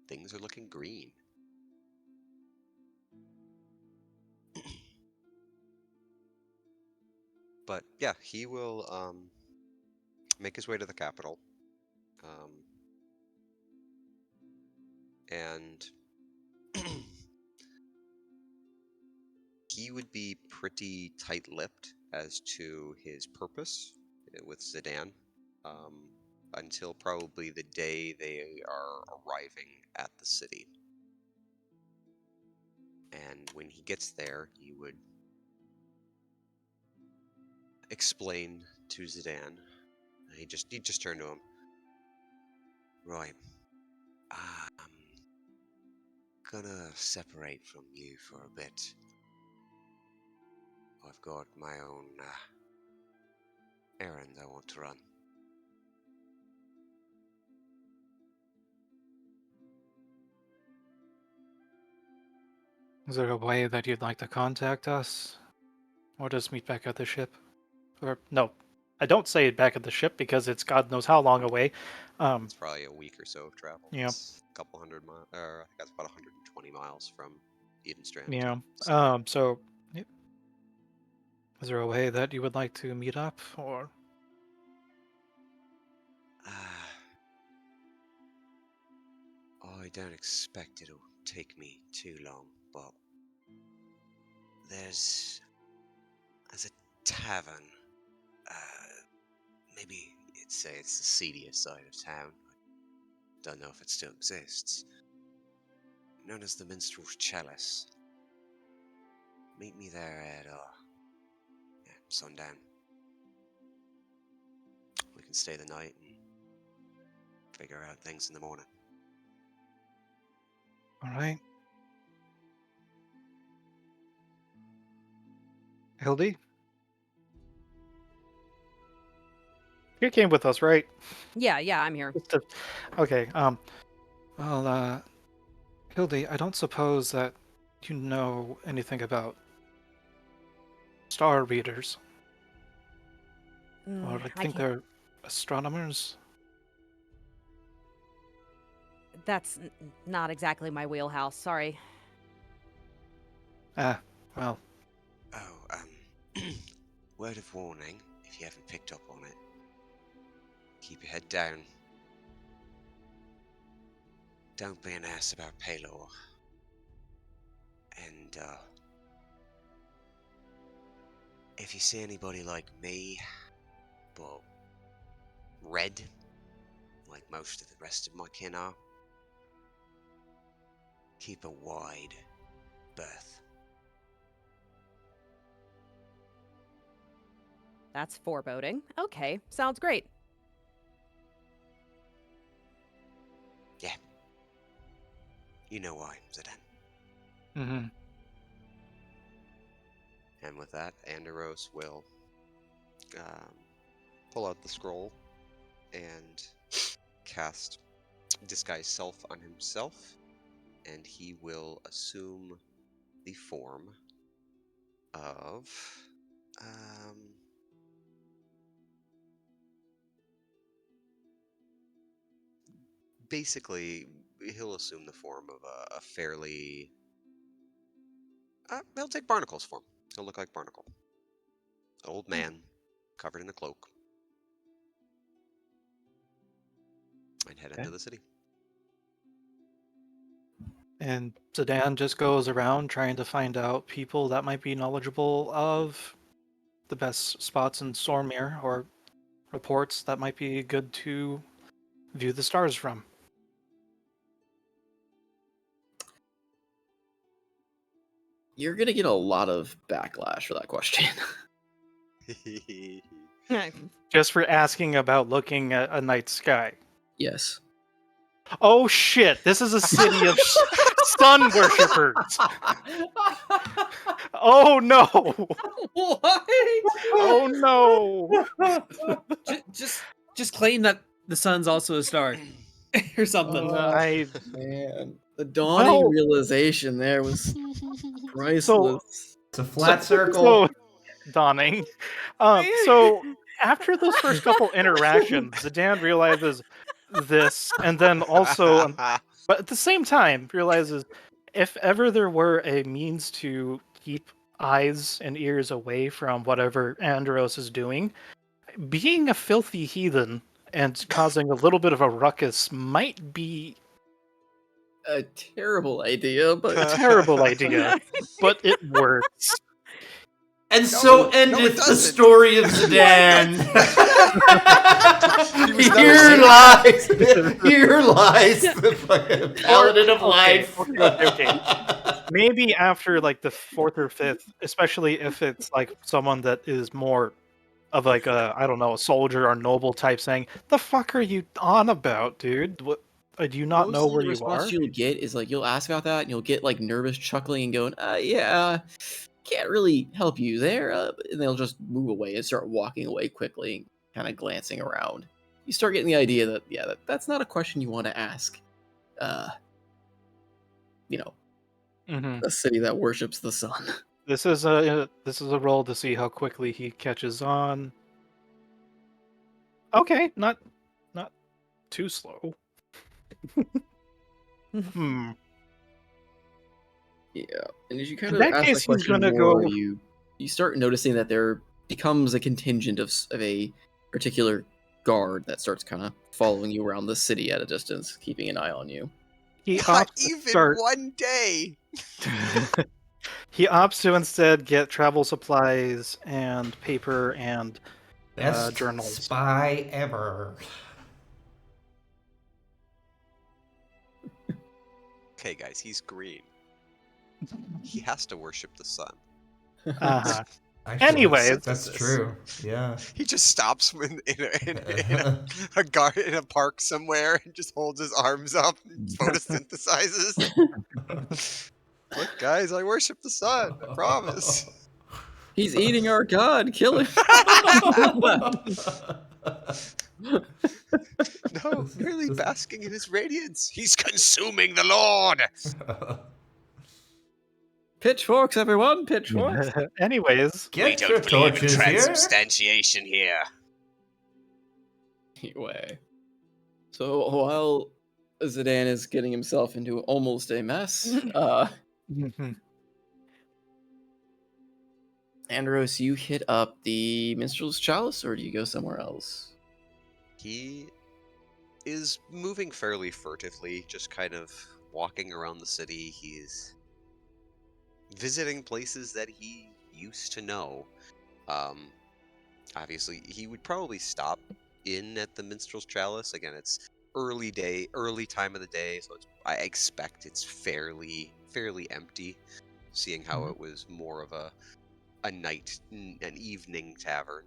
B: Things are looking green. But yeah, he will make his way to the capital, um, and he would be pretty tight-lipped as to his purpose with Zidane, um, until probably the day they are arriving at the city. And when he gets there, he would explain to Zidane. He just turned to him. Right, I'm gonna separate from you for a bit. I've got my own errand I want to run.
D: Is there a way that you'd like to contact us? Or just meet back at the ship? Or, no, I don't say it back at the ship because it's God knows how long away.
B: It's probably a week or so of travel.
D: Yeah,
B: It's a couple hundred miles, or I think that's about 120 miles from Edenstrand to
D: yeah.
B: the city.
D: So, is there a way that you would like to meet up? Or,
B: Ah, I don't expect it'll take me too long, but there's a tavern. Uh, maybe you'd say it's the seedier side of town. I don't know if it still exists. known as the Minstrel's Chalice. Meet me there at sundown. We can stay the night and figure out things in the morning.
D: All right. Hildy? You came with us, right?
A: Yeah, I'm here.
D: Okay. Well, Hildy, I don't suppose that you know anything about star readers, or I
A: I
D: think
A: can't.
D: they're astronomers.
A: That's not exactly my wheelhouse. Sorry.
D: Ah, well,
B: Oh, word of warning, if you haven't picked up on it. Keep your head down. Don't be an ass about Paylor. And, if you see anybody like me, well, red, like most of the rest of my kin are, keep a wide berth.
A: That's foreboding. Okay, sounds great.
B: Yeah. You know why, Zidane.
D: mm-hmm.
B: And with that, Anderos will pull out the scroll and cast Disguise Self on himself, and he will assume the form of basically he'll assume the form of a fairly he'll take Barnacle's form. He'll look like Barnacle. Old man, covered in a cloak. And head into the city.
D: And Zidane just goes around trying to find out people that might be knowledgeable of the best spots in Stormir or reports that might be good to view the stars from.
C: You're gonna get a lot of backlash for that question.
D: Just for asking about looking at a night sky.
C: Yes.
D: Oh shit, this is a city of sun worshippers. Oh no.
H: What?
D: Oh no.
H: Just claim that the sun's also a star or something.
C: Man, the dawning realization there was priceless.
E: It's a flat circle.
D: So dawning. So after those first couple interactions, Zidane realizes this, and then also, but at the same time, realizes if ever there were a means to keep eyes and ears away from whatever Andros is doing, being a filthy heathen and causing a little bit of a ruckus might be
C: A terrible idea, but
D: a terrible idea, but it works.
E: And so endeth the story of Zidane. Here lies the fucking paladin of life.
D: Okay. Maybe after like the fourth or fifth, especially if it's like someone that is more of like a, I don't know, a soldier or noble type saying, "The fuck are you on about, dude? What? Do you not know
C: mostly
D: where
C: the
D: you
C: response
D: are?"
C: you'll get is like you'll ask about that and you'll get like nervous chuckling and going, yeah, can't really help you there. And they'll just move away and start walking away quickly, kind of glancing around. You start getting the idea that that's not a question you want to ask. A city that worships the sun.
D: This is a roll to see how quickly he catches on. Okay, not too slow.
C: Yeah, and as you kind
D: In
C: of
D: that
C: ask
D: case,
C: that question
D: he's gonna
C: more,
D: go.
C: you start noticing that there becomes a contingent of a particular guard that starts kind of following you around the city at a distance, keeping an eye on you.
D: He
B: Not
D: opts to
B: even
D: start.
B: one day.
D: He opts to instead get travel supplies and paper and
E: Best
D: journals.
E: spy ever.
B: Okay, guys, he's green. He has to worship the sun.
D: Uh-huh.
E: Actually,
D: Anyways.
E: that's true. Yeah.
B: He just stops in a park somewhere and just holds his arms up and photosynthesizes. Look, guys, I worship the sun. I promise.
C: He's eating our god. Kill him.
B: No, merely basking in his radiance. He's consuming the Lord.
C: Pitchforks, everyone. Pitchforks.
D: Anyways.
E: Get your torches here.
B: transubstantiation here.
C: Anyway, so while Zidane is getting himself into almost a mess, Andros, you hit up the Minstrel's Chalice, or do you go somewhere else?
B: He is moving fairly furtively, just kind of walking around the city. He's visiting places that he used to know. Obviously, he would probably stop in at the Minstrel's Chalice. Again, it's early time of the day, so I expect it's fairly empty, seeing how it was more of an evening tavern.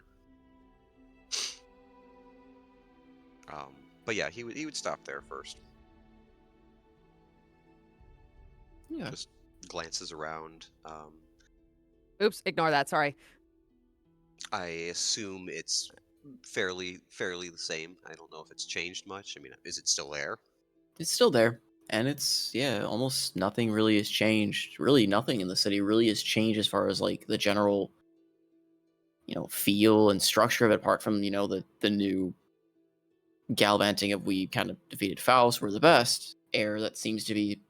B: But yeah, he would stop there first.
C: Yeah.
B: Just glances around.
A: Oops, ignore that. Sorry.
B: I assume it's fairly the same. I don't know if it's changed much. I mean, is it still there?
C: It's still there. And it's, yeah, almost nothing really has changed. Really nothing in the city really has changed as far as, like, the general, feel and structure of it, apart from, the new gallivanting of we kind of defeated Faust, we're the best air that seems to be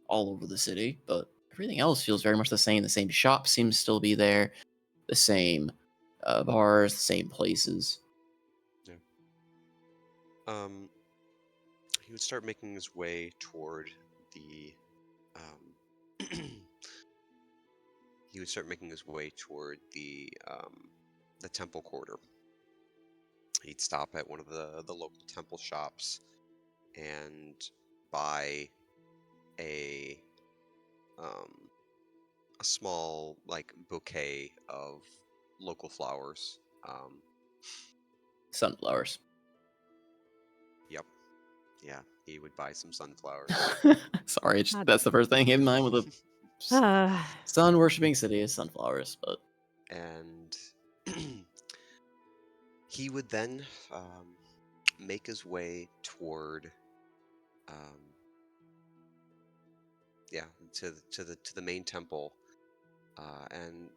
C: all over the city. But everything else feels very much the same. The same shop seems to still be there. The same bars, the same places.
B: Yeah. He would start making his way toward the the temple quarter. He'd stop at one of the local temple shops and buy a small bouquet of local flowers.
C: Sunflowers.
B: Yep. Yeah, he would buy some sunflowers.
C: Sorry, that's the first thing in mind with a
A: Uh,
C: sun worshipping city is sunflowers, but
B: And he would then make his way toward to the main temple and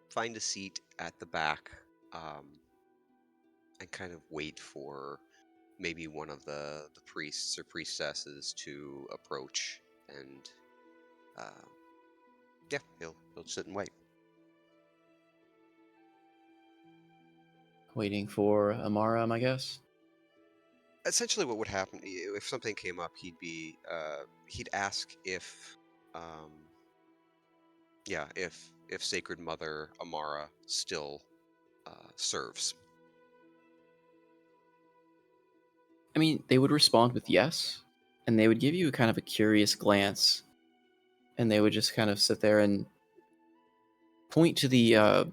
B: find a seat at the back and kind of wait for maybe one of the priests or priestesses to approach, and he'll sit and wait.
C: waiting for Amara, I guess.
B: Essentially, what would happen if something came up? He'd ask if if Sacred Mother Amara still serves.
C: I mean, they would respond with yes, and they would give you kind of a curious glance, and they would just kind of sit there and point to the, I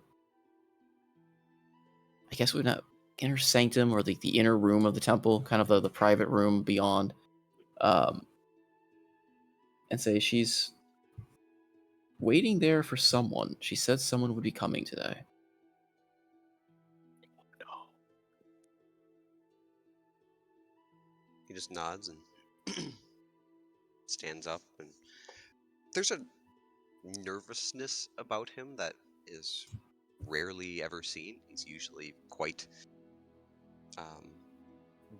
C: guess we'd not inner sanctum or the inner room of the temple, kind of the private room beyond, and say she's waiting there for someone. She said someone would be coming today.
B: He just nods and stands up, and there's a nervousness about him that is rarely ever seen. He's usually quite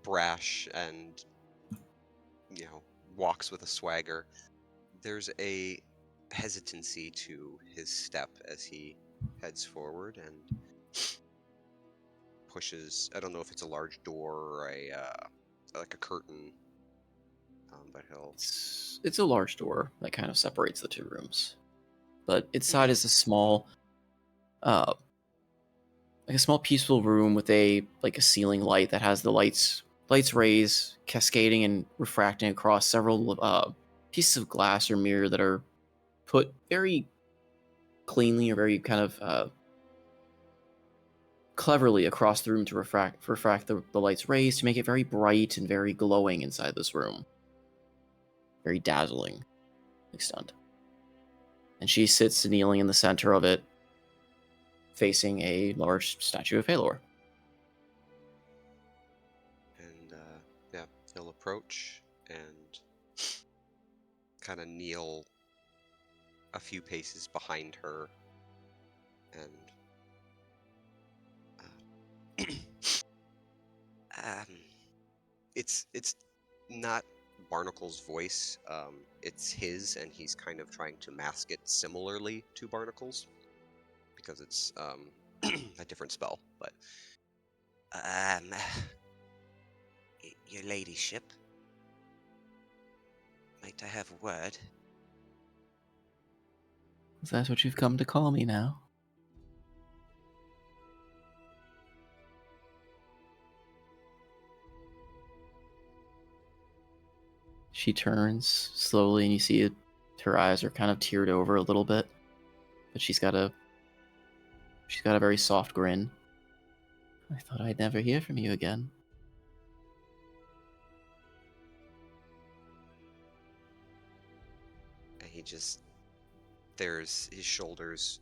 B: brash and walks with a swagger. There's a hesitancy to his step as he heads forward and pushes. I don't know if it's a large door or a curtain, but he'll.
C: It's a large door that kind of separates the two rooms, but inside is a small, like a small peaceful room with a ceiling light that has the lights rays cascading and refracting across several pieces of glass or mirror that are put very cleanly or very kind of cleverly across the room to refract the light's rays to make it very bright and very glowing inside this room. Very dazzling extent. And she sits kneeling in the center of it, facing a large statue of Halor.
B: And yeah, he'll approach and kind of kneel a few paces behind her, and it's not Barnacle's voice. It's his, and he's kind of trying to mask it similarly to Barnacle's because it's a different spell. But your ladyship, might I have a word?
C: Is that what you've come to call me now? She turns slowly, and you see it, her eyes are kind of teared over a little bit, but she's got a very soft grin. I thought I'd never hear from you again.
B: And he just, there's his shoulders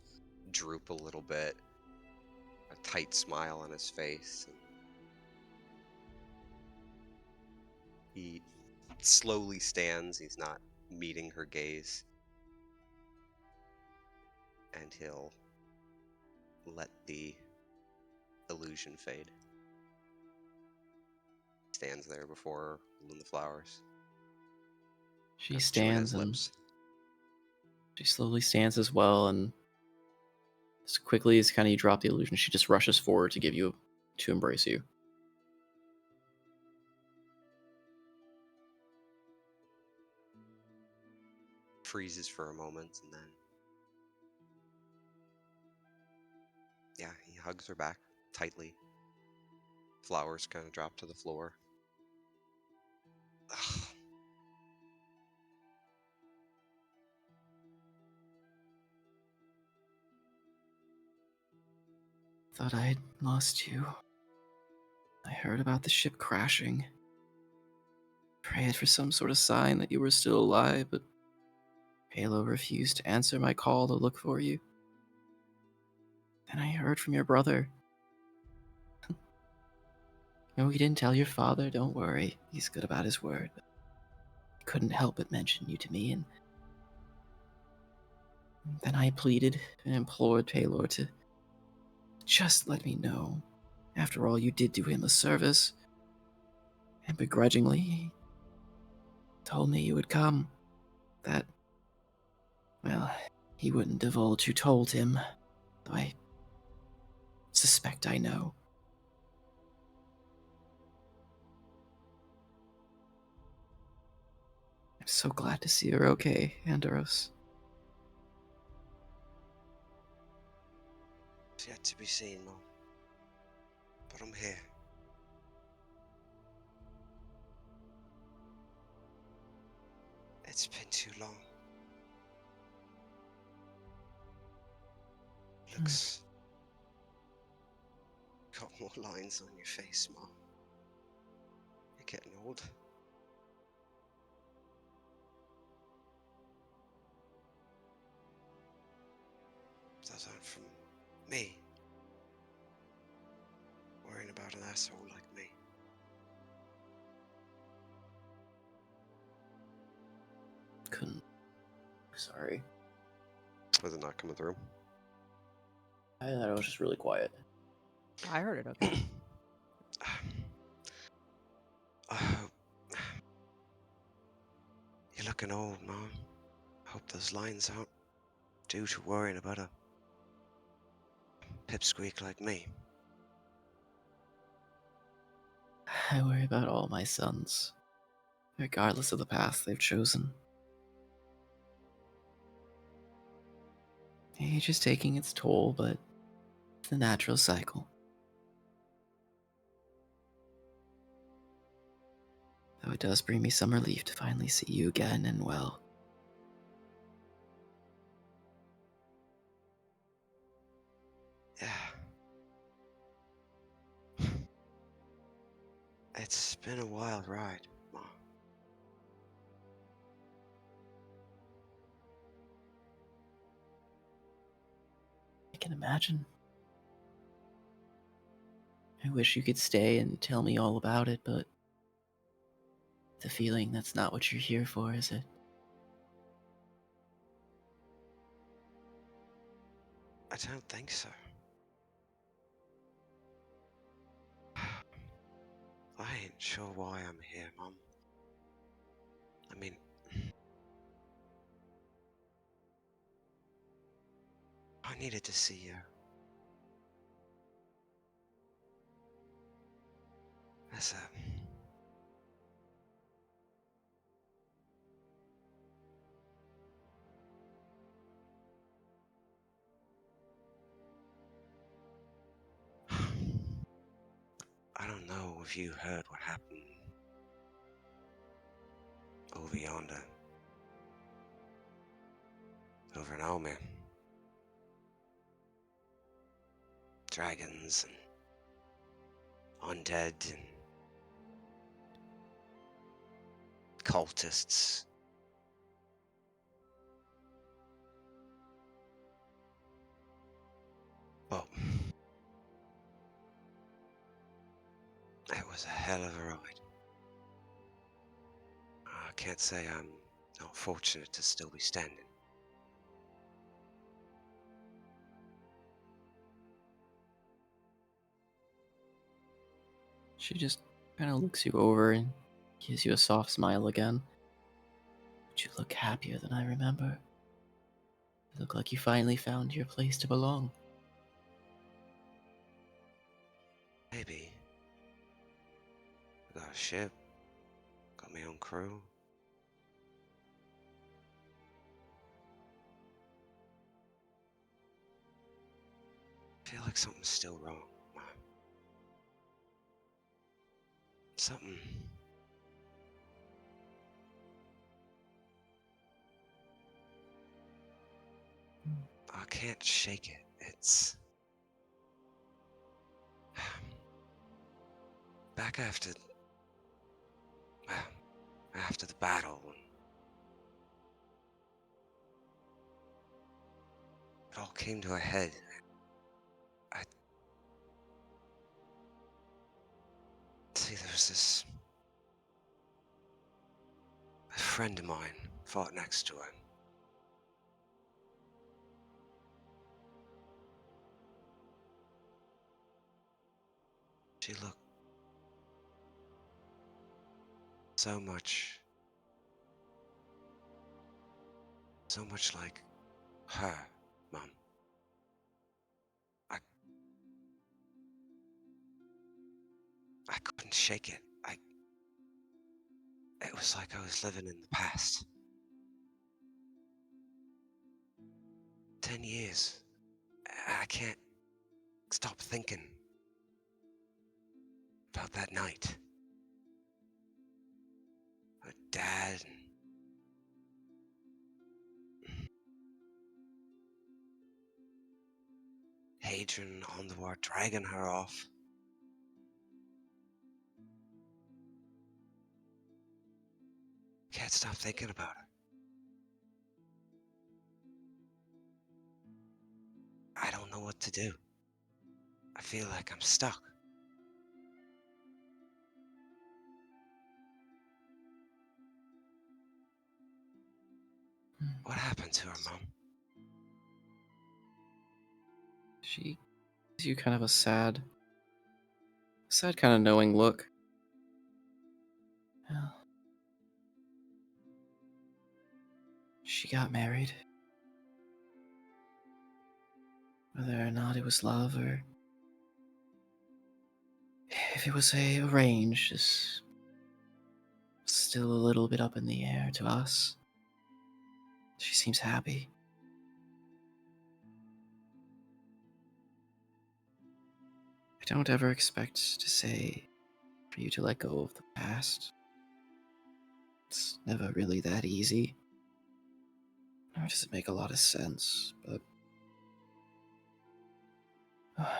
B: droop a little bit, a tight smile on his face. And he slowly stands. He's not meeting her gaze. And he'll let the illusion fade. Stands there before her, holding the flowers.
C: She
B: Kind of chewing
C: stands
B: his
C: and
B: lips.
C: she slowly stands as well, and as quickly as kind of you drop the illusion, she just rushes forward to embrace you.
B: Freezes for a moment, and then yeah, he hugs her back tightly. Flowers kind of drop to the floor. Ugh.
C: Thought I had lost you. I heard about the ship crashing. Prayed for some sort of sign that you were still alive, but Halo refused to answer my call to look for you. Then I heard from your brother. No, he didn't tell your father, don't worry. He's good about his word. But he couldn't help but mention you to me, and then I pleaded and implored Taylor to just let me know. After all, you did do him a service. And begrudgingly, he told me you would come. That, well, he wouldn't divulge who told him, though I suspect I know. I'm so glad to see her okay, Andros.
B: It's yet to be seen, Mom. But I'm here. It's been too long. Looks... Got more lines on your face, Mom. You're getting old. Those aren't from me. Worrying about an asshole like me.
C: Couldn't. Sorry.
B: Was it not coming through?
C: I thought it was just really quiet.
A: I heard it okay.
B: Oh, you're looking old, Mom. I hope those lines aren't due to worrying about a pipsqueak like me.
C: I worry about all my sons, regardless of the path they've chosen. Age is taking its toll, but it's the natural cycle. Though it does bring me some relief to finally see you again and well.
B: Yeah. It's been a wild ride, Ma.
C: I can imagine. I wish you could stay and tell me all about it, but the feeling that's not what you're here for, is it?
B: I don't think so. I ain't sure why I'm here, Mom. I mean, I needed to see you. As a... I don't know if you heard what happened over yonder. Over in Mir. Dragons and undead and cultists. Well, it was a hell of a ride. I can't say I'm not fortunate to still be standing.
C: She just kind of looks you over and gives you a soft smile again. But you look happier than I remember. You look like you finally found your place to belong.
B: Maybe. I got a ship. Got my own crew. I feel like something's still wrong, Ma. Something. I can't shake it. It's... Back after the battle, when it all came to a head, I see there was this... A friend of mine fought next to her. She looked so much like her, Mum. I couldn't shake it. It was like I was living in the past. 10 years. I can't stop thinking about that night. Her dad and Hadrian on the war dragging her off. Can't stop thinking about her. I don't know what to do. I feel like I'm stuck. What happened to her, Mom?
C: She gives you kind of a sad kind of knowing look. Well, she got married. Whether or not it was love or if it was arranged is still a little bit up in the air to us. She seems happy. I don't ever expect to say for you to let go of the past. It's never really that easy. Nor does it make a lot of sense, but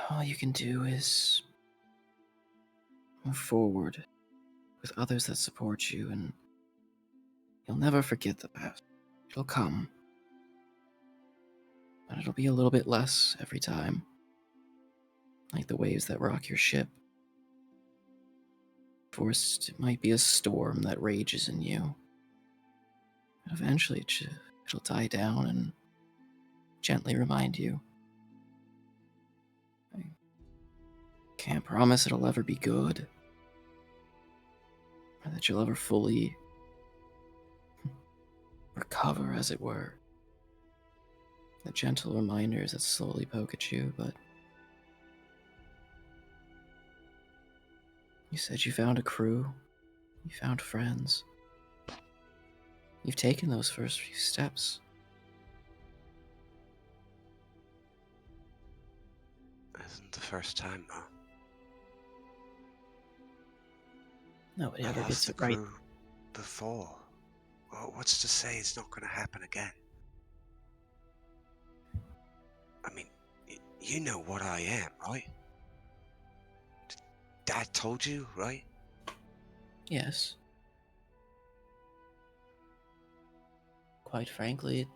C: all you can do is move forward with others that support you, and you'll never forget the past. It'll come, but it'll be a little bit less every time, like the waves that rock your ship. First, it might be a storm that rages in you, but eventually it'll die down and gently remind you. I can't promise it'll ever be good, or that you'll ever fully recover, as it were. The gentle reminders that slowly poke at you, but you said you found a crew, you found friends. You've taken those first few steps.
B: Isn't the first time, though.
C: Nobody
B: I
C: ever
B: lost
C: gets
B: the
C: it right.
B: crew before. Well, what's to say it's not going to happen again? I mean, you know what I am, right? Dad told you, right?
C: Yes. Quite frankly, it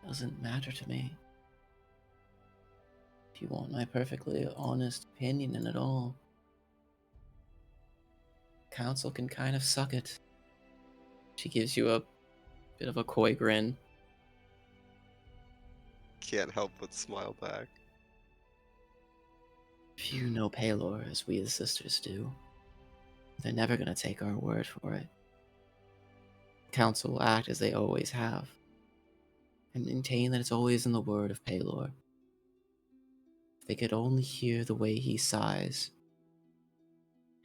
C: doesn't matter to me. If you want my perfectly honest opinion in it all, Council can kind of suck it. She gives you a bit of a coy grin.
B: Can't help but smile back.
C: If you know Paylor as we as sisters do, they're never gonna take our word for it. Council will act as they always have, and maintain that it's always in the word of Paylor. If they could only hear the way he sighs,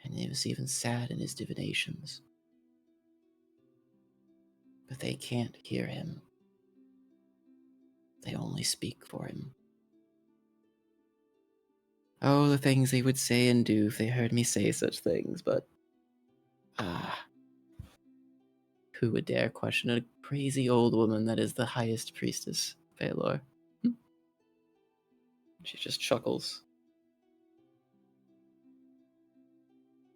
C: and it was even sad in his divinations. But they can't hear him. They only speak for him. Oh, the things they would say and do if they heard me say such things, but who would dare question a crazy old woman that is the highest priestess, Baylor? She just chuckles.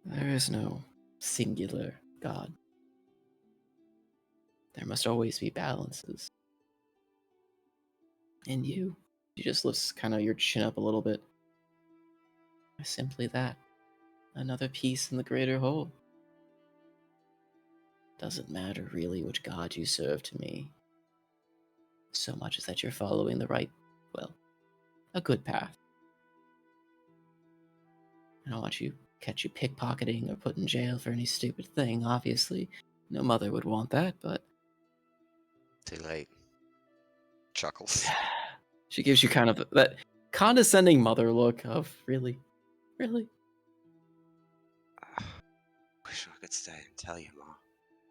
C: There is no singular God. There must always be balances. And you, she just lifts kind of your chin up a little bit. Are simply that. Another piece in the greater whole. Doesn't matter really which God you serve to me, so much as that you're following the right, well, a good path. I don't want you catch you pickpocketing or put in jail for any stupid thing, obviously. No mother would want that, but
B: Too late. Chuckles.
C: she gives you kind of that condescending mother look of, really? Really?
B: Wish I could stay and tell you, Ma.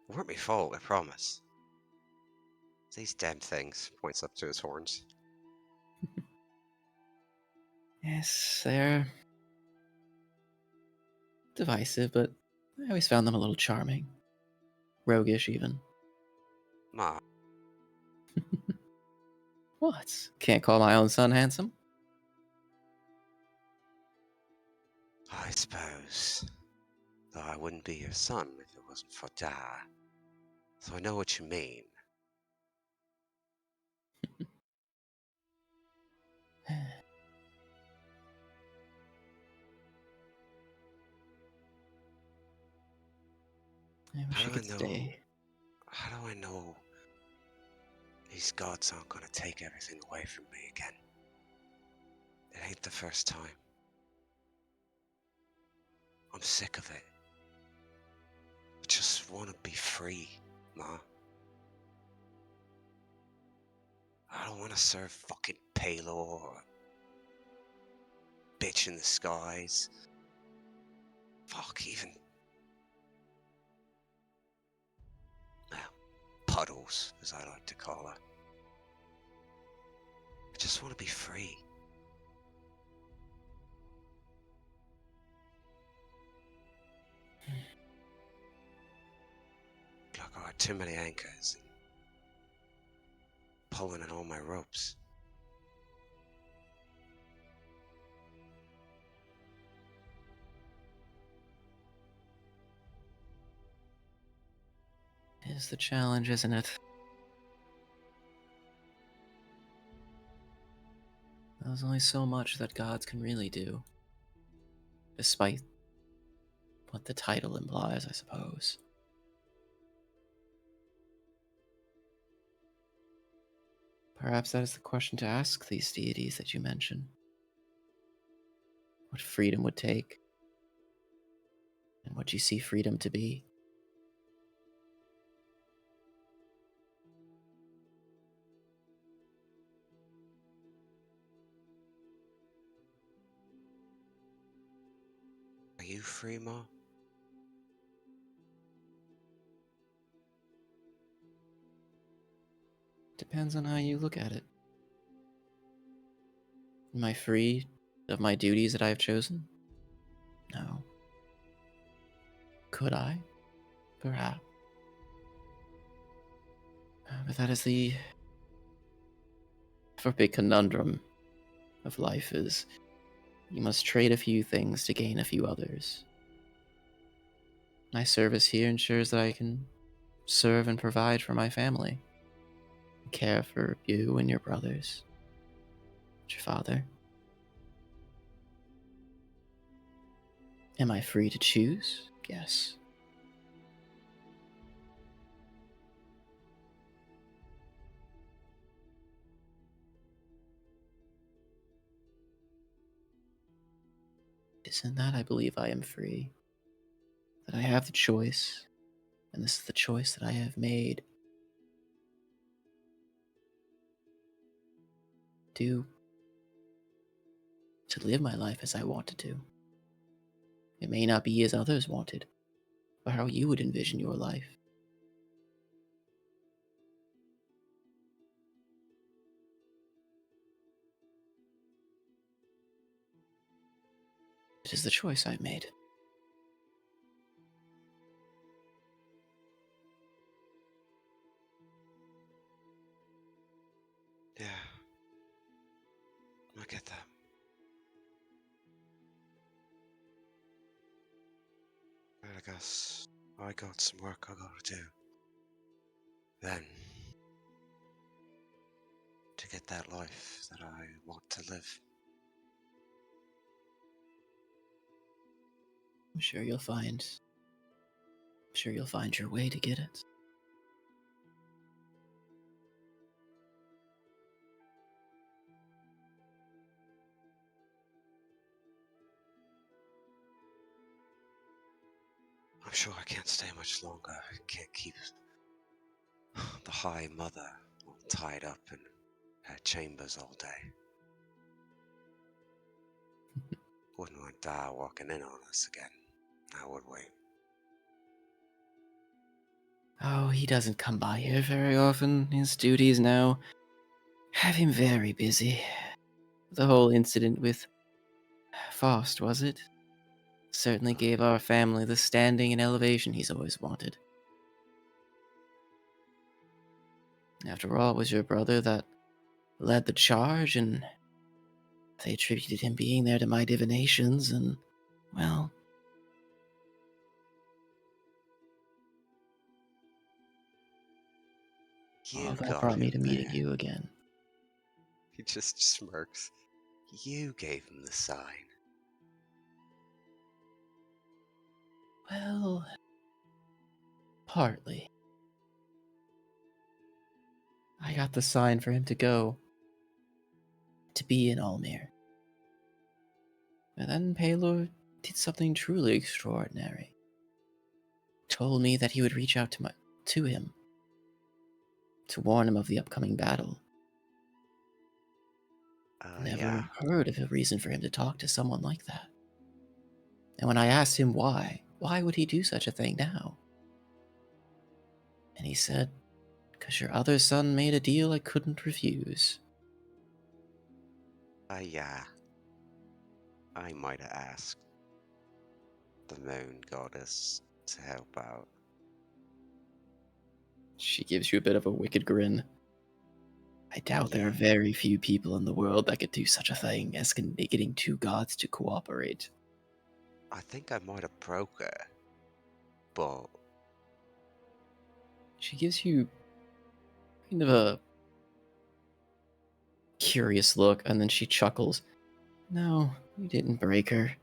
B: It weren't my fault, I promise. These damn things. Points up to his horns.
C: Yes, they're divisive, but I always found them a little charming. Roguish, even.
B: Ma,
C: What? Can't call my own son handsome?
B: I suppose. Though I wouldn't be your son if it wasn't for Dad. So I know what you mean.
C: I wish
B: How
C: I
B: do I
C: could
B: know?
C: stay.
B: How do I know these gods aren't gonna take everything away from me again? It ain't the first time. I'm sick of it. I just want to be free, Ma. I don't want to serve fucking Palor or bitch in the skies. Fuck, even... well, Puddles, as I like to call her. I just want to be free. Like I'd got too many anchors and pulling at all my ropes.
C: It is the challenge, isn't it? There's only so much that gods can really do. Despite what the title implies, I suppose. Perhaps that is the question to ask these deities that you mention. What freedom would take, and what you see freedom to be.
B: Are you free, Ma?
C: Depends on how you look at it. Am I free of my duties that I have chosen? No. Could I? Perhaps. But that is the big conundrum of life is you must trade a few things to gain a few others. My service here ensures that I can serve and provide for my family. Care for you and your brothers. Your father. Am I free to choose? Yes. Isn't that I believe I am free? That I have the choice, and this is the choice that I have made. To live my life as I wanted to. It may not be as others wanted, or how you would envision your life. It is the choice I made.
B: Yeah. I get that. Well, I guess I got some work I gotta do. Then, to get that life that I want to live.
C: I'm sure you'll find your way to get it.
B: I'm sure I can't stay much longer. I can't keep the High Mother all tied up in her chambers all day. Wouldn't want Da walking in on us again, now would we?
C: Oh, he doesn't come by here very often. His duties now have him very busy. The whole incident with Faust, was it? Certainly gave our family the standing and elevation he's always wanted. After all, it was your brother that led the charge, and they attributed him being there to my divinations, and, well, all
B: You
C: that
B: got
C: brought me
B: him
C: to meeting
B: there.
C: you again.
B: He just smirks. You gave him the sign.
C: Well, partly. I got the sign for him to go, to be in Almir. And then Paylor did something truly extraordinary. Told me that he would reach out to him to warn him of the upcoming battle.
B: Yeah.
C: Never heard of a reason for him to talk to someone like that. And when I asked him why would he do such a thing now? And he said, "'Cause your other son made a deal I couldn't refuse."
B: Yeah. I might have asked the moon goddess to help out.
C: She gives you a bit of a wicked grin. I doubt there are
B: Yeah.
C: very few people in the world that could do such a thing as getting two gods to cooperate.
B: I think I might have broke her, but
C: She gives you kind of a curious look, and then she chuckles. No, you didn't break her.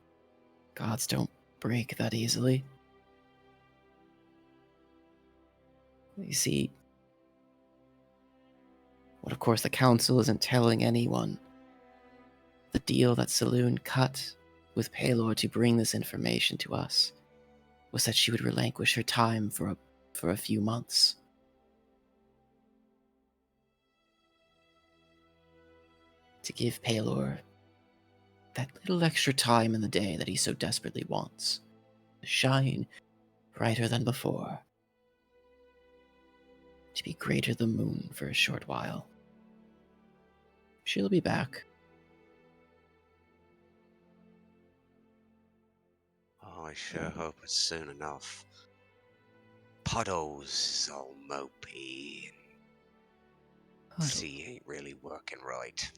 C: Gods don't break that easily. You see, what of course the council isn't telling anyone. The deal that Saloon cut with Paylor to bring this information to us was that she would relinquish her time for a few months. To give Paylor that little extra time in the day that he so desperately wants. To shine brighter than before. To be greater than the moon for a short while. She'll be back.
B: I sure hope it's soon enough. Puddles is all mopey, and
C: Puddle.
B: sea ain't really working right.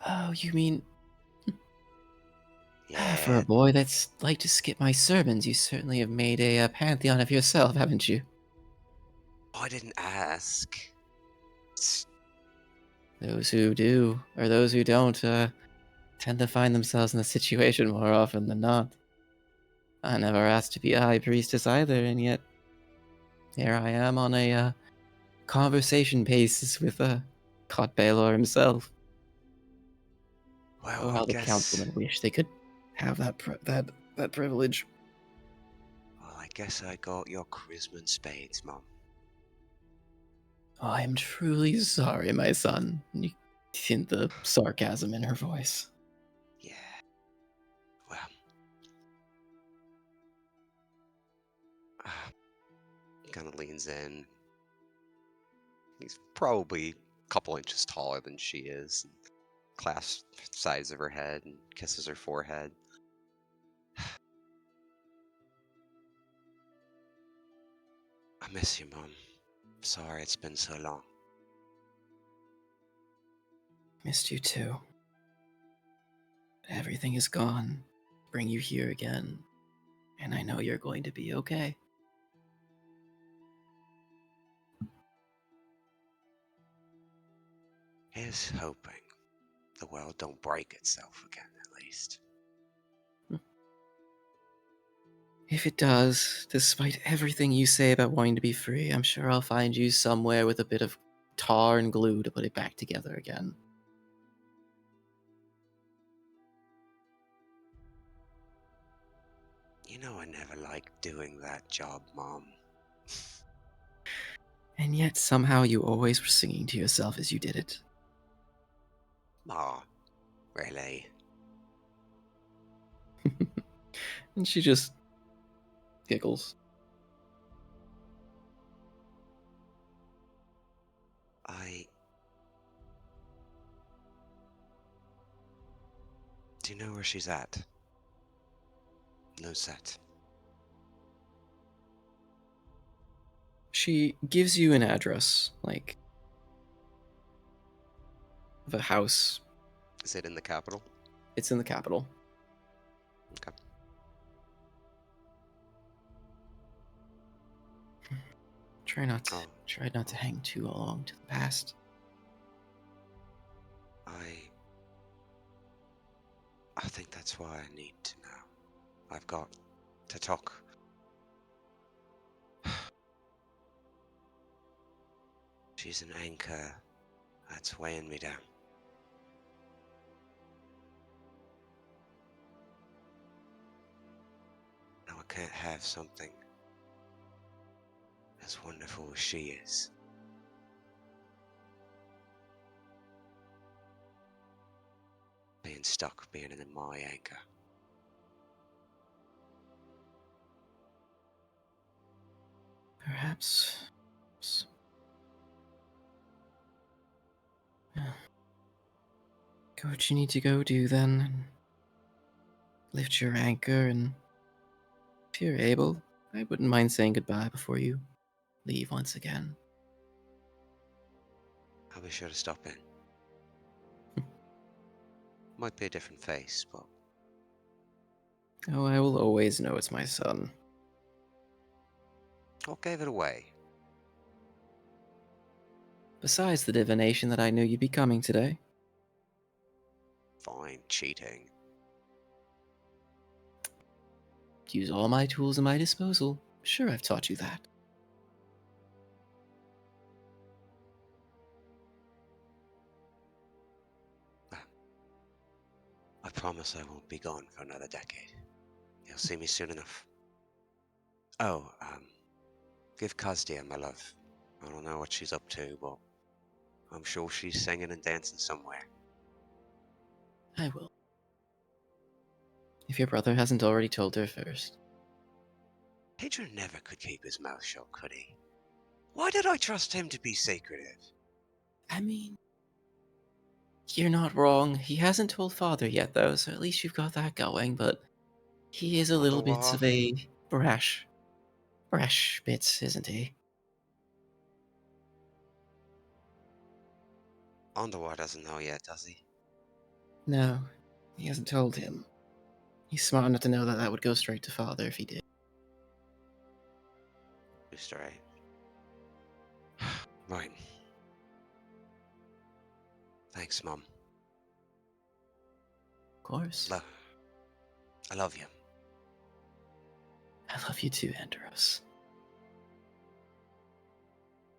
C: Oh, you mean for
B: Yeah,
C: a boy that's like to skip my sermons, you certainly have made a pantheon of yourself, haven't you?
B: I didn't ask. It's-
C: Those who do, or those who don't, tend to find themselves in the situation more often than not. I never asked to be a high priestess either, and yet here I am on a conversation basis with Cot Baylor himself.
B: Well,
C: Oh,
B: I
C: how the
B: guess.
C: councilmen wish they could have that privilege.
B: Well, I guess I got your charisma and spades, Mum.
C: Oh, I am truly sorry, my son. You hint the sarcasm in her voice.
B: Yeah. Well. Kind of leans in. He's probably a couple inches taller than she is. And clasps the sides of her head and kisses her forehead. I miss you, Mum. Sorry it's been so long.
C: Missed you too. Everything is gone. Bring you here again. And I know you're going to be okay.
B: Here's hoping the world don't break itself again, at least.
C: If it does, despite everything you say about wanting to be free, I'm sure I'll find you somewhere with a bit of tar and glue to put it back together again.
B: You know I never liked doing that job, Mom.
C: And yet somehow you always were singing to yourself as you did it.
B: Ma, really?
C: And she just giggles.
B: Do you know where she's at? No set.
C: She gives you an address, like, of a house.
B: Is it in the capital?
C: It's in the capital.
B: Okay.
C: Try not
B: Oh,
C: to hang too long to the past.
B: I think that's why I need to know. I've got to talk. She's an anchor that's weighing me down. Now I can't have something as wonderful as she is. Being stuck, being in my anchor.
C: Perhaps. Go what you need to go do then. And lift your anchor, and if you're able, I wouldn't mind saying goodbye before you leave once again.
B: I'll be sure to stop in. Might be a different face, but
C: Oh, I will always know it's my son.
B: what gave it away?
C: Besides the divination that I knew you'd be coming today.
B: Fine, cheating.
C: Use all my tools at my disposal. Sure, I've taught you that.
B: I promise I won't be gone for another decade. You'll see me soon enough. Oh, give Kazdia my love. I don't know what she's up to, but I'm sure she's singing and dancing somewhere.
C: I will. If your brother hasn't already told her first.
B: Hadrian never could keep his mouth shut, could he? Why did I trust him to be secretive?
C: I mean, you're not wrong. He hasn't told father yet, though, so at least you've got that going, but he is a little bit of a brash bit, isn't he?
B: Underwood doesn't know yet, does he?
C: No, he hasn't told him. He's smart enough to know that that would go straight to father if he did.
B: Just right. Right. Thanks, Mum.
C: Of course.
B: I love you.
C: I love you too, Andros.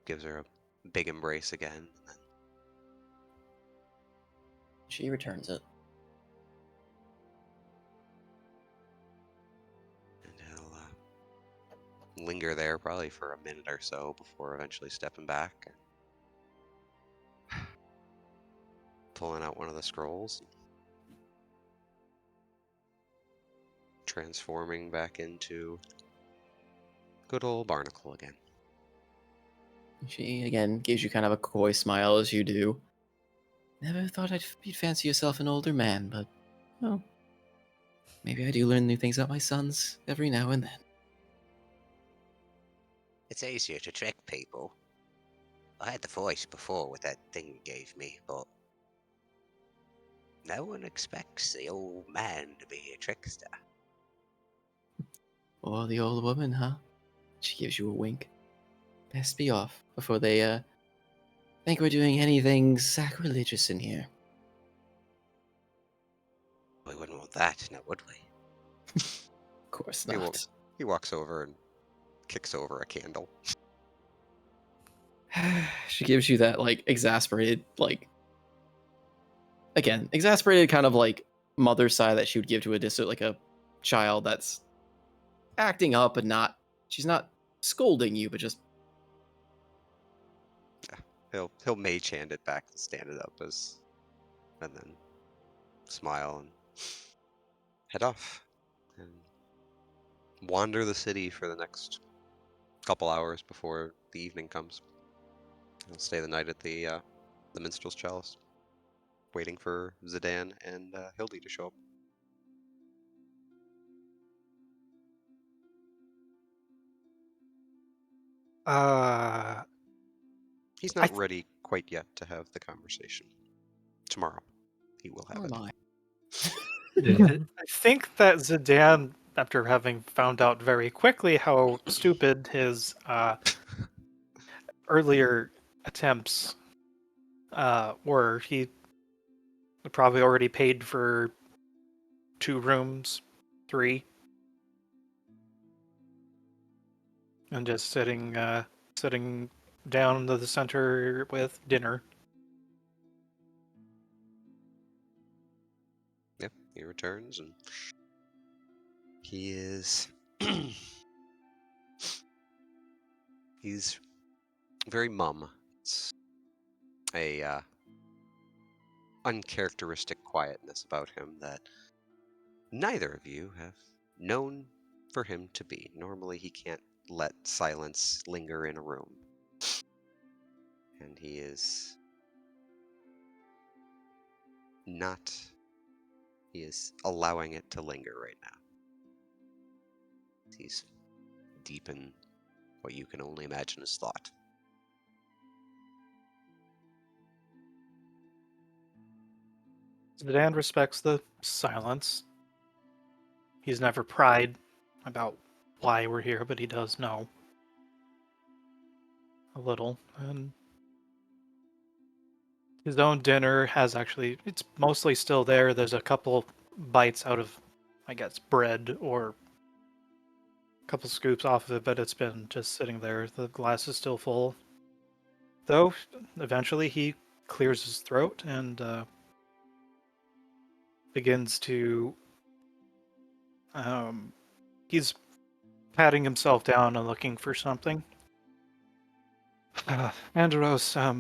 B: Gives her a big embrace again. And then
C: She returns it.
B: he'll linger there probably for a minute or so before eventually stepping back and pulling out one of the scrolls. Transforming back into good old Barnacle again.
C: She, again, gives you kind of a coy smile as you do. Never thought you'd fancy yourself an older man, but, well, maybe I do learn new things about my sons every now and then.
B: It's easier to trick people. I had the voice before with that thing you gave me, but no one expects the old man to be a trickster.
C: Or the old woman, huh? She gives you a wink. Best be off before they, think we're doing anything sacrilegious in here.
B: We wouldn't want that, now would we?
C: Of course not.
B: He walks over and kicks over a candle.
C: She gives you that, like, exasperated, like, again, exasperated kind of, like, mother sigh that she would give to like a child that's acting up and not, she's not scolding you, but just,
B: He'll mage hand it back and stand it up and then smile and head off and wander the city for the next couple hours before the evening comes. He'll stay the night at the minstrel's chalice, waiting for Zidane and Hildy to show up. He's not ready quite yet to have the conversation. Tomorrow, he will have
C: oh
B: it.
C: my.
D: I think that Zidane, after having found out very quickly how stupid his earlier attempts were, he probably already paid for 2 rooms, 3, and just sitting down to the center with dinner.
B: Yep, he returns and he is he's very mum. It's a uncharacteristic quietness about him that neither of you have known for him to be. Normally, he can't let silence linger in a room. And he is not. He is allowing it to linger right now. He's deep in what you can only imagine is thought.
D: Zidane respects the silence. He's never pried about why we're here, but he does know a little. And his own dinner has actually, it's mostly still there. There's a couple bites out of, I guess, bread or a couple scoops off of it, but it's been just sitting there. The glass is still full. Though, eventually he clears his throat and begins to. He's patting himself down and looking for something. Andros, I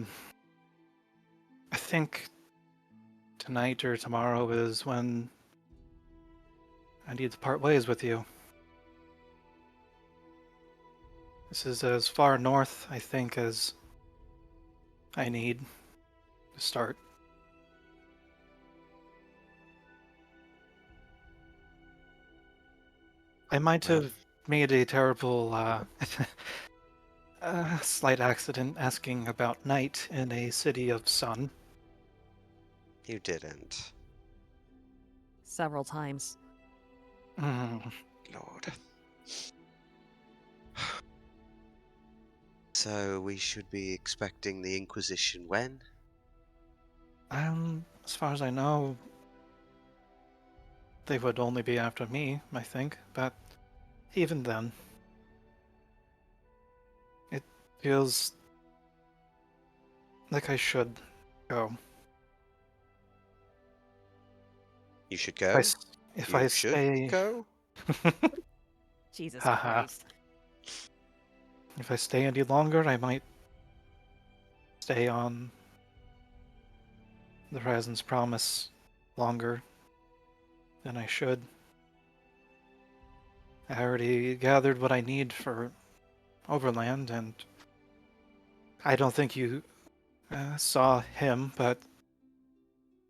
D: think tonight or tomorrow is when I need to part ways with you. This is as far north, I think, as I need to start. I might
B: Well,
D: have made a terrible, slight accident asking about night in a city of sun.
B: you didn't.
A: Several times.
D: Mm,
B: Lord. So we should be expecting the Inquisition when?
D: as far as I know, they would only be after me, I think, but even then, it feels like I should go.
B: You should
D: If I,
B: go?
D: s- if
B: You
D: I
B: should
D: stay,
B: go?
A: Jesus
D: haha,
A: Christ.
D: if I stay any longer, I might stay on the Horizon's Promise longer than I should. I already gathered what I need for Overland, and I don't think you saw him, but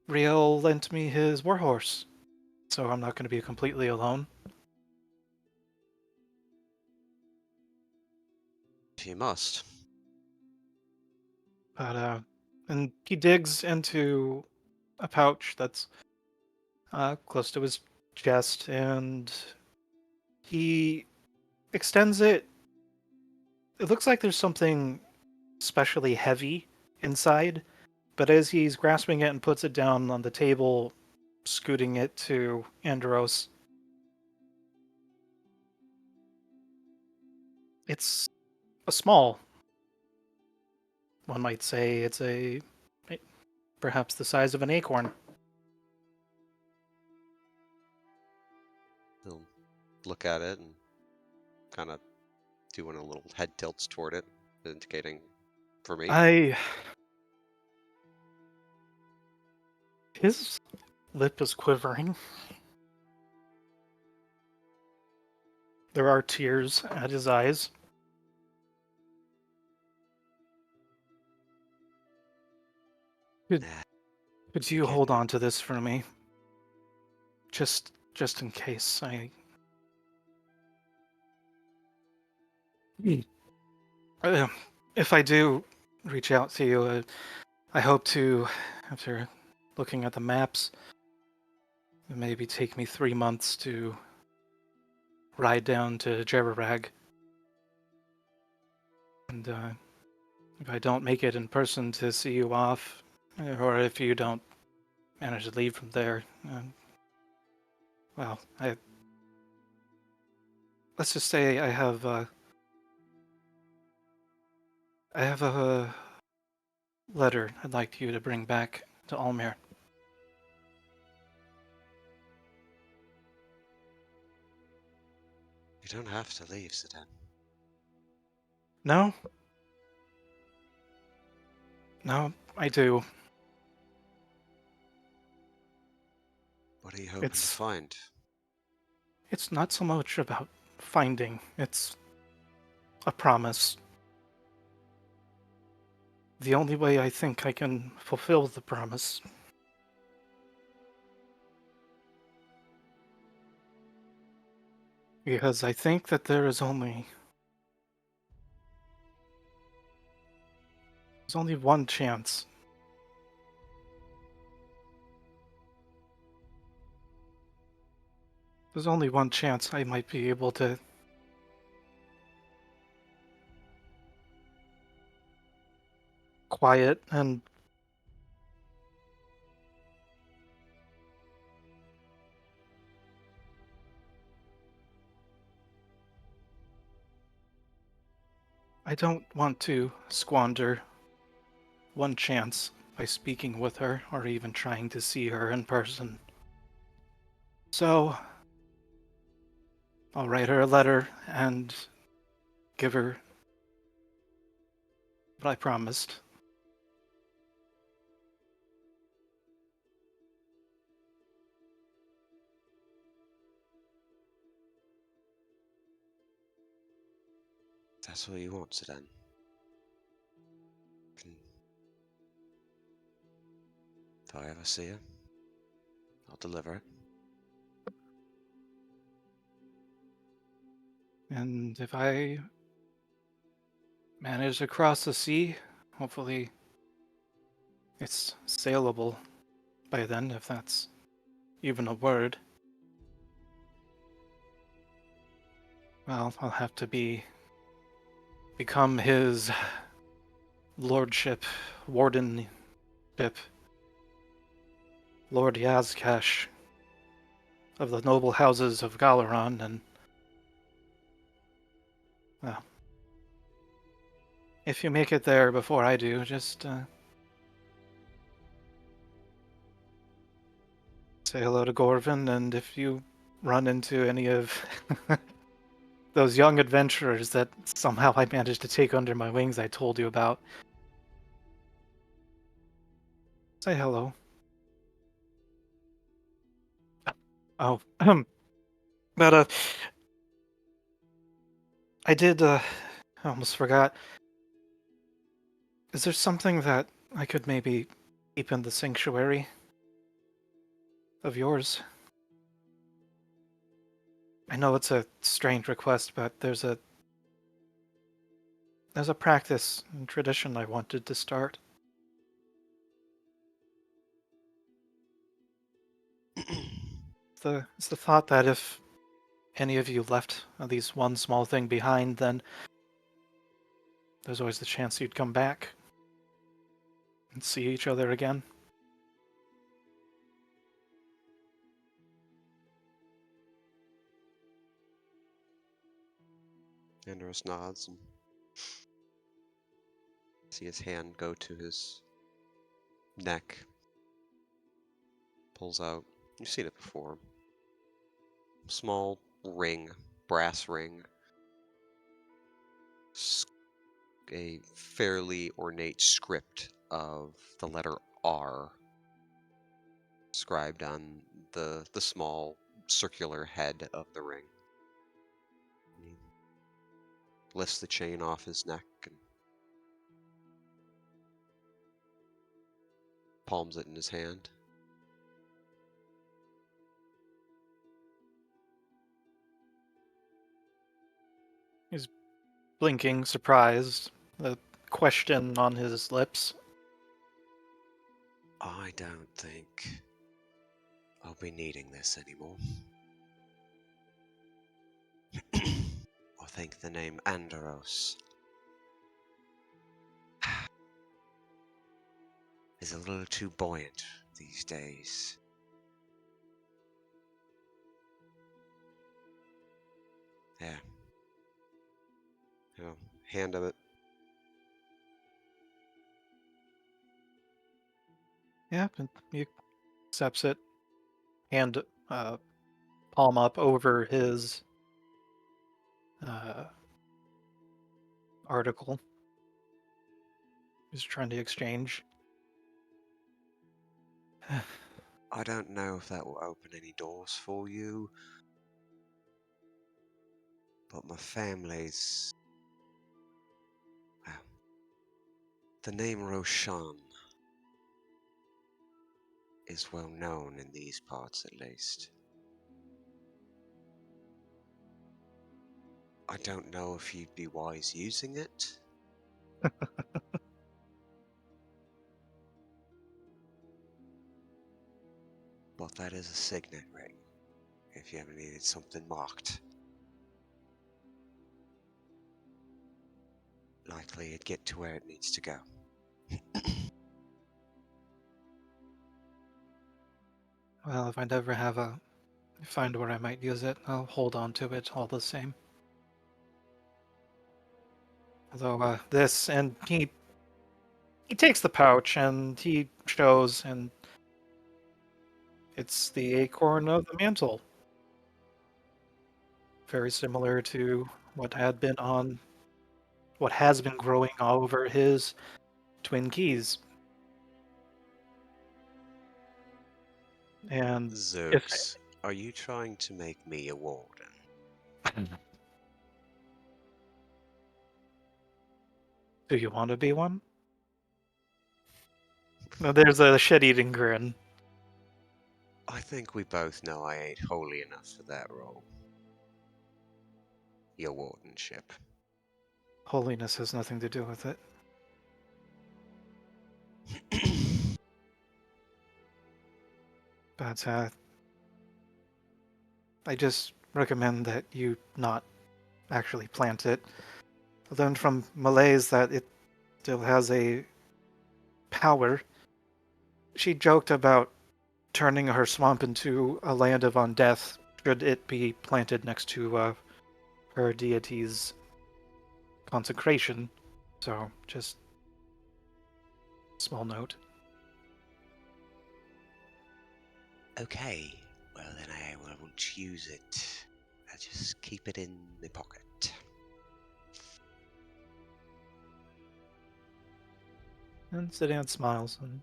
D: Riel lent me his warhorse, so I'm not going to be completely alone.
B: You must.
D: But and he digs into a pouch that's close to his chest, and he extends it. It looks like there's something especially heavy inside, but as he's grasping it and puts it down on the table, scooting it to Andros, it's a small, one might say. It's perhaps the size of an acorn.
B: He'll look at it and kind of doing a little head tilts toward it, indicating for me.
D: I. His lip is quivering. There are tears at his eyes. Could,
B: Nah,
D: could
B: you
D: you hold
B: can.
D: on to this for me? Just in case I. Uh, if I do reach out to you, I hope to, after looking at the maps, maybe take me 3 months to ride down to Jerarag. And if I don't make it in person to see you off, or if you don't manage to leave from there, well, let's just say I have a letter I'd like you to bring back to Almir.
B: You don't have to leave, Sedan.
D: No? No, I do.
B: What are you hoping to
D: It's
B: find?
D: it's not so much about finding, it's a promise. The only way I think I can fulfill the promise. Because I think that there is only There's only one chance. There's only one chance I might be able to quiet and I don't want to squander one chance by speaking with her or even trying to see her in person. So, I'll write her a letter and give her what I promised.
B: That's what you want, Sedan. If I ever see her, I'll deliver it.
D: And if I manage to cross the sea, hopefully it's sailable by then, if that's even a word. Well, I'll have to become his lordship, wardenship, Lord Yazcash of the noble houses of Galaran, and well, if you make it there before I do, just say hello to Gorvin, and if you run into any of those young adventurers that somehow I managed to take under my wings I told you about, say hello. Oh, but I did, I almost forgot. Is there something that I could maybe keep in the sanctuary of yours? I know it's a strange request, but there's a practice and tradition I wanted to start. It's the thought that if any of you left at least one small thing behind, then there's always the chance you'd come back and see each other again.
B: Andros nods and see his hand go to his neck. Pulls out. You've seen it before. Small ring, brass ring. A fairly ornate script of the letter R scribed on the small circular head of the ring. He lifts the chain off his neck and palms it in his hand.
D: He's blinking, surprised, the question on his lips.
B: I don't think I'll be needing this anymore. I think the name Andros is a little too buoyant these days. Yeah. Hand of it.
D: Yeah, and he accepts it, hand palm up over his uh, article. He's trying to exchange.
B: I don't know if that will open any doors for you, but my family's... Well, the name Roshan is well known in these parts, at least. I don't know if you'd be wise using it. that is a signet ring, if you ever needed something marked. Likely it'd get to where it needs to go.
D: Well, if I ever find where I might use it, I'll hold on to it all the same. Although this, and he takes the pouch and he shows, and it's the acorn of the mantle. Very similar to what has been growing all over his twin keys. And if
B: Zergs, are you trying to make me a warden?
D: do you want to be one? No, there's a shit-eating grin.
B: I think we both know I ain't holy enough for that role. Your wardenship.
D: Holiness has nothing to do with it. But I just recommend that you not actually plant it. I learned from Malays that it still has a power. She joked about turning her swamp into a land of undeath should it be planted next to her deity's consecration. So, just small note.
B: Okay, well then I won't use it. I'll just keep it in my pocket.
D: And Zidane smiles. And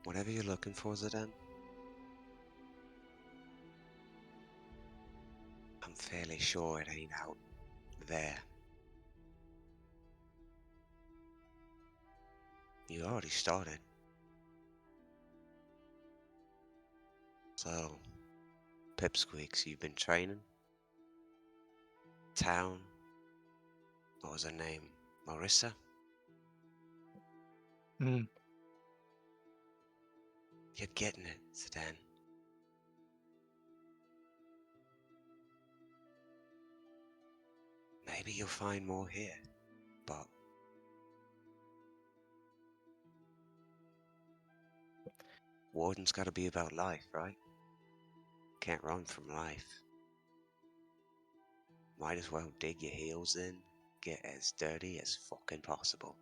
B: Whatever you're looking for, Zidane, I'm fairly sure it ain't out there. You already started. So, Pipsqueaks, you've been training? Town? What was her name? Marissa?
D: mm,
B: You're getting it, Zidane. Maybe you'll find more here, but Warden's gotta be about life, right? Can't run from life. Might as well dig your heels in, get as dirty as fucking possible.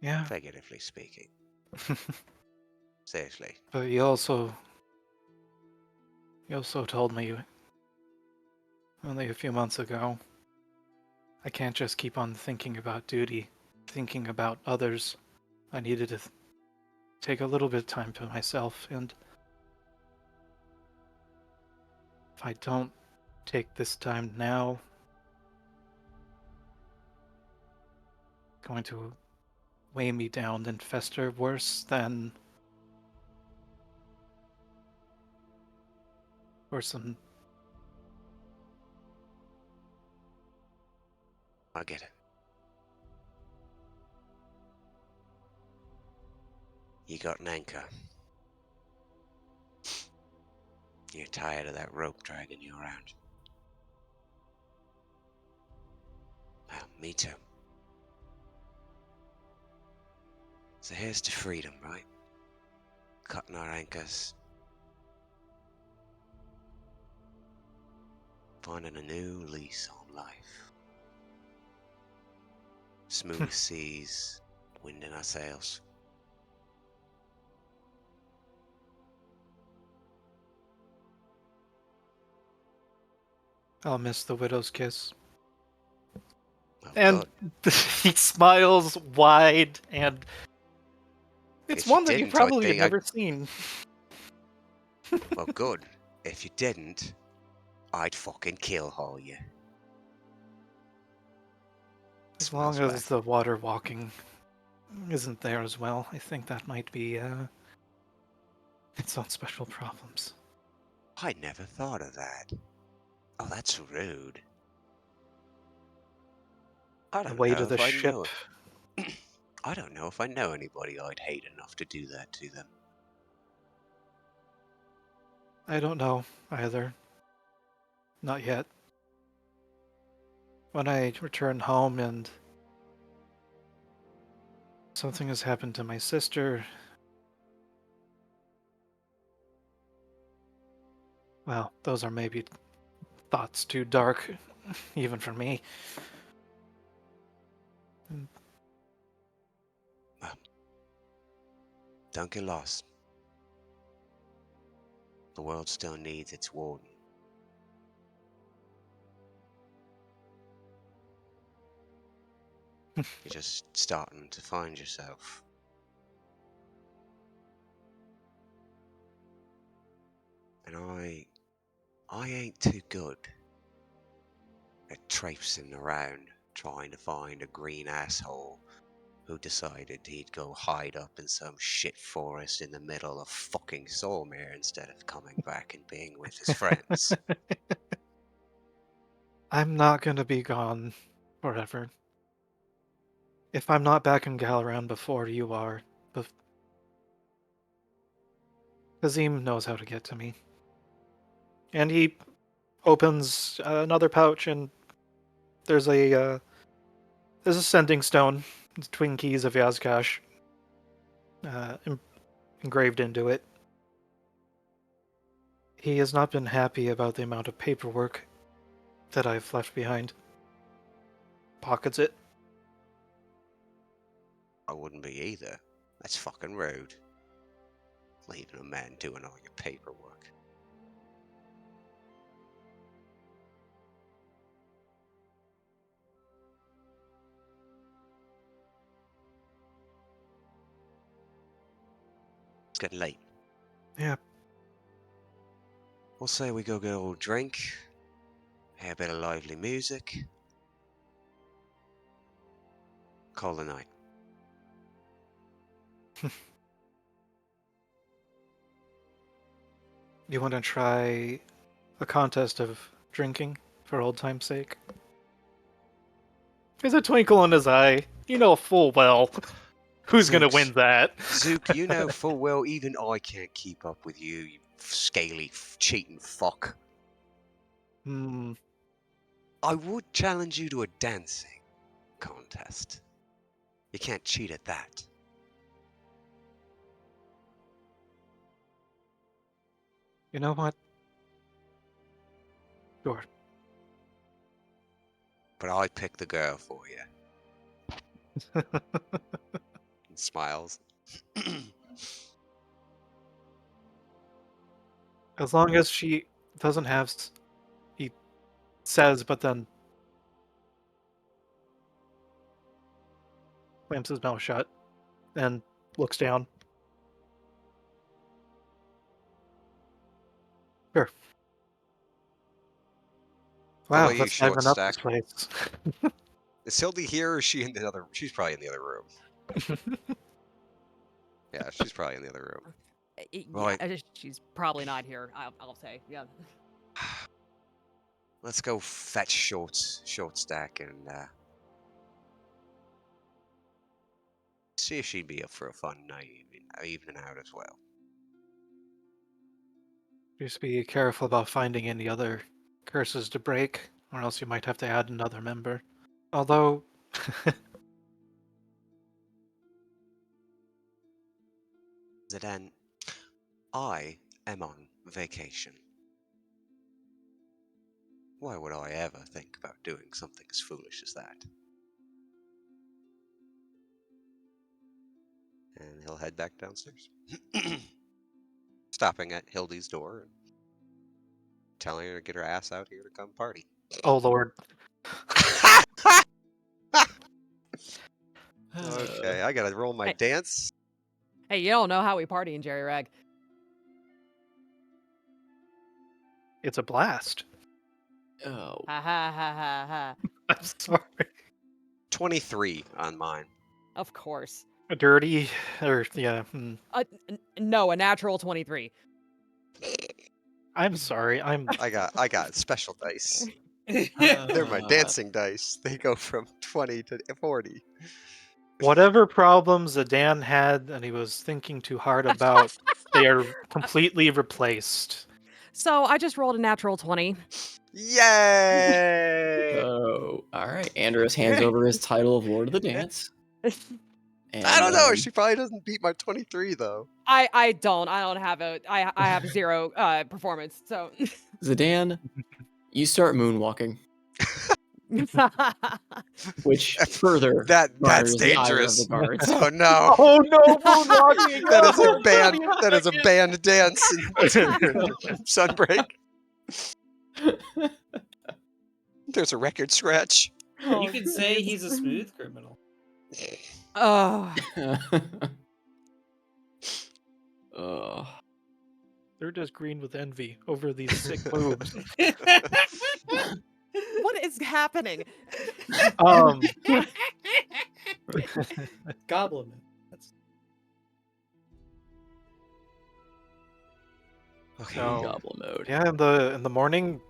D: yeah.
B: Figuratively speaking. Seriously.
D: But you also told me only a few months ago I can't just keep on thinking about duty, thinking about others. I needed to take a little bit of time to myself, and if I don't take this time now, it's going to weigh me down and fester worse than
B: I get it. You got an anchor. You're tired of that rope dragging you around. Well, me too. So here's to freedom, right? Cutting our anchors. Finding a new lease on life. Smooth seas, wind in our sails.
D: I'll miss the widow's kiss.
B: Well,
D: And
B: good.
D: he smiles wide, and it's
B: If you
D: one that you
B: didn't, I'd
D: probably have
B: think
D: never seen.
B: well, good. If you didn't, I'd fucking kill all you.
D: As long
B: Smiles
D: as
B: back.
D: the water walking isn't there as well, I think that might be its own special problems.
B: I never thought of that. Oh, that's rude. I
D: The
B: don't
D: weight
B: know
D: of the
B: if I
D: ship,
B: know it. I don't know if I know anybody I'd hate enough to do that to them.
D: I don't know either. Not yet. When I return home and something has happened to my sister, well, those are maybe thoughts too dark, even for me.
B: Well, don't get lost. The world still needs its warden. You're just starting to find yourself. And I ain't too good at traipsing around trying to find a green asshole who decided he'd go hide up in some shit forest in the middle of fucking Solmere instead of coming back and being with his friends.
D: I'm not gonna be gone forever. If I'm not back in Galran before you are, Kazim knows how to get to me. And he opens another pouch, and there's a sending stone, the twin keys of Yazkash, engraved into it. He has not been happy about the amount of paperwork that I've left behind. Pockets it.
B: I wouldn't be either. That's fucking rude. Leaving a man doing all your paperwork. It's getting late.
D: Yeah.
B: We'll say we go get a old drink, hear a bit of lively music, call it a night.
D: You want to try a contest of drinking for old time's sake? There's a twinkle in his eye. You know full well who's gonna win that.
B: Zook, you know full well even I can't keep up with you, you scaly, cheating fuck.
D: Hmm.
B: I would challenge you to a dancing contest. You can't cheat at that.
D: You know what? Sure.
B: But I pick the girl for you. And smiles.
D: As long as she doesn't have, he says, but then slams his mouth shut and looks down. Sure.
B: How
D: Wow,
B: about you,
D: that's
B: short
D: liven up this
B: stack?
D: place.
B: Is Hildy here or is she in the other? She's probably in the other room. Yeah, she's probably in the other room.
A: Yeah,
B: Right.
A: she's probably not here. I'll say, yeah.
B: Let's go fetch short stack and see if she'd be up for a fun night evening out as well.
D: Just be careful about finding any other curses to break, or else you might have to add another member. Although,
B: Zidane, I am on vacation. Why would I ever think about doing something as foolish as that? And he'll head back downstairs. Stopping at Hildy's door and telling her to get her ass out here to come party.
D: oh lord.
B: Okay, I gotta roll my
A: Hey.
B: dance.
A: Hey, you don't know how we party in Jerry Rag.
D: It's a blast.
C: Oh,
A: Ha ha ha ha ha.
D: I'm sorry.
B: 23 on mine.
A: Of course.
D: Dirty, or yeah.
A: No, a natural 23.
D: I'm sorry.
B: I got special dice. They're my
C: uh,
B: dancing dice. They go from 20 to 40.
D: Whatever problems Zidane had and he was thinking too hard about, they are completely replaced.
A: So I just rolled a natural 20.
B: Yay!
C: Oh, all right. Andros hands over his title of Lord of the Dance. And,
B: I don't know. She probably doesn't beat my 23 though.
A: I don't have I have 0 performance. So
C: Zidane, you start moonwalking, which further
B: That's
C: garners the ire of the
B: dangerous.
C: guards.
B: Oh no.
D: Oh no, moonwalking!
B: That is a
D: No!
B: band. That is a banned dance in Sunbreak. There's a record scratch.
H: You could say he's a smooth criminal.
A: oh,
D: They're just green with envy over these sick moves.
A: what is happening?
H: Goblin. That's
B: Okay.
D: So,
C: Goblin mode.
D: yeah, in the morning,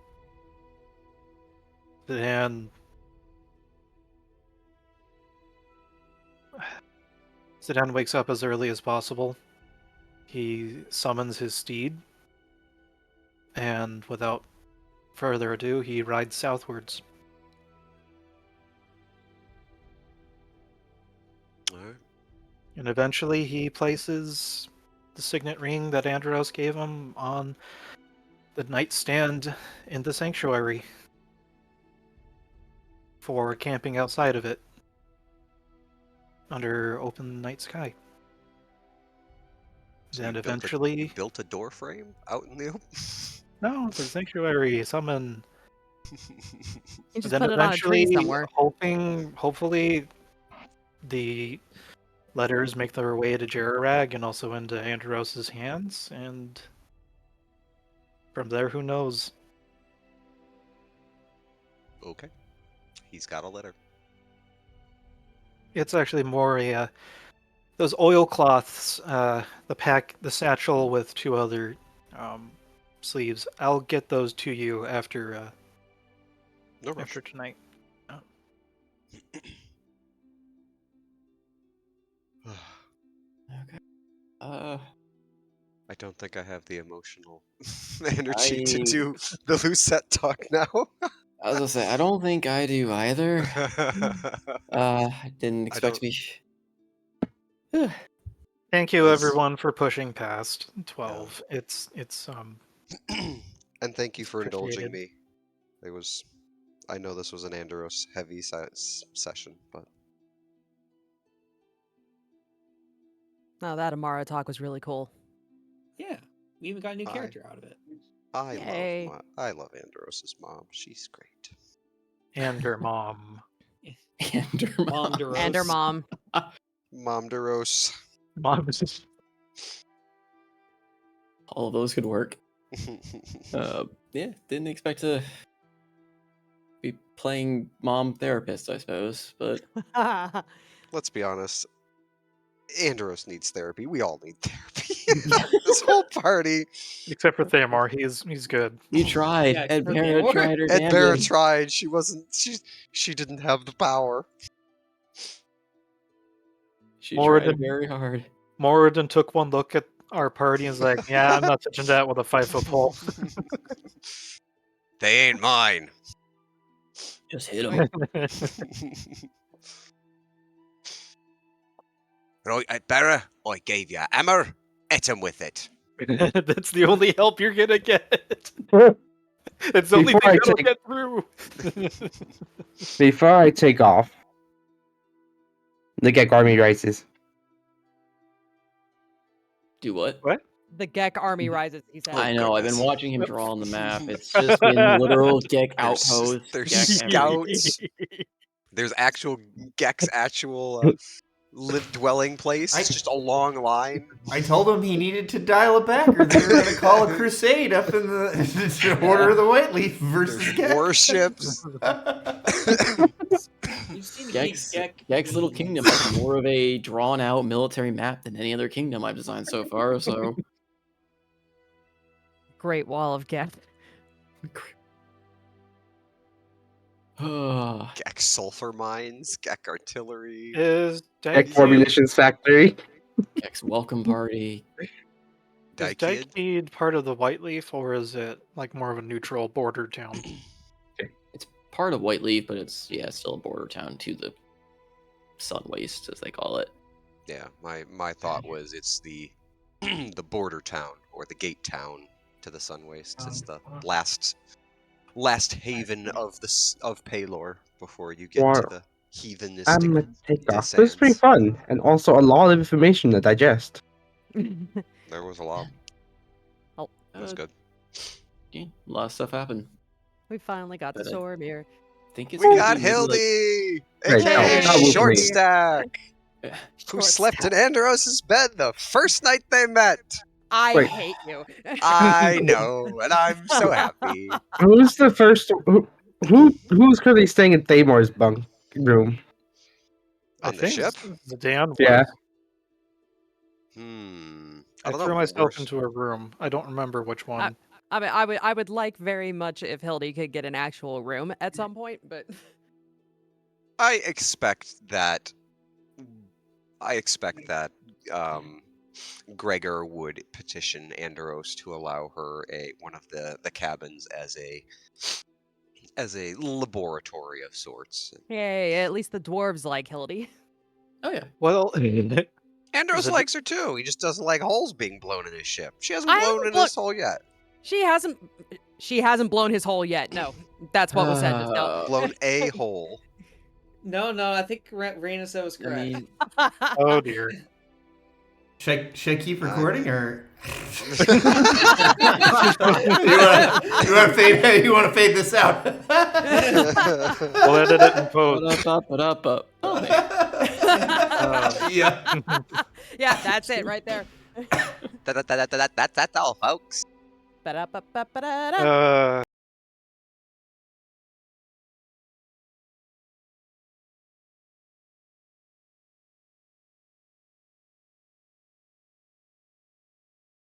D: Zidane wakes up as early as possible. He summons his steed, and without further ado, he rides southwards.
B: All right.
D: And eventually he places the signet ring that Andros gave him on the nightstand in the sanctuary for camping outside of it under open night sky.
B: So
D: And
B: you
D: eventually,
B: built a door frame out in the open.
D: no, the sanctuary summon.
A: You just
D: Then
A: put it on a tree
D: eventually,
A: somewhere.
D: hopefully, the letters make their way to Jerarag and also into Andros's hands, and from there, who knows?
B: Okay. He's got a letter.
D: It's actually more a those oilcloths, the satchel with 2 other sleeves. I'll get those to you after
B: No rush.
D: after tonight.
C: Okay.
B: I don't think I have the emotional energy to
C: I-
B: do the Lucette talk now.
C: I was gonna say, I don't think I do either. I didn't expect to be.
D: Thank you,
B: Yes.
D: everyone, for pushing past 12. It's
B: And thank you for indulging
D: appreciated.
B: me. It was. I know this was an Andros heavy session, but
A: No, that Amara talk was really cool.
H: yeah. We even got a new character out of it.
A: Yay.
B: I love Andros's mom. She's great.
D: And her mom.
C: And her
H: Mom
C: mom.
H: DeRose.
A: And her mom.
B: Mom Deros.
D: Mom is
C: All of those could work. Yeah, didn't expect to be playing mom therapist, I suppose, but
B: Let's be honest. Andros needs therapy. We all need therapy. This whole party.
D: except for Thamar, he's good.
C: you tried.
H: Yeah,
C: Ed
H: for
C: Barrett
H: Thamor.
C: tried her
B: Ed Barra
C: damnedest.
B: tried. She wasn't. She didn't have the power.
C: She
D: More
C: tried
D: than-
C: very hard.
D: Moradin took one look at our party and was like, "Yeah, I'm not touching that with a 5-foot pole."
B: They ain't mine.
C: Just hit him.
B: Right, Barra, I gave you a hammer. Hit him with it.
D: That's the only help you're gonna get. It's the only
G: Before
D: thing
G: I
D: that'll
G: take-
D: get through.
G: Before I take off, look at Army Rises.
C: Do what?
A: The Gek army rises, he said.
B: Oh,
C: I know. I've been
B: goodness.
C: watching him draw on the map. It's just been literal Gek
B: There's-
C: outposts.
B: there's
C: Gek everything.
B: scouts. There's actual Gek's actual live dwelling place. It's just a long line.
E: I told him he needed to dial it back, or they were going to call a crusade up in the Order of the White Leaf versus
B: There's
E: Gek.
B: warships.
H: You've seen the
C: Gek's,
H: Gek
C: Gek's little kingdom has more of a drawn-out military map than any other kingdom I've designed so far. So
A: Great wall of Gek.
B: Gek sulfur mines, Gek artillery.
D: Is
G: Ekfor Munitions Factory.
C: Gex welcome party.
D: Is
B: Dykid.
D: Dykid part of the Whiteleaf, or is it like more of a neutral border town?
C: It's part of Whiteleaf, but it's still a border town to the Sun Waste, as they call it.
B: Yeah, my thought was it's the the border town or the gate town to the Sun Wastes. It's the last haven of of Paylor before you get to
G: Or
B: the heathenistic
G: I'm a takeoff. But it's pretty
B: Descents.
G: fun, and also a lot of information to digest.
B: There was a lot.
A: Oh,
B: It was good.
C: Yeah, a lot of stuff happened.
A: we finally got the
C: But I
A: storm here.
C: think it's
B: We
C: gonna
B: got
C: be maybe, like,
B: Hildy,
G: Right,
B: aka
A: no,
B: Short
G: please.
B: Stack, who
A: Short
B: slept in
A: stack.
B: Andros's bed the first night they met.
A: I
G: Wait.
A: hate you.
B: I know, and I'm so happy.
G: Who's the first? Who's currently staying in Thamor's bunk room?
B: On the ship?
D: Zidane
G: Yeah.
D: was.
B: I
D: I
B: don't
D: threw
B: know.
D: myself into a room. I don't remember which one.
A: I mean, I would like very much if Hildy could get an actual room at some point, but
B: I expect that. I expect that Gregor would petition Andros to allow her one of the cabins as a laboratory of sorts.
A: yay, at least the dwarves like Hildy.
C: Oh yeah.
D: Well,
B: Andros
D: Zid-
B: likes her too. He just doesn't like holes being blown in his ship. She hasn't
A: I
B: blown
A: haven't
B: in
A: blown-
B: his hole yet.
A: She hasn't blown his hole yet. No, that's what was said just now.
B: Blown a hole.
H: No, I think Raina said was
C: I
H: correct.
C: mean,
D: oh dear.
E: Should I keep
B: I
E: recording
B: mean-
E: or you want to fade this out?
D: We'll edit it in post.
C: Oh,
E: Yeah.
A: Yeah, that's it right there.
B: That's all, folks.
A: Ba-da-ba-ba-ba-da-da.
D: Uh,